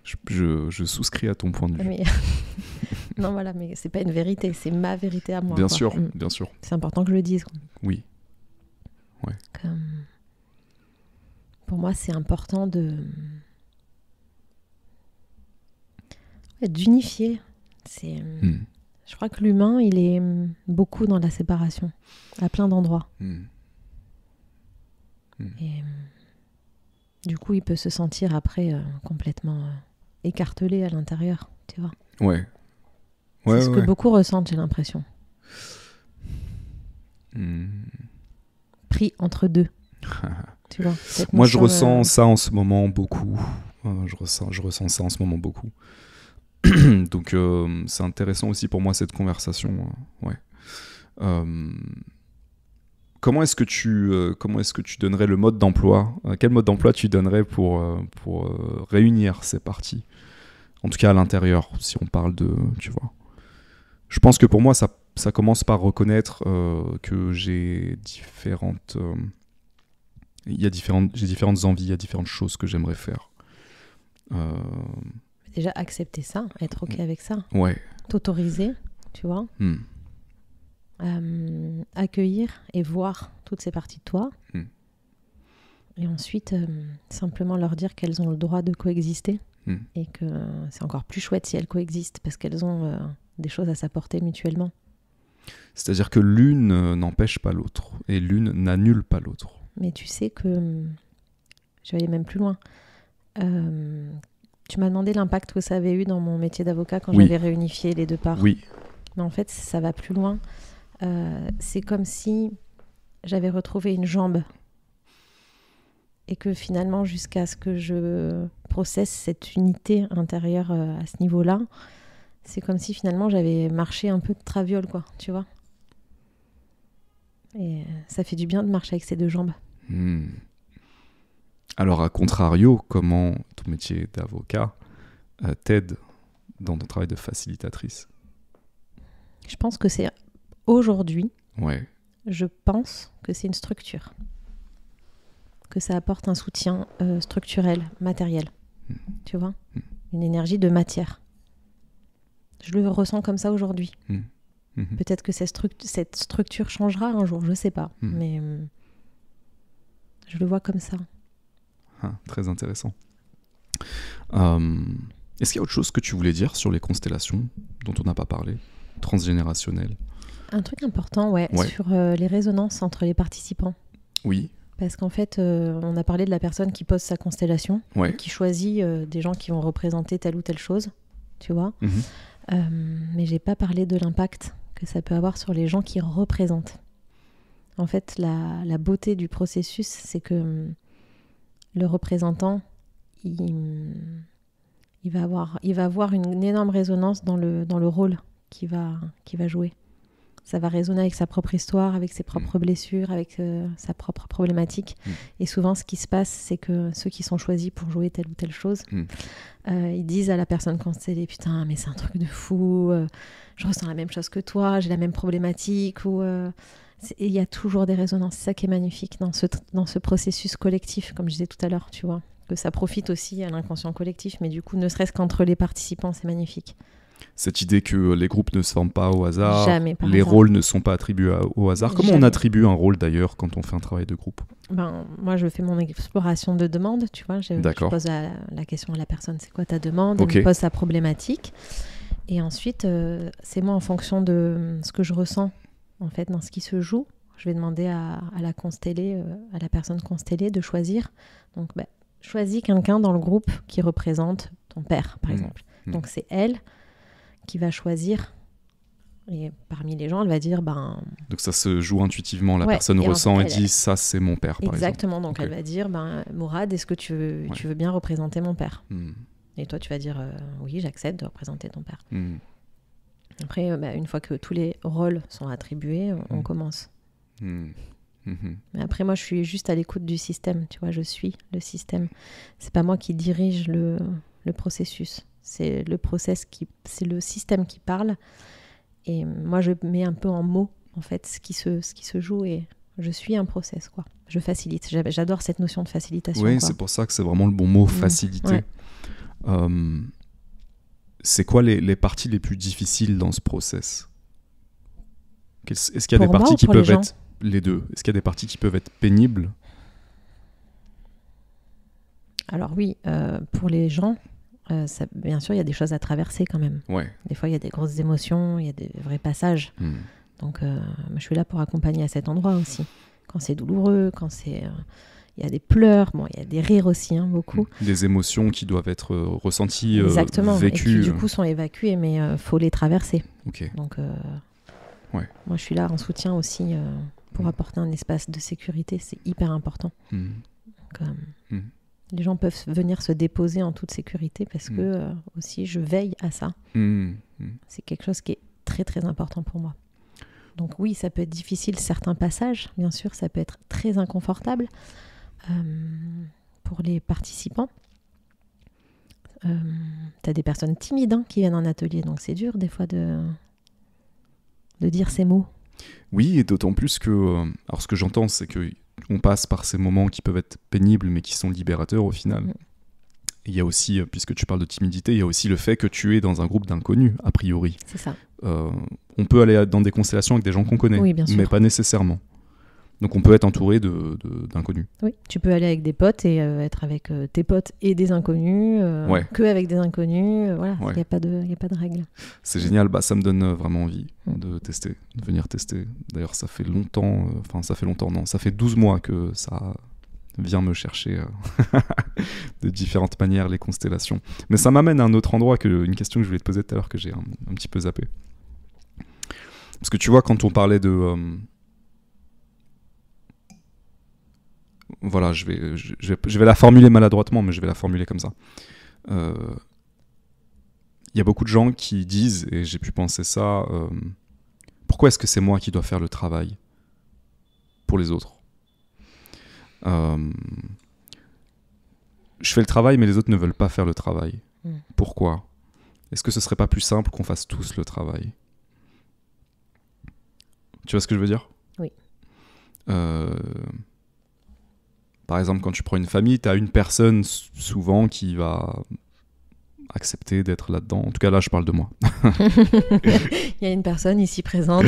Je souscris à ton point de vue. Mais... non, voilà, mais c'est pas une vérité, c'est ma vérité à moi. Bien sûr, bien sûr. C'est important que je le dise. Oui. Ouais. Pour moi, c'est important d'unifier. Je crois que l'humain, il est beaucoup dans la séparation, à plein d'endroits. Et du coup, il peut se sentir après complètement écartelé à l'intérieur, tu vois. Ouais. C'est ce que beaucoup ressentent, j'ai l'impression. Pris entre deux. Tu vois, moi, je ressens ça en ce moment beaucoup. Je ressens ça en ce moment beaucoup. Donc, c'est intéressant aussi pour moi cette conversation. Comment est-ce que tu donnerais le mode d'emploi quel mode d'emploi tu donnerais pour réunir ces parties? En tout cas à l'intérieur, si on parle de... Tu vois. Je pense que pour moi, ça commence par reconnaître que j'ai différentes envies, il y a différentes choses que j'aimerais faire. Déjà accepter ça, être OK avec ça. Ouais. T'autoriser, tu vois. Accueillir et voir toutes ces parties de toi. Et ensuite, simplement leur dire qu'elles ont le droit de coexister. Et que c'est encore plus chouette si elles coexistent parce qu'elles ont des choses à s'apporter mutuellement. C'est-à-dire que l'une n'empêche pas l'autre et l'une n'annule pas l'autre. Mais tu sais que... je vais aller même plus loin. Tu m'as demandé l'impact que ça avait eu dans mon métier d'avocat quand j'avais réunifié les deux parts. Oui. Mais en fait, ça va plus loin. C'est comme si j'avais retrouvé une jambe et que finalement, jusqu'à ce que je processe cette unité intérieure à ce niveau-là, c'est comme si finalement j'avais marché un peu de traviole, quoi, tu vois. Et ça fait du bien de marcher avec ces deux jambes. Alors, à contrario, comment ton métier d'avocat t'aide dans ton travail de facilitatrice? Je pense que c'est aujourd'hui, je pense que c'est une structure. Que ça apporte un soutien structurel, matériel. Tu vois, une énergie de matière. Je le ressens comme ça aujourd'hui. Peut-être que cette structure changera un jour, je sais pas. Mais je le vois comme ça. Très intéressant. Est-ce qu'il y a autre chose que tu voulais dire sur les constellations dont on n'a pas parlé, transgénérationnelles? Un truc important, sur les résonances entre les participants. Oui. Parce qu'en fait, on a parlé de la personne qui pose sa constellation, qui choisit des gens qui vont représenter telle ou telle chose, tu vois. Mais j'ai pas parlé de l'impact que ça peut avoir sur les gens qui représentent. En fait, la beauté du processus, c'est que le représentant, il va avoir une énorme résonance dans le rôle qu'il va jouer. Ça va résonner avec sa propre histoire, avec ses propres blessures, avec sa propre problématique. Et souvent, ce qui se passe, c'est que ceux qui sont choisis pour jouer telle ou telle chose, ils disent à la personne constellée, putain, mais c'est un truc de fou, je ressens la même chose que toi, j'ai la même problématique. Il y a toujours des résonances. C'est ça qui est magnifique dans ce processus collectif, comme je disais tout à l'heure, tu vois. Que ça profite aussi à l'inconscient collectif, mais du coup, ne serait-ce qu'entre les participants, c'est magnifique. Cette idée que les groupes ne se forment pas au hasard, Jamais par les hasard. rôles ne sont pas attribués au hasard. Comment Jamais. on attribue un rôle d'ailleurs quand on fait un travail de groupe? Moi, je fais mon exploration de demande, tu vois. Je pose la question à la personne, c'est quoi ta demande? Elle me pose sa problématique. Et ensuite, c'est moi en fonction de ce que je ressens, en fait, dans ce qui se joue. Je vais demander à la constellée, à la personne constellée de choisir. Donc, choisis quelqu'un dans le groupe qui représente ton père, par exemple. Donc, c'est elle qui va choisir. Et parmi les gens, elle va dire... Donc ça se joue intuitivement, la personne ressent et dit « ça, c'est mon père », par exemple. Exactement, donc elle va dire « Mourad, est-ce que tu veux bien représenter mon père ?» Et toi, tu vas dire « oui, j'accepte de représenter ton père ». Après, une fois que tous les rôles sont attribués, on commence. Mais après, moi, je suis juste à l'écoute du système, tu vois, je suis le système. C'est pas moi qui dirige le processus. C'est c'est le système qui parle. Et moi, je mets un peu en mots, en fait, ce qui se joue et je suis un process, quoi. Je facilite. J'adore cette notion de facilitation. Oui, quoi. C'est pour ça que c'est vraiment le bon mot, faciliter. Ouais. C'est quoi les parties les plus difficiles dans ce process? Est-ce qu'il y a des parties qui peuvent être... Les deux. Est-ce qu'il y a des parties qui peuvent être pénibles? Alors oui, pour les gens... bien sûr, il y a des choses à traverser quand même. Ouais. Des fois, il y a des grosses émotions, il y a des vrais passages. Donc, je suis là pour accompagner à cet endroit aussi. Quand c'est douloureux, quand c'est... il y a des pleurs, il y a des rires aussi, beaucoup. Des émotions qui doivent être ressenties, exactement. Vécues. Et qui, du coup, sont évacuées, mais il faut les traverser. Okay. Donc, moi, je suis là en soutien aussi pour apporter un espace de sécurité. C'est hyper important. Donc, les gens peuvent venir se déposer en toute sécurité parce que aussi je veille à ça. C'est quelque chose qui est très très important pour moi. Donc oui, ça peut être difficile certains passages, bien sûr, ça peut être très inconfortable pour les participants. T'as des personnes timides qui viennent en atelier, donc c'est dur des fois de dire ces mots. Oui, et d'autant plus que... alors ce que j'entends, c'est que on passe par ces moments qui peuvent être pénibles mais qui sont libérateurs au final. Il y a aussi, puisque tu parles de timidité, il y a aussi le fait que tu es dans un groupe d'inconnus, a priori. C'est ça. On peut aller dans des constellations avec des gens qu'on connaît, mais pas nécessairement. Donc on peut être entouré d'inconnus. Oui, tu peux aller avec des potes et être avec tes potes et des inconnus, que avec des inconnus, voilà, il n'y a pas de règle. C'est génial, ça me donne vraiment envie de tester, de venir tester. D'ailleurs ça fait longtemps, ça fait 12 mois que ça vient me chercher de différentes manières les constellations. Mais ça m'amène à un autre endroit, une question que je voulais te poser tout à l'heure que j'ai un petit peu zappé. Parce que tu vois, quand on parlait de... voilà, je vais la formuler maladroitement, mais je vais la formuler comme ça. Il y a beaucoup de gens qui disent, et j'ai pu penser ça, pourquoi est-ce que c'est moi qui dois faire le travail pour les autres? Je fais le travail, mais les autres ne veulent pas faire le travail. Pourquoi? Est-ce que ce serait pas plus simple qu'on fasse tous le travail? Tu vois ce que je veux dire? Oui. Par exemple, quand tu prends une famille, tu as une personne souvent qui va accepter d'être là-dedans. En tout cas, là, je parle de moi. Il y a une personne ici présente.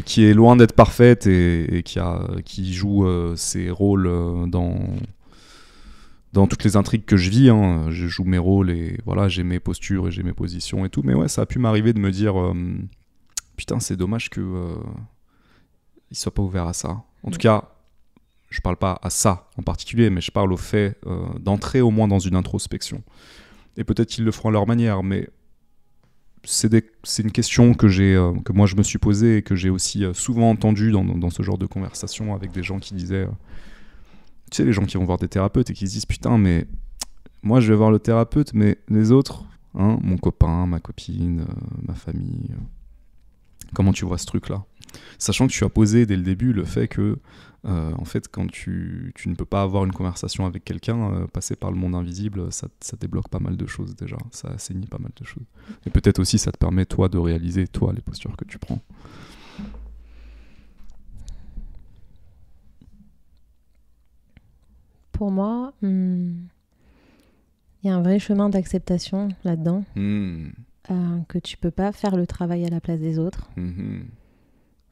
Qui est loin d'être parfaite et qui joue ses rôles dans toutes les intrigues que je vis. Je joue mes rôles et voilà, j'ai mes postures et j'ai mes positions et tout. Mais ouais, ça a pu m'arriver de me dire putain, c'est dommage qu'il ne soit pas ouvert à ça. En tout cas, je parle pas à ça en particulier, mais je parle au fait d'entrer au moins dans une introspection. Et peut-être qu'ils le feront à leur manière, mais c'est une question que moi je me suis posée et que j'ai aussi souvent entendue dans ce genre de conversation avec des gens qui disaient... tu sais, les gens qui vont voir des thérapeutes et qui se disent « Putain, mais moi je vais voir le thérapeute, mais les autres, mon copain, ma copine, ma famille, Comment tu vois ce truc-là? Sachant que tu as posé dès le début le fait que, en fait, quand tu ne peux pas avoir une conversation avec quelqu'un, passer par le monde invisible, ça débloque pas mal de choses déjà, ça assainit pas mal de choses. Et peut-être aussi ça te permet, toi, de réaliser, toi, les postures que tu prends. Pour moi, il y a un vrai chemin d'acceptation là-dedans, que tu peux pas faire le travail à la place des autres.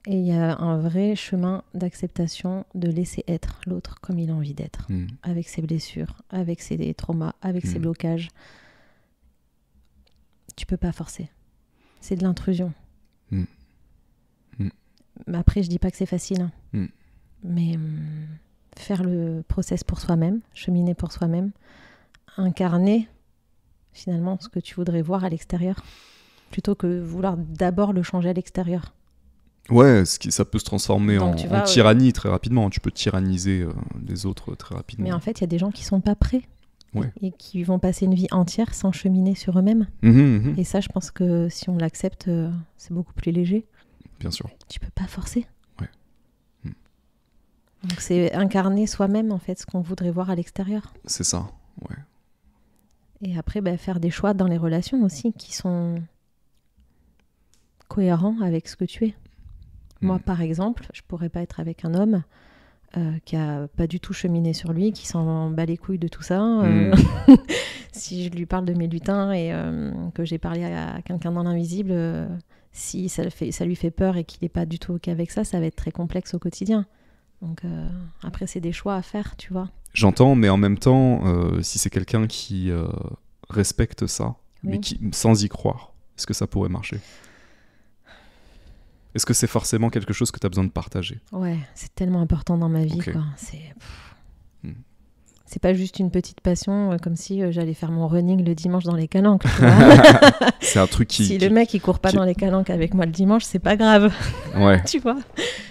Et il y a un vrai chemin d'acceptation de laisser être l'autre comme il a envie d'être, avec ses blessures, avec ses traumas, avec ses blocages. Tu peux pas forcer. C'est de l'intrusion. Mais après, je dis pas que c'est facile, hein. Mais faire le process pour soi-même, cheminer pour soi-même, incarner finalement ce que tu voudrais voir à l'extérieur, plutôt que vouloir d'abord le changer à l'extérieur. Ouais, ça peut se transformer Donc, en tyrannie très rapidement. Tu peux tyranniser les autres très rapidement. Mais en fait, il y a des gens qui sont pas prêts et qui vont passer une vie entière sans cheminer sur eux-mêmes. Et ça, je pense que si on l'accepte, c'est beaucoup plus léger. Bien sûr. Tu peux pas forcer. Donc c'est incarner soi-même, en fait, ce qu'on voudrait voir à l'extérieur. C'est ça, ouais. Et après, faire des choix dans les relations aussi qui sont cohérents avec ce que tu es. Moi, par exemple, je pourrais pas être avec un homme qui a pas du tout cheminé sur lui, qui s'en bat les couilles de tout ça. Si je lui parle de mes lutins et que j'ai parlé à quelqu'un dans l'invisible, si ça lui fait peur et qu'il n'est pas du tout OK avec ça, ça va être très complexe au quotidien. Donc après, c'est des choix à faire, tu vois. J'entends, mais en même temps, si c'est quelqu'un qui respecte ça, mais qui, sans y croire, est-ce que ça pourrait marcher? Est-ce que c'est forcément quelque chose que tu as besoin de partager? Ouais, c'est tellement important dans ma vie, quoi. C'est pas juste une petite passion, comme si j'allais faire mon running le dimanche dans les calanques. Tu vois. C'est un truc si le mec il court pas dans les calanques avec moi le dimanche, c'est pas grave. Ouais. Tu vois.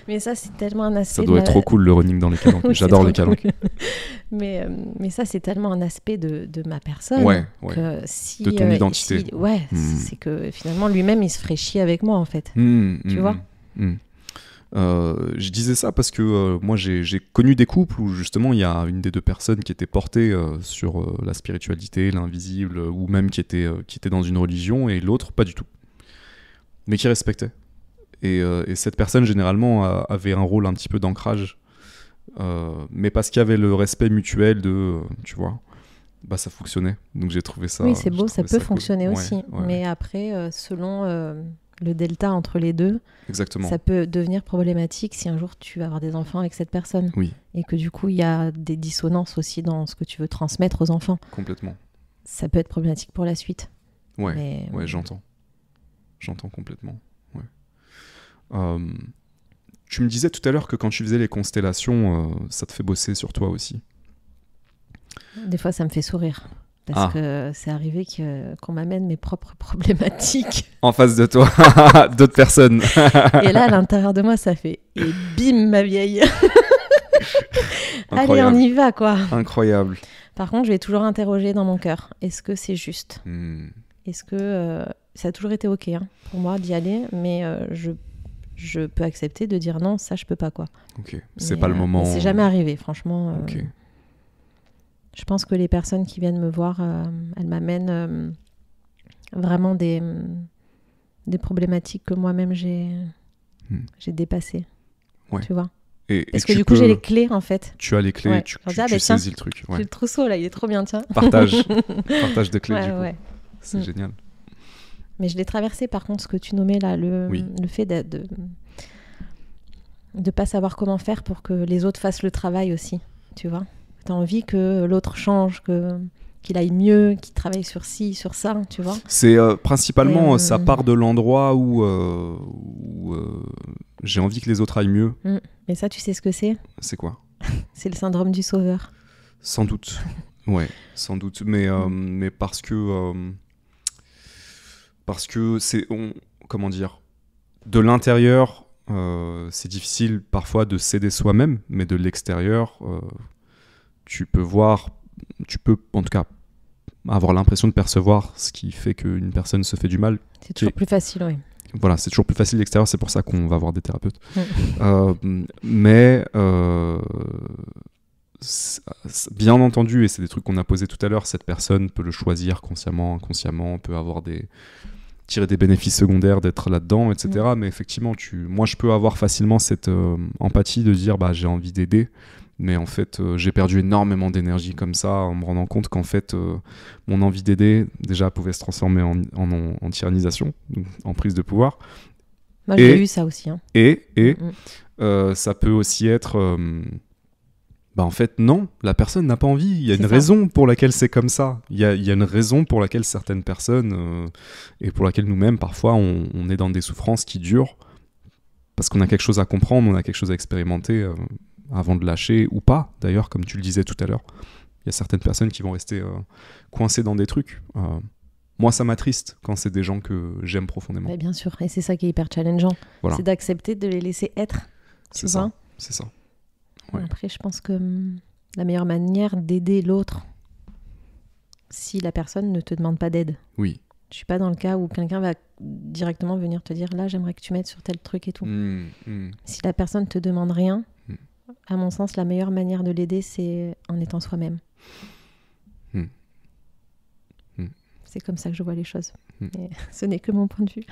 Mais ça, c'est tellement un aspect. Ça doit être trop cool le running dans les calanques. Oui, j'adore les calanques. Cool. Mais ça, c'est tellement un aspect de ma personne. Que si, de ton identité. C'est que finalement lui-même il se ferait chier avec moi en fait. Tu vois. Je disais ça parce que moi j'ai connu des couples où justement il y a une des deux personnes qui était portée sur la spiritualité, l'invisible, ou même qui était dans une religion, et l'autre pas du tout, mais qui respectait. Et cette personne généralement avait un rôle un petit peu d'ancrage, mais parce qu'il y avait le respect mutuel de, tu vois, ça fonctionnait. Donc j'ai trouvé ça. Oui, c'est beau, ça peut fonctionner aussi. Mais après, selon le delta entre les deux, exactement, ça peut devenir problématique si un jour tu vas avoir des enfants avec cette personne. Oui. Et que du coup, il y a des dissonances aussi dans ce que tu veux transmettre aux enfants. Complètement. Ça peut être problématique pour la suite. Ouais, j'entends. J'entends complètement. Tu me disais tout à l'heure que quand tu faisais les constellations, ça te fait bosser sur toi aussi. Des fois, ça me fait sourire. Parce que c'est arrivé qu'on m'amène mes propres problématiques. En face de toi, d'autres personnes. Et là, à l'intérieur de moi, ça fait « et bim, ma vieille !» Allez, on y va, quoi. Incroyable. Par contre, je vais toujours interroger dans mon cœur. Est-ce que c'est juste Est-ce que ça a toujours été OK pour moi d'y aller, mais je peux accepter de dire non, ça, je peux pas, quoi. OK, c'est pas le moment. C'est jamais arrivé, franchement. OK. Je pense que les personnes qui viennent me voir, elles m'amènent vraiment des problématiques que moi-même j'ai dépassées. Tu vois. Parce que du coup, j'ai les clés, en fait. Tu as les clés, tu saisis le truc. J'ai le trousseau, là, il est trop bien, tiens. Partage de clés, du coup. C'est génial. Mais je l'ai traversé, par contre, ce que tu nommais là, le fait de pas savoir comment faire pour que les autres fassent le travail aussi, tu vois. T'as envie que l'autre change, qu'il aille mieux, qu'il travaille sur ci, sur ça, tu vois. C'est principalement, ça part de l'endroit où j'ai envie que les autres aillent mieux. Mais ça, tu sais ce que c'est ? C'est quoi ? C'est le syndrome du sauveur. Sans doute. Ouais, sans doute. Mais parce que c'est... comment dire ? De l'intérieur, c'est difficile parfois de s'aider soi-même, mais de l'extérieur... tu peux en tout cas avoir l'impression de percevoir ce qui fait qu'une personne se fait du mal. C'est toujours plus facile, oui. voilà, c'est toujours plus facile l'extérieur, c'est pour ça qu'on va voir des thérapeutes. Mais bien entendu, et c'est des trucs qu'on a posés tout à l'heure, cette personne peut le choisir consciemment, inconsciemment, peut avoir tirer des bénéfices secondaires d'être là-dedans, etc. Mais effectivement, moi je peux avoir facilement cette empathie de dire j'ai envie d'aider, mais en fait j'ai perdu énormément d'énergie comme ça en me rendant compte qu'en fait mon envie d'aider déjà pouvait se transformer en tyrannisation, donc en prise de pouvoir. Moi j'ai eu ça aussi. Hein. Et ça peut aussi être... en fait, non, la personne n'a pas envie. Il y a une raison pour laquelle c'est comme ça. Il y a une raison pour laquelle certaines personnes, et pour laquelle nous-mêmes, parfois, on est dans des souffrances qui durent, parce qu'on a quelque chose à comprendre, on a quelque chose à expérimenter avant de lâcher, ou pas, d'ailleurs, comme tu le disais tout à l'heure. Il y a certaines personnes qui vont rester coincées dans des trucs. Moi, ça m'attriste quand c'est des gens que j'aime profondément. Mais bien sûr, et c'est ça qui est hyper challengeant. Voilà. C'est d'accepter de les laisser être. C'est ça, c'est ça. Ouais. Après, je pense que la meilleure manière d'aider l'autre, si la personne ne te demande pas d'aide. Oui. Je suis pas dans le cas où quelqu'un va directement venir te dire là, j'aimerais que tu m'aides sur tel truc et tout. Si la personne te demande rien, à mon sens, la meilleure manière de l'aider, c'est en étant soi-même. C'est comme ça que je vois les choses. Et ce n'est que mon point de vue.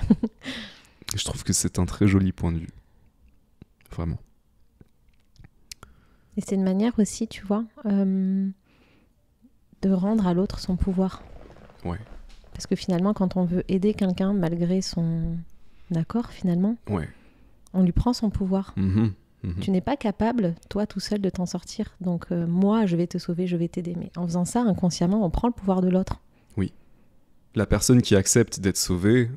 Je trouve que c'est un très joli point de vue. Vraiment. Et c'est une manière aussi, tu vois, de rendre à l'autre son pouvoir. Ouais. Parce que finalement, quand on veut aider quelqu'un malgré son accord, finalement, on lui prend son pouvoir. Tu n'es pas capable, toi, tout seul, de t'en sortir. Donc, moi, je vais te sauver, je vais t'aider. Mais en faisant ça, inconsciemment, on prend le pouvoir de l'autre. Oui. La personne qui accepte d'être sauvée...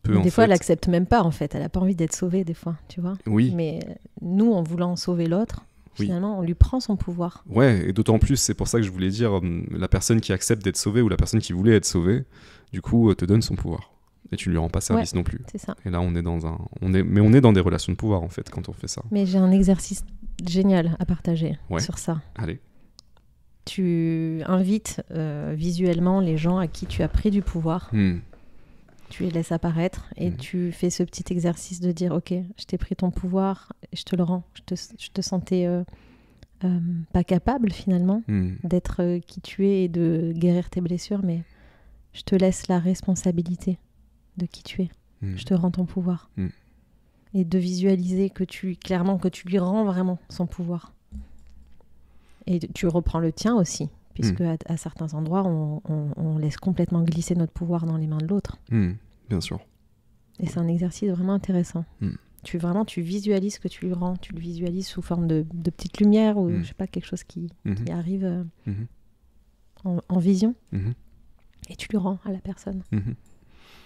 des fois, elle n'accepte même pas, en fait. Elle n'a pas envie d'être sauvée, des fois, tu vois. Oui. Mais nous, en voulant sauver l'autre, finalement, on lui prend son pouvoir. Ouais, et d'autant plus, c'est pour ça que je voulais dire, la personne qui accepte d'être sauvée ou la personne qui voulait être sauvée, du coup, te donne son pouvoir. Et tu lui rends pas service non plus. C'est ça. Et là, on est dans des relations de pouvoir, en fait, quand on fait ça. Mais j'ai un exercice génial à partager sur ça. Allez. Tu invites visuellement les gens à qui tu as pris du pouvoir. Tu les laisses apparaître et tu fais ce petit exercice de dire ok, je t'ai pris ton pouvoir et je te le rends. Je te sentais pas capable finalement d'être qui tu es et de guérir tes blessures, mais je te laisse la responsabilité de qui tu es. Je te rends ton pouvoir. Et de visualiser que tu lui rends vraiment son pouvoir. Et tu reprends le tien aussi. Puisque à certains endroits, on laisse complètement glisser notre pouvoir dans les mains de l'autre. Bien sûr. Et c'est un exercice vraiment intéressant. Tu visualises ce que tu lui rends. Tu le visualises sous forme de petite lumière ou je sais pas, quelque chose qui arrive en vision. Et tu le rends à la personne.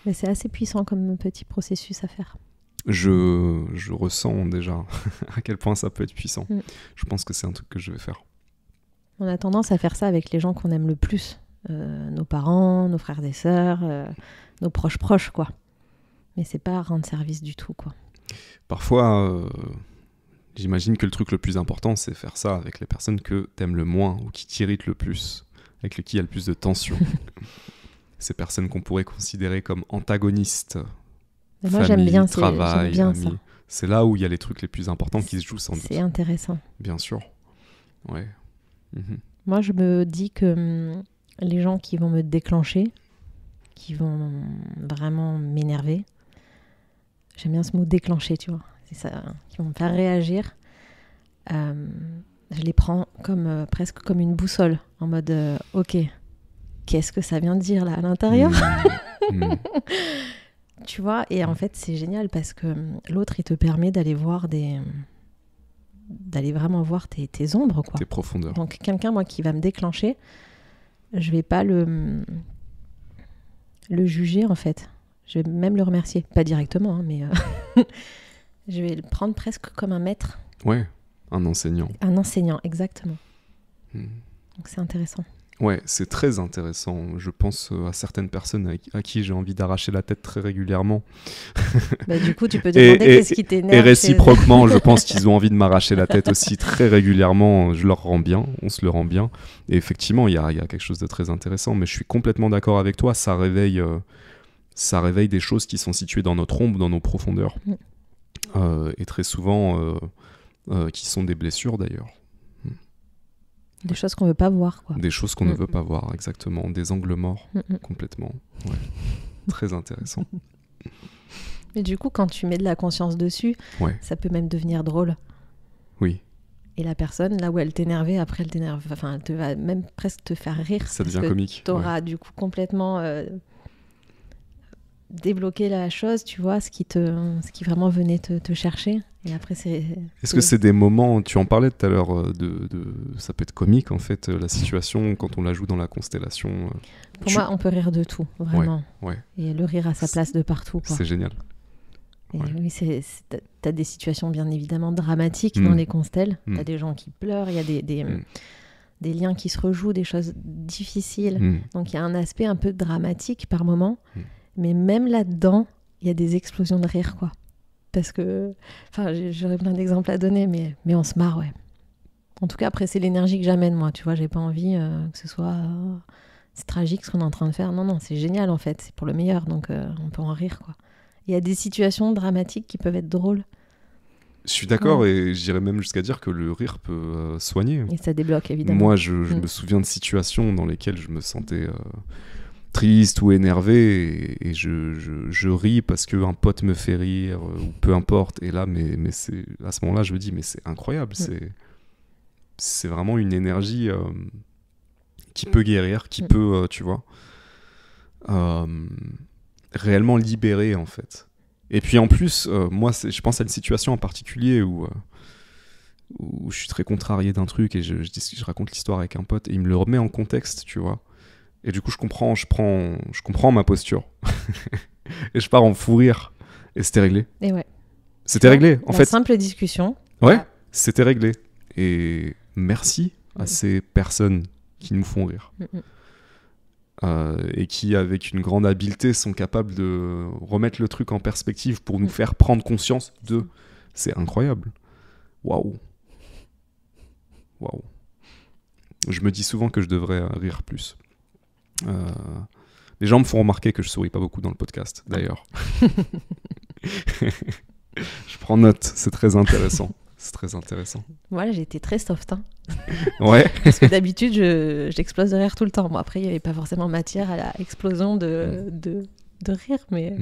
Mais c'est assez puissant comme petit processus à faire. Je ressens déjà à quel point ça peut être puissant. Je pense que c'est un truc que je vais faire. On a tendance à faire ça avec les gens qu'on aime le plus. Nos parents, nos frères et sœurs, nos proches, quoi. Mais c'est pas rendre service du tout, quoi. Parfois, j'imagine que le truc le plus important, c'est faire ça avec les personnes que t'aimes le moins ou qui t'irritent le plus, avec qui il y a le plus de tension. Ces personnes qu'on pourrait considérer comme antagonistes. Mais moi, famille, j'aime bien travail, amis. Ça. C'est là où il y a les trucs les plus importants qui se jouent sans doute. C'est intéressant. Bien sûr. Ouais. Moi, je me dis que les gens qui vont me déclencher, qui vont vraiment m'énerver, j'aime bien ce mot déclencher, tu vois, c'est ça, qui vont me faire réagir, je les prends presque comme une boussole, en mode ok, qu'est-ce que ça vient de dire là à l'intérieur Tu vois, et en fait c'est génial parce que l'autre il te permet d'aller vraiment voir tes ombres, quoi. Tes profondeurs. Donc quelqu'un, moi, qui va me déclencher, je vais pas le juger, en fait. Je vais même le remercier. Pas directement, hein, mais je vais le prendre presque comme un maître. Ouais, un enseignant. Un enseignant, exactement. Donc c'est intéressant. Ouais, c'est très intéressant. Je pense à certaines personnes à qui j'ai envie d'arracher la tête très régulièrement. Bah, du coup, tu peux demander qu'est-ce qui t'énerve. Et réciproquement, je pense qu'ils ont envie de m'arracher la tête aussi très régulièrement. Je leur rends bien, on se le rend bien. Et effectivement, il y a quelque chose de très intéressant. Mais je suis complètement d'accord avec toi. Ça réveille ça réveille des choses qui sont situées dans notre ombre, dans nos profondeurs. Et très souvent, qui sont des blessures d'ailleurs. Des choses qu'on veut pas voir, quoi. Des choses qu'on ne veut pas voir, exactement. Des angles morts, complètement. Ouais. Très intéressant. Mais du coup, quand tu mets de la conscience dessus, ça peut même devenir drôle. Oui. Et la personne, là où elle t'énervait, après elle t'énerve, enfin, elle te va même presque te faire rire. Ça devient comique. T'auras du coup complètement débloqué la chose, tu vois, ce qui vraiment venait te chercher. Et après, Est-ce que c'est des moments, tu en parlais tout à l'heure, ça peut être comique en fait, la situation quand on la joue dans la constellation. Pour moi, on peut rire de tout, vraiment. Ouais. Et le rire a sa place de partout, quoi. C'est génial. Et oui, t'as des situations bien évidemment dramatiques dans les constelles. T'as des gens qui pleurent, il y a des liens qui se rejouent, des choses difficiles. Donc il y a un aspect un peu dramatique par moment. Mais même là-dedans, il y a des explosions de rire, quoi. Parce que, enfin, j'aurais plein d'exemples à donner, mais on se marre, ouais. En tout cas, après, c'est l'énergie que j'amène, moi. Tu vois, j'ai pas envie que ce soit... c'est tragique ce qu'on est en train de faire. Non, c'est génial, en fait. C'est pour le meilleur, donc on peut en rire, quoi. Il y a des situations dramatiques qui peuvent être drôles. Je suis d'accord, et j'irais même jusqu'à dire que le rire peut soigner. Et ça débloque, évidemment. Moi, je me souviens de situations dans lesquelles je me sentais triste ou énervé, et je ris parce qu'un pote me fait rire, ou peu importe. Et là, mais c'est, à ce moment-là, je me dis, mais c'est incroyable. C'est vraiment une énergie qui peut guérir, qui peut, tu vois... réellement libéré en fait. Et puis en plus, moi je pense à une situation en particulier où je suis très contrarié d'un truc et je raconte l'histoire avec un pote et il me le remet en contexte, tu vois. Et du coup je comprends ma posture. Et je pars en fou rire. Et c'était réglé. Et ouais. C'était réglé. En fait, simple discussion. Ouais, c'était réglé. Et merci à ces personnes qui nous font rire. Et qui, avec une grande habileté, sont capables de remettre le truc en perspective pour nous faire prendre conscience de... C'est incroyable. Waouh. Je me dis souvent que je devrais rire plus. Les gens me font remarquer que je souris pas beaucoup dans le podcast, d'ailleurs. Je prends note, c'est très intéressant. C'est très intéressant. Moi, j'ai été très soft. Hein. Ouais. Parce que d'habitude, j'explose de rire tout le temps. Bon, après, il n'y avait pas forcément matière à la explosion de rire, mais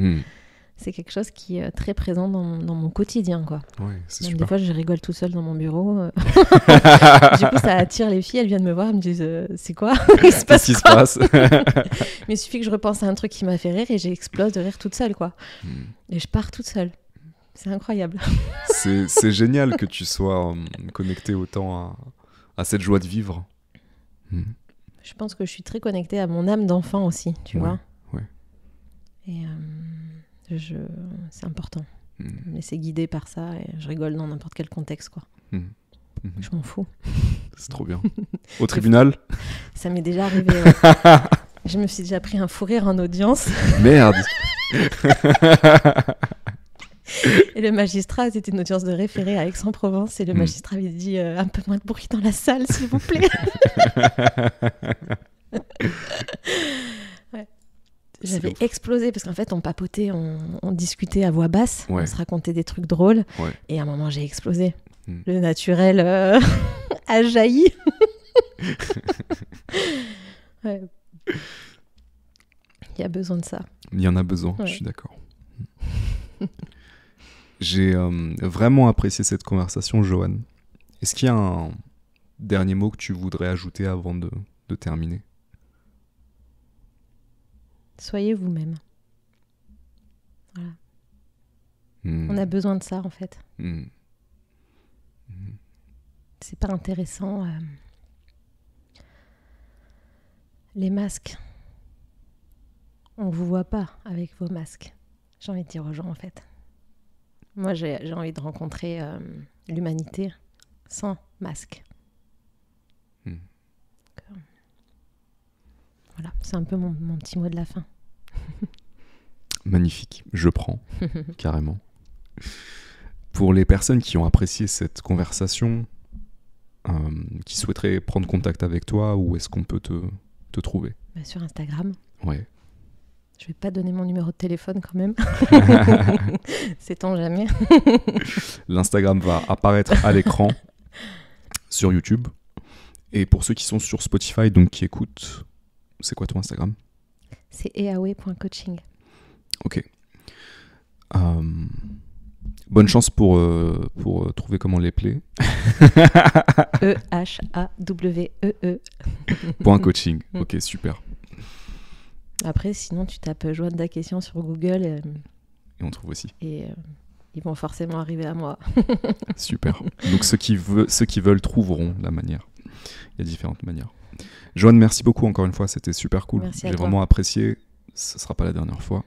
c'est quelque chose qui est très présent dans mon quotidien, quoi. Ouais, c'est Même super. des fois, je rigole tout seul dans mon bureau. Du coup, ça attire les filles. Elles viennent me voir, elles me disent c'est quoi? Qu'est-ce qui se passe? Mais il suffit que je repense à un truc qui m'a fait rire et j'explose de rire toute seule, quoi. Et je pars toute seule. C'est incroyable. C'est génial que tu sois connecté autant à cette joie de vivre. Je pense que je suis très connectée à mon âme d'enfant aussi, tu vois. Ouais. Et c'est important. Me laisser guider par ça et je rigole dans n'importe quel contexte, quoi. Je m'en fous. C'est trop bien. Au tribunal? Ça m'est déjà arrivé, ouais. Je me suis déjà pris un fou rire en audience. Merde. Et le magistrat, c'était une audience de référé à Aix-en-Provence, et le magistrat avait dit un peu moins de bruit dans la salle, s'il vous plaît. Ouais. J'avais explosé parce qu'en fait, on papotait, on discutait à voix basse, on se racontait des trucs drôles, et à un moment, j'ai explosé. Le naturel a jailli. Ouais. Il y a besoin de ça. Il y en a besoin, je suis d'accord. J'ai vraiment apprécié cette conversation, Joanne. Est-ce qu'il y a un dernier mot que tu voudrais ajouter avant de terminer? Soyez vous-même. Voilà. On a besoin de ça, en fait. C'est pas intéressant. Les masques. On vous voit pas avec vos masques. J'ai envie de dire aux gens, en fait. Moi, j'ai envie de rencontrer l'humanité sans masque. Voilà, c'est un peu mon petit mot de la fin. Magnifique, je prends, carrément. Pour les personnes qui ont apprécié cette conversation, qui souhaiteraient prendre contact avec toi, où est-ce qu'on peut te trouver? Sur Instagram. Ouais. Je vais pas donner mon numéro de téléphone quand même. Sait-on jamais. L'Instagram va apparaître à l'écran sur YouTube. Et pour ceux qui sont sur Spotify, donc qui écoutent, c'est quoi ton Instagram? C'est eawe.coaching. Ok. Bonne chance pour trouver comment les play. E-H-A-W-E-E. Point coaching. Ok, super. Après, sinon, tu tapes Joanne Dakessian sur Google Et on trouve aussi. et ils vont forcément arriver à moi. Super. Donc ceux qui veulent trouveront la manière. Il y a différentes manières. Joanne, merci beaucoup encore une fois. C'était super cool. Merci à J'ai toi. vraiment apprécié. Ce ne sera pas la dernière fois.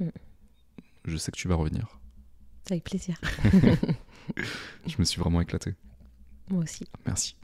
Je sais que tu vas revenir. Avec plaisir. Je me suis vraiment éclaté. Moi aussi. Merci.